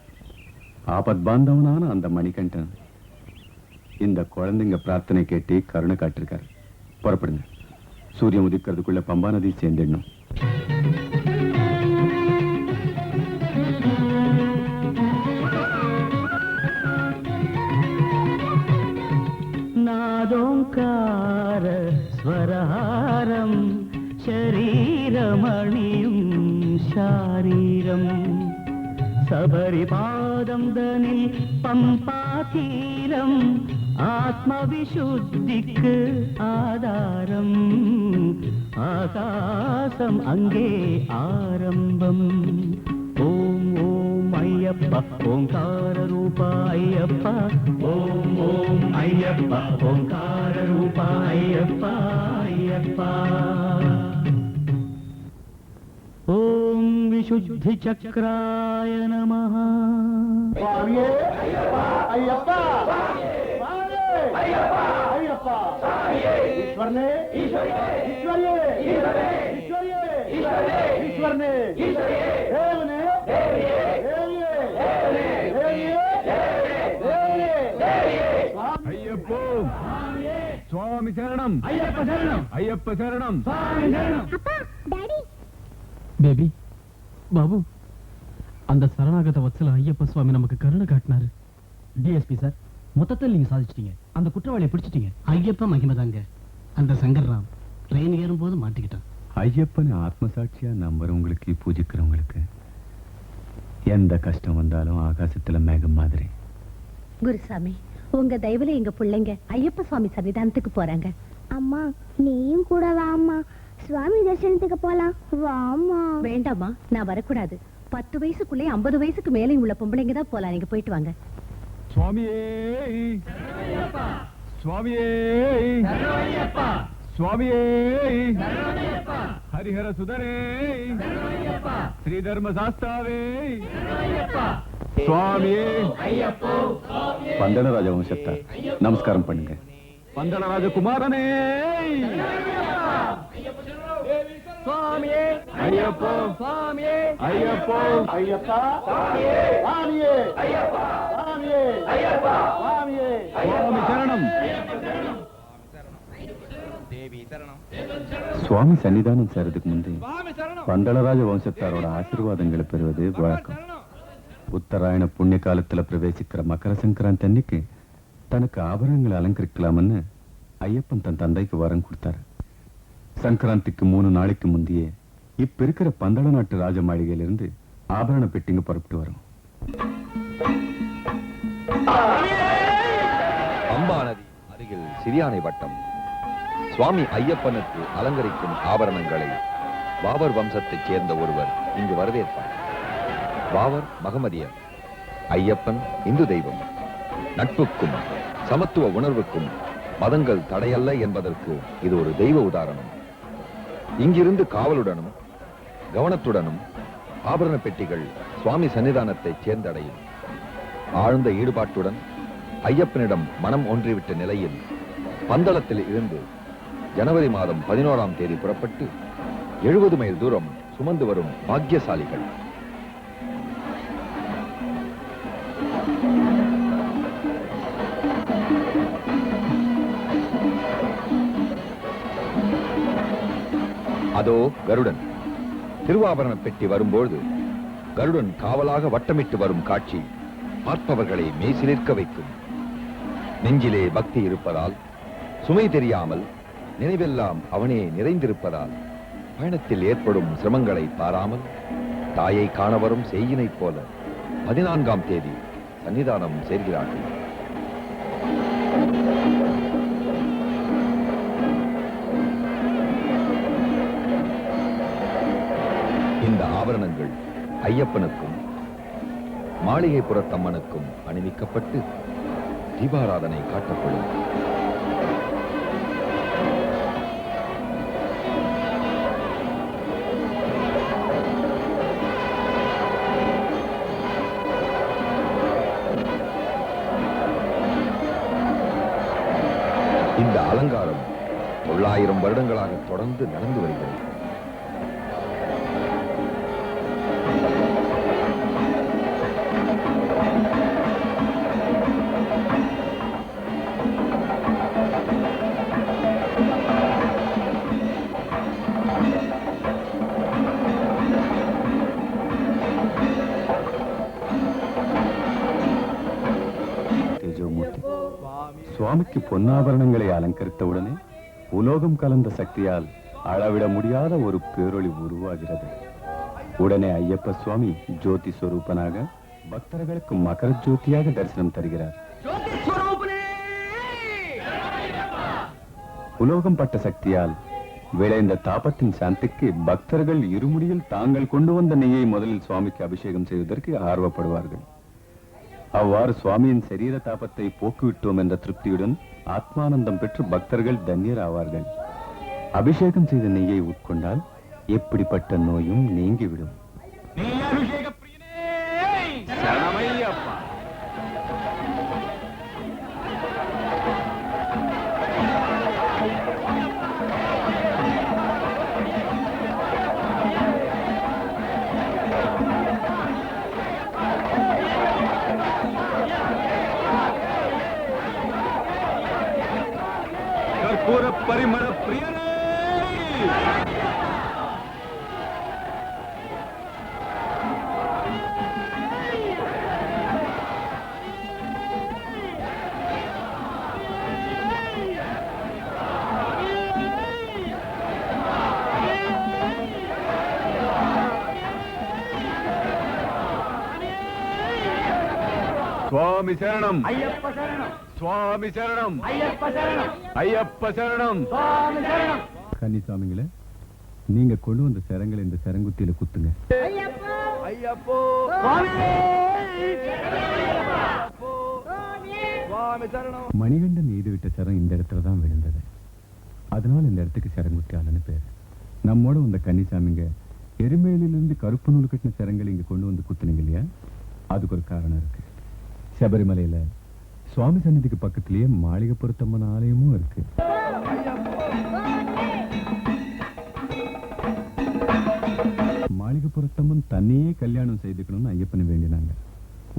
ஆபத் பாந்தவனான அந்த மணிகண்டன் இந்த குழந்தைங்க பிரார்த்தனை கேட்டு கருணை காட்டிருக்காரு. புறப்படுங்க. சூரியன் உதிக்கிறதுக்குள்ள பம்பா நதி சேர்ந்துடணும். நாதோங்கார ஸ்வரஹாரம் ശരീരമണിയും ശാരീരം ശബരിപാദം തനിൽ പമ്പാതീരം ആത്മവിശുദ്ധിക്ക് ആധാരം ആകാശം അങ്ങേ ആരംഭം ഓം ഓം അയ്യപ്പ ഓംകാര രൂപ അയ്യപ്പ ഓം ഓം അയ്യപ്പ ഓംകാര രൂപ അയ്യപ്പ അയ്യപ്പ ഓം വിശുദ്ധി ചക്രായ നമഃ. സ്വാമിയേ അയ്യപ്പ അയ്യപ്പ സ്വാമിയേ അയ്യപ്പ അയ്യപ്പ സ്വാമിയേ ഈശ്വരനേ ഈശ്വരനേ ഈശ്വരനേ ഈശ്വരനേ ஈஸ்வரனே தேவனே ஐயப்போ சுவாமி சரணம் ஐயப்ப சரணம் ஐயப்ப சரணம் அப்பா டாடி பேபி பாபு அந்த சரணாகத வத்சல ஐயப்ப சுவாமி நமக்கு கருணை காட்டினாரு. டிஎஸ்பி சார், மொத்தத்தில் நீங்க சாதிச்சிட்டீங்க, அந்த குற்றவாளியை பிடிச்சிட்டீங்க. ஐயப்ப மகிமதாங்க. அந்த சங்கர்ராம் ட்ரெயின் ஏறும்போது மாட்டிக்கிட்டான். ஐயப்பனை ஆத்மசாட்சியா நம்புறவங்களுக்கு பூஜிக்கிறவங்களுக்கு எந்த கஷ்டம் வந்தாலும் ஆகாசத்துல மேகம் மாதிரி. குருசாமி, உங்க தயவுல எங்க பிள்ளைங்க ஐயப்ப சுவாமி சன்னிதானத்துக்கு போறாங்க. அம்மா நீயும் கூட வா அம்மா, சுவாமி தரிசனத்துக்கு போலாம் வாமா. வேண்டாமா, நான் வரக்கூடாது. 10 வயசுக்குள்ளே 50 வயசுக்கு மேலே உள்ள பொம்பளைங்க தான் போலாம். நீங்க போயிட்டு வாங்க. சுவாமியே சுவாமியே சுவாமியே ஹரிஹர சுதரே ஸ்ரீ தர்ம சாஸ்தாவே சுவாமியே பந்தளராஜ வம்சத்தார் நமஸ்காரம் பண்ணுங்க. பந்தளராஜ குமாரனே சுவாமியே ஐயப்போ சுவாமியே ஐயப்போ ஐயப்பா சுவாமியே ஐயப்பா சுவாமியே ஐயப்பா சுவாமியே சுவாமி சரணம் சுவாமி சன்னிதானம் சேரதுக்கு முன்பே பந்தளராஜ வம்சத்தாரோட ஆசீர்வாதங்களை பெறுவது வழக்கம். உத்தராயண புண்ணிய காலத்துல பிரவேசிக்கிற மகர சங்கராந்தி அன்னைக்கு தனக்கு ஆபரணங்களை அலங்கரிக்கலாம்னு ஐயப்பன் தன் தந்தைக்கு வரம் கொடுத்தாரு. சங்கராந்திக்கு 3 நாளைக்கு முந்தையே இப்ப இருக்கிற பந்தள நாட்டு ராஜ மாளிகையிலிருந்து ஆபரண பெட்டிங்க புறப்பட்டு வரும். அம்பா நதி அருகில் சிறியானை வட்டம். சுவாமி ஐயப்பனுக்கு அலங்கரிக்கும் ஆபரணங்களை பாபர் வம்சத்தைச் சேர்ந்த ஒருவர் இங்கு வரவேற்பார். பாபர் மகமதியர், ஐயப்பன் இந்து தெய்வம். நட்புக்கும் சமத்துவ உணர்வுக்கும் மதங்கள் தடையல்ல என்பதற்கு இது ஒரு தெய்வ உதாரணம். இங்கிருந்து காவலுடனும் கவனத்துடனும் ஆபரண பெட்டிகள் சுவாமி சன்னிதானத்தை சேர்ந்தடையும். ஆழ்ந்த ஈடுபாட்டுடன் ஐயப்பனிடம் மனம் ஒன்றிவிட்ட நிலையில் பந்தளத்தில் இருந்து ஜனவரி மாதம் 11ஆம் தேதி புறப்பட்டு 70 மைல் தூரம் சுமந்து வரும் பாக்கியசாலிகள். அதோ கருடன். திருவாபரண பெட்டி வரும்போது கருடன் காவலாக வட்டமிட்டு வரும் காட்சி பார்ப்பவர்களை மெய்சிலிர்க்க வைக்கும். நெஞ்சிலே பக்தி இருப்பதால், சுமை தெரியாமல் நினைவெல்லாம் அவனே நிறைந்திருப்பதால், பயணத்தில் ஏற்படும் சிரமங்களை பாராமல் தாயை காண வரும் செய்யினைப் போல 14ஆம் தேதி சன்னிதானம் சேர்கிறார்கள். இந்த ஆபரணங்கள் ஐயப்பனுக்கும் மாளிகைப்புறத்தம்மனுக்கும் அணிவிக்கப்பட்டு தீபாராதனை காட்டப்படும். இந்த அலங்காரம் 900 வருடங்களாக தொடர்ந்து நடந்து வருகிறது. சுவாமிக்கு பொன்னாபரணங்களை அலங்கரித்தவுடனே உலோகம் கலந்த சக்தியால் அளவிட முடியாத ஒரு பேரொளி உருவாகிறது. உடனே ஐயப்ப சுவாமி ஜோதி ஸ்வரூபனாக பக்தர்களுக்கு மகர ஜோதியாக தரிசனம் தருகிறார். உலோகம் பட்ட சக்தியால் விளைந்த தாபத்தின் சாந்திக்கு பக்தர்கள் இருமுடியில் தாங்கள் கொண்டு வந்த நெய்யை முதலில் சுவாமிக்கு அபிஷேகம் செய்வதற்கு ஆர்வப்படுவார்கள். அவ்வாறு சுவாமியின் சரீர தாபத்தை போக்குவிட்டோம் என்ற திருப்தியுடன் ஆத்மானந்தம் பெற்று பக்தர்கள் தன்யர் ஆவார்கள். அபிஷேகம் செய்த நெய்யை உட்கொண்டால் எப்படிப்பட்ட நோயும் நீங்கிவிடும். பரிமள பிரியரே சுவாமி சரணம் ஐயப்ப சரணம் சுவாமி சரணம் ஐயப்ப சரணம் ஐயப்ப சரணம் சுவாமி சரணம். கன்னிசாமிங்களே, நீங்க கொண்டு வந்த சரங்களை இந்த சரங்குத்தியில குத்துங்க. ஐயப்போ சுவாமி சுவாமி சரணம். மணிகண்டன் எய்து விட்ட சரம் இந்த இடத்துல தான் விழுந்தது. அதனால இந்த இடத்துக்கு சரங்குத்தி ஆளுன்னு பேரு. நம்மோட வந்த கன்னிசாமிங்க எருமேலிலிருந்து கருப்பு நூல் கட்டின சரங்களை இங்க கொண்டு வந்து குத்துனீங்க இல்லையா? அதுக்கு ஒரு காரணம் இருக்கு. சபரிமலையில சுவாமி சன்னதிக்கு பக்கத்திலேயே மாளிகைப்புறத்தம்மன் ஆலயமும் இருக்கு. மாளிகைப்புறத்தம்மன் தன்னையே கல்யாணம் செய்துக்கணும்னு ஐயப்பனை வேண்டினாங்க.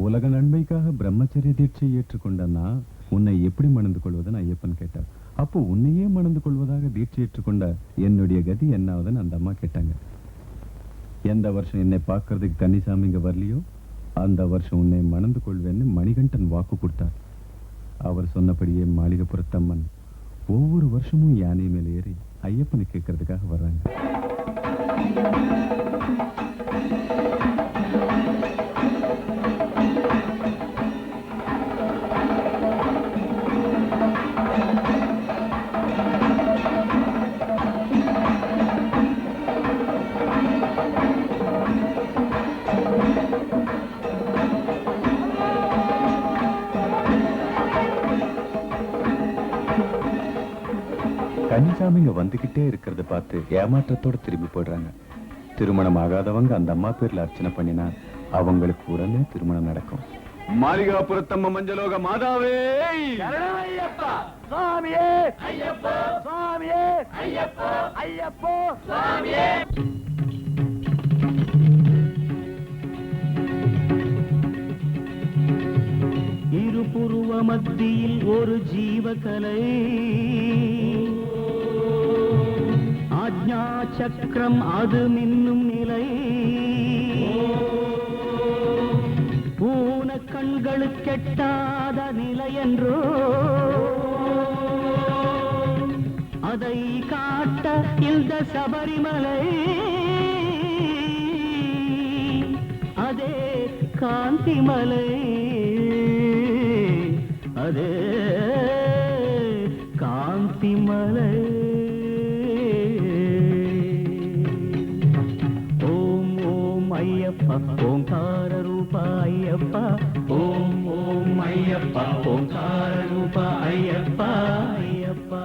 உலக நன்மைக்காக பிரம்மச்சரிய தீட்சை ஏற்றுக்கொண்டனா உன்னை எப்படி மணந்து கொள்வதுன்னு ஐயப்பன் கேட்டார். அப்போ உன்னையே மணந்து கொள்வதாக தீட்சை ஏற்றுக்கொண்ட என்னுடைய கதி என்னாவதுன்னு அந்த அம்மா கேட்டாங்க. எந்த வருஷம் என்னை பார்க்கறதுக்கு கன்னிசாமி இங்க வரலையோ அந்த வருஷம் உன்னை மணந்து கொள்வேன்னு மணிகண்டன் வாக்கு கொடுத்தார். அவர் சொன்னபடியே மாளிகைப்புறத்தம்மன் ஒவ்வொரு வருஷமும் யானை மேல ஏறி ஐயப்பனை கேட்கறதுக்காக வர்றாங்க. கன்னிசாமிங்க வந்துகிட்டே இருக்கிறத பார்த்து ஏமாற்றத்தோட திரும்பி போடுறாங்க. திருமணம் ஆகாதவங்க அந்த அம்மா பேர்ல அர்ச்சனை பண்ணினா அவங்களுக்கு உடனே திருமணம் நடக்கும். மாளிகாபுரத்தம்ம மஞ்சளோக மாதாவே ஐயப்பா சுவாமியே ஐயப்பா சுவாமியே ஐயப்பா ஐயப்போ சுவாமியே. இருபுருவ மத்தியில் ஒரு ஜீவகலை, ஆஜ்ஞா சக்கரம் அது மின்னும் நிலை, பூன கண்களுக்கெட்டாத நிலை என்றோ அதை காட்ட இந்த சபரிமலை, அதே காந்திமலை, அதே காந்திமலை. ஓம் ஓம் ஐயப்பா ஓங்கார ரூபா ஐயப்பா, ஓம் ஓம் ஐயப்பா ஓங்கார ரூபா ஐயப்பா ஐயப்பா.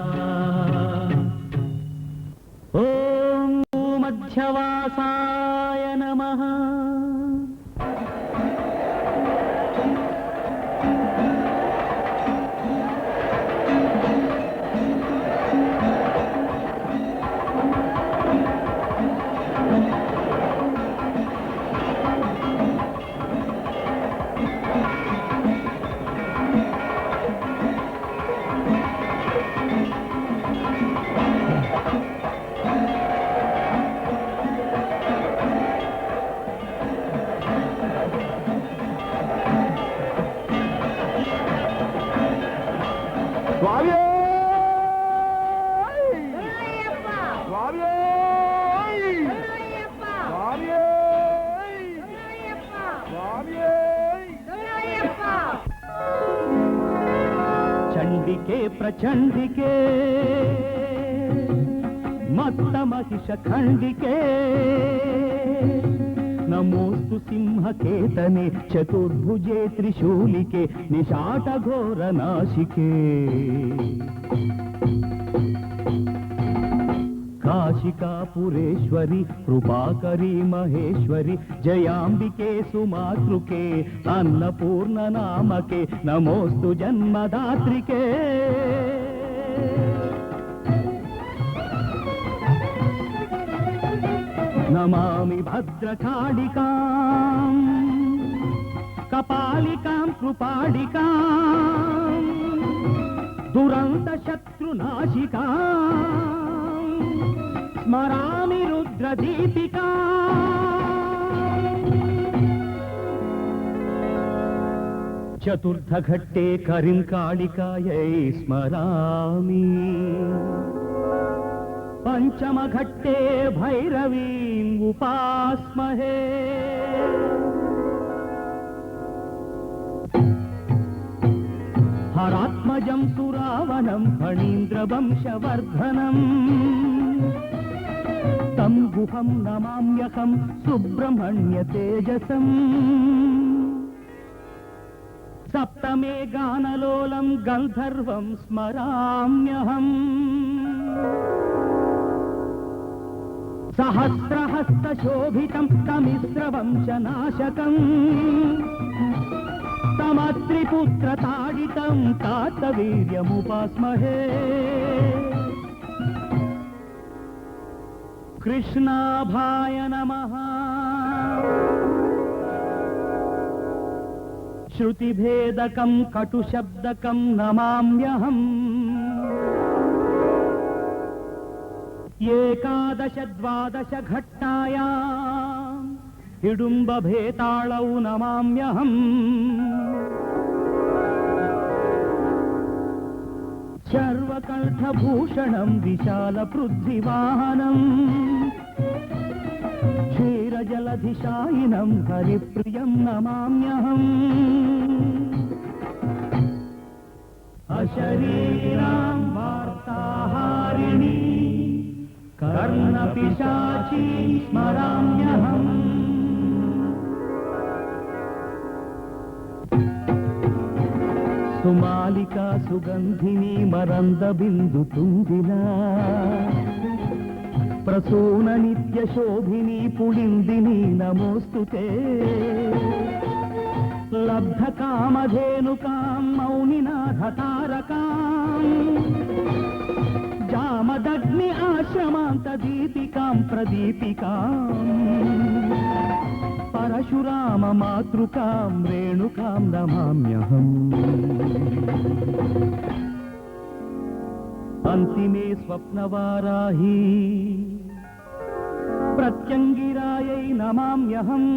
ஓம் மத்யவாசாய நமः. ಚಂಡಿಕೆ ಪ್ರಚಂಡಿಕೆ ಮತ್ತ ಮಹಿಷ ಖಂಡಿಕೆ, ನಮೋಸ್ತು ಸಿಂಹಕೇತನೆ ಚತುರ್ಭುಜೆ ತ್ರಿಶೂಲಿಕೆ ನಿಶಾಟ ಘೋರ ನಾಶಿಕೆ. ಕಾಶಿಕಾಪುರೇಶ್ವರಿ ಕೃಪಾಕರಿ ಮಹೇಶ್ವರಿ ಜಯಾಂಬಿಕೆ ಸುಮಾತೃಕೆ ಅನ್ನಪೂರ್ಣ ನಾಮಕೆ ನಮೋಸ್ತು ಜನ್ಮದಾತ್ರಿಕೆ. ನಮಾಮಿ ಭದ್ರಕಾಳಿಕಾಂ ಕಪಾಲಿಕಾಂ ಕೃಪಾಳಿಕಾಂ ದುರಂತ सर्वशत्रुनाशिका स्मरामि रुद्रदीपिका चतुर्थघट्टे करिंकालिकायै स्मरामि पंचमघट्टे भैरवीम् उपास्महे हरात्मजं सुरावनं फणीन्द्रवंशवर्धनम् तं गुहं नमाम्यहं सुब्रह्मण्यतेजसम् सप्तमे गानलोलं गन्धर्वं स्मराम्यहम् सहस्रहस्तशोभितं तमिस्रवंशनाशकम् तमत्रिपुत्रताडितं कार्तवीर्यमुपास्महे कृष्णाभाय नमः श्रुतिभेदकं कटुशब्दकं नमाम्यहम् एकादश द्वादश घट्टायाम् हिडुम्बभेताळौ नमाम्यहम् सर्वकण्ठभूषणं विशालपृथ्वीवाहनम् क्षीरजलधिशायिनं हरिप्रियं नमाम्यहम् अशरीरां वार्ताहारिणी कर्णपिशाची स्मराम्यहम् सुमालिका सुगन्धिनी मरन्दबिन्दुतुङ्गिला प्रसून नित्यशोभिनी पुलिन्दिनी नमोऽस्तुते लब्धकामधेनुकां मौनिनाथतारकां जामदग्नि आश्रमान्तदीपिकां प्रदीपिकाम् परशुराम मातृकां रेणुकां नमाम्यहम् अन्तिमे स्वप्नवाराही प्रत्यङ्गिरायै नमाम्यहम्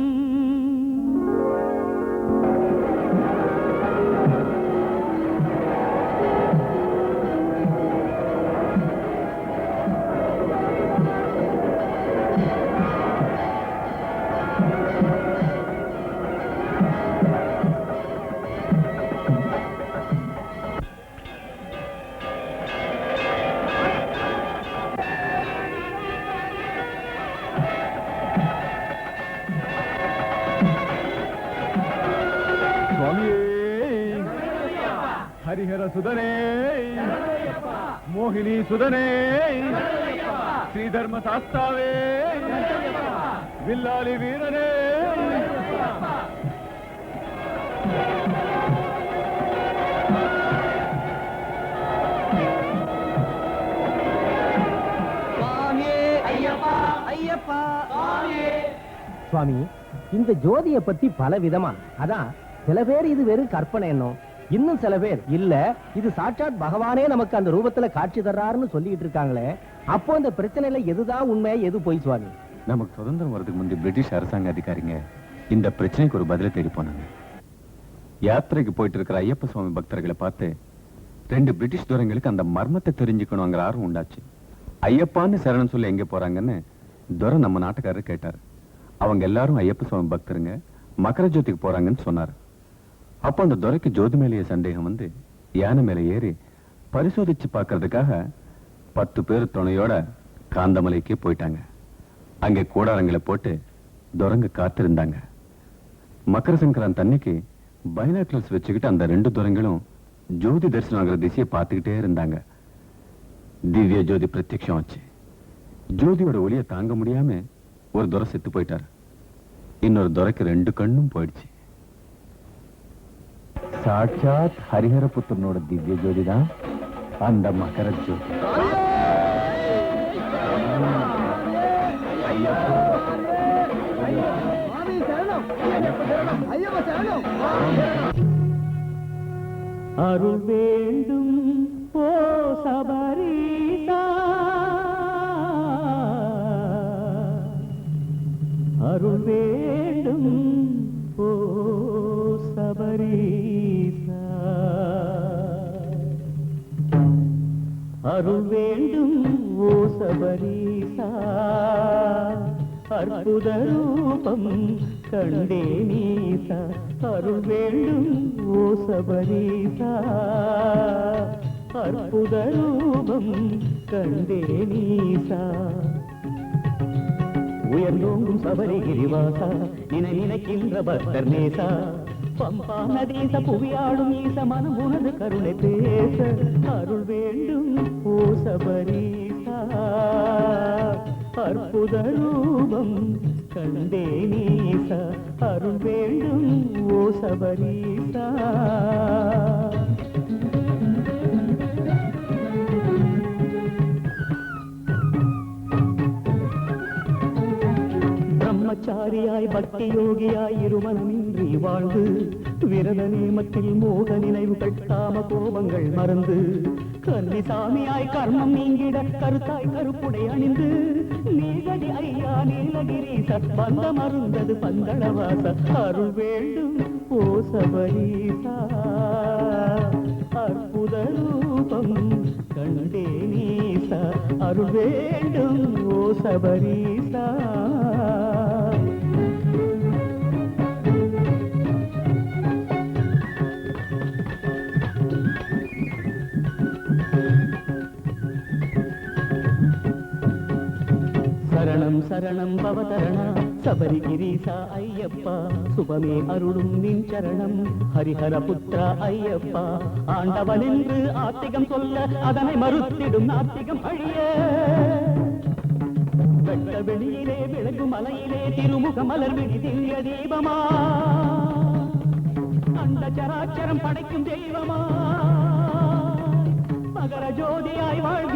ಹರಿಹರ ಸುಧನೇ ಮೋಹಿನಿ ಸುಧನೇ ಶ್ರೀಧರ್ಮ ಶಾಸ್ತಾವೇ ವಿಲ್ಲಾಲಿ ವೀರನೇ சுவாமி, இந்த ஜோதியை பத்தி பல விதமா, அதான் சில பேர் இது வெறும் கற்பனை எண்ணம், இன்னும் சில பேர் இல்ல இது சாட்சாத் பகவானே நமக்கு அந்த ரூபத்துல காட்சி தர்றாருன்னு சொல்லிட்டு இருக்காங்களே. அப்போ இந்த பிரச்சனையில எதுதான் உண்மை, எது பொய் சுவாமி? நமக்கு சுதந்திரம் வரதுக்கு முந்தைய பிரிட்டிஷ் அரசாங்க அதிகாரிங்க இந்த பிரச்சனைக்கு ஒரு பதிலை தேடி போனாங்க. யாத்திரைக்கு போயிட்டு இருக்கிற ஐயப்ப சுவாமி பக்தர்களை பார்த்து 2 பிரிட்டிஷ் துரைங்களுக்கு அந்த மர்மத்தை தெரிஞ்சுக்கணுங்கிற ஆர்வம் உண்டாச்சு. ஐயப்பான்னு சரணம் சொல்லி எங்க போறாங்கன்னு துரை நம்ம நாட்டுக்காரர் கேட்டார். அவங்க எல்லாரும் ஐயப்ப சுவாமி பக்தருங்க, மகர ஜோதிக்கு போறாங்கன்னு சொன்னார். அப்ப அந்த துரைக்கு ஜோதி மேலேயே சந்தேகம் வந்து யானை மேல ஏறி பரிசோதிச்சு பார்க்கறதுக்காக 10 பேர் துணையோட காந்தமலைக்கு போயிட்டாங்க. அங்கே கூடாரங்களை போட்டு துரங்க காத்திருந்தாங்க. மகர சங்கராந்தி அன்னைக்கு பைனாக்குலர்ஸ் வச்சுக்கிட்டு அந்த 2 துரங்களும் ஜோதி தரிசனம் ஆகிற திசையை பார்த்துக்கிட்டே இருந்தாங்க. திவ்ய ஜோதி பிரத்யக்ஷம் ஆச்சு. ஜோதியோட ஒளியை தாங்க முடியாம ஒரு துரை செத்து போயிட்டார். இன்னொரு துரைக்கு 2 கண்ணும் போயிடுச்சு. சாட்சாத் ஹரிஹர புத்திரனோட திவ்ய ஜோதி தான் அந்த மகர ஜோதி. அருள் வேண்டும் ஓ சபரீசா அருள் வேண்டும் ஓ சபரீசா அருள் வேண்டும் ஓ சபரீசா அற்புத ரூபம் கண்டே நீசா அருள் வேண்டும் ஓ சபரீசா அற்புத ரூபம் கண்டே நீசா உயர்ந்தோங்கும் சபரிகிரிவாசா நினைக்கின்ற பக்தர் நேசா பம்பா நதீச புவியாடும் ஈச மனம் உனது கருணை பேச அருள் வேண்டும் ஓ சபரீசா அற்புத ரூபம் கண்டே நீசா அருள் வேண்டும் ஓ சபரீசா பிரம்மச்சாரியாய் பக்தி யோகியாய் இருமனமின்றி வாழ்ந்து விரத நேமத்தில் மோக நினைவுகள் காம கோபங்கள் மறந்து கன்னிசாமியாய் கர்மம் நீங்கிட கருத்தாய் கருப்புடை அணிந்து நீகடி ஐயா நீலகிரீச பந்த மருந்தது பந்தளவாச அருள் வேண்டும் ஓ சபரீசா அற்புத ரூபம் கண்டே நீசா அருள் வேண்டும் ஓ சபரீசா சரணம் சரணம் பவதரணா சபரிகிரீசா ஐயப்பா சுபமே அருளும் நின் சரணம் ஹரிஹர புத்ரா ஐயப்பா ஆண்டவன் என்று ஆத்திகம் சொல்ல அதனை மறுத்திடும் நாத்திகம் அழிய வெட்ட வெளியிலே விளங்கும் மலையிலே திருமுக மலர்விழி திவ்ய தீபமா அந்த சராச்சரம் படைக்கும் தெய்வமா மகர ஜோதியாய் வாழ்க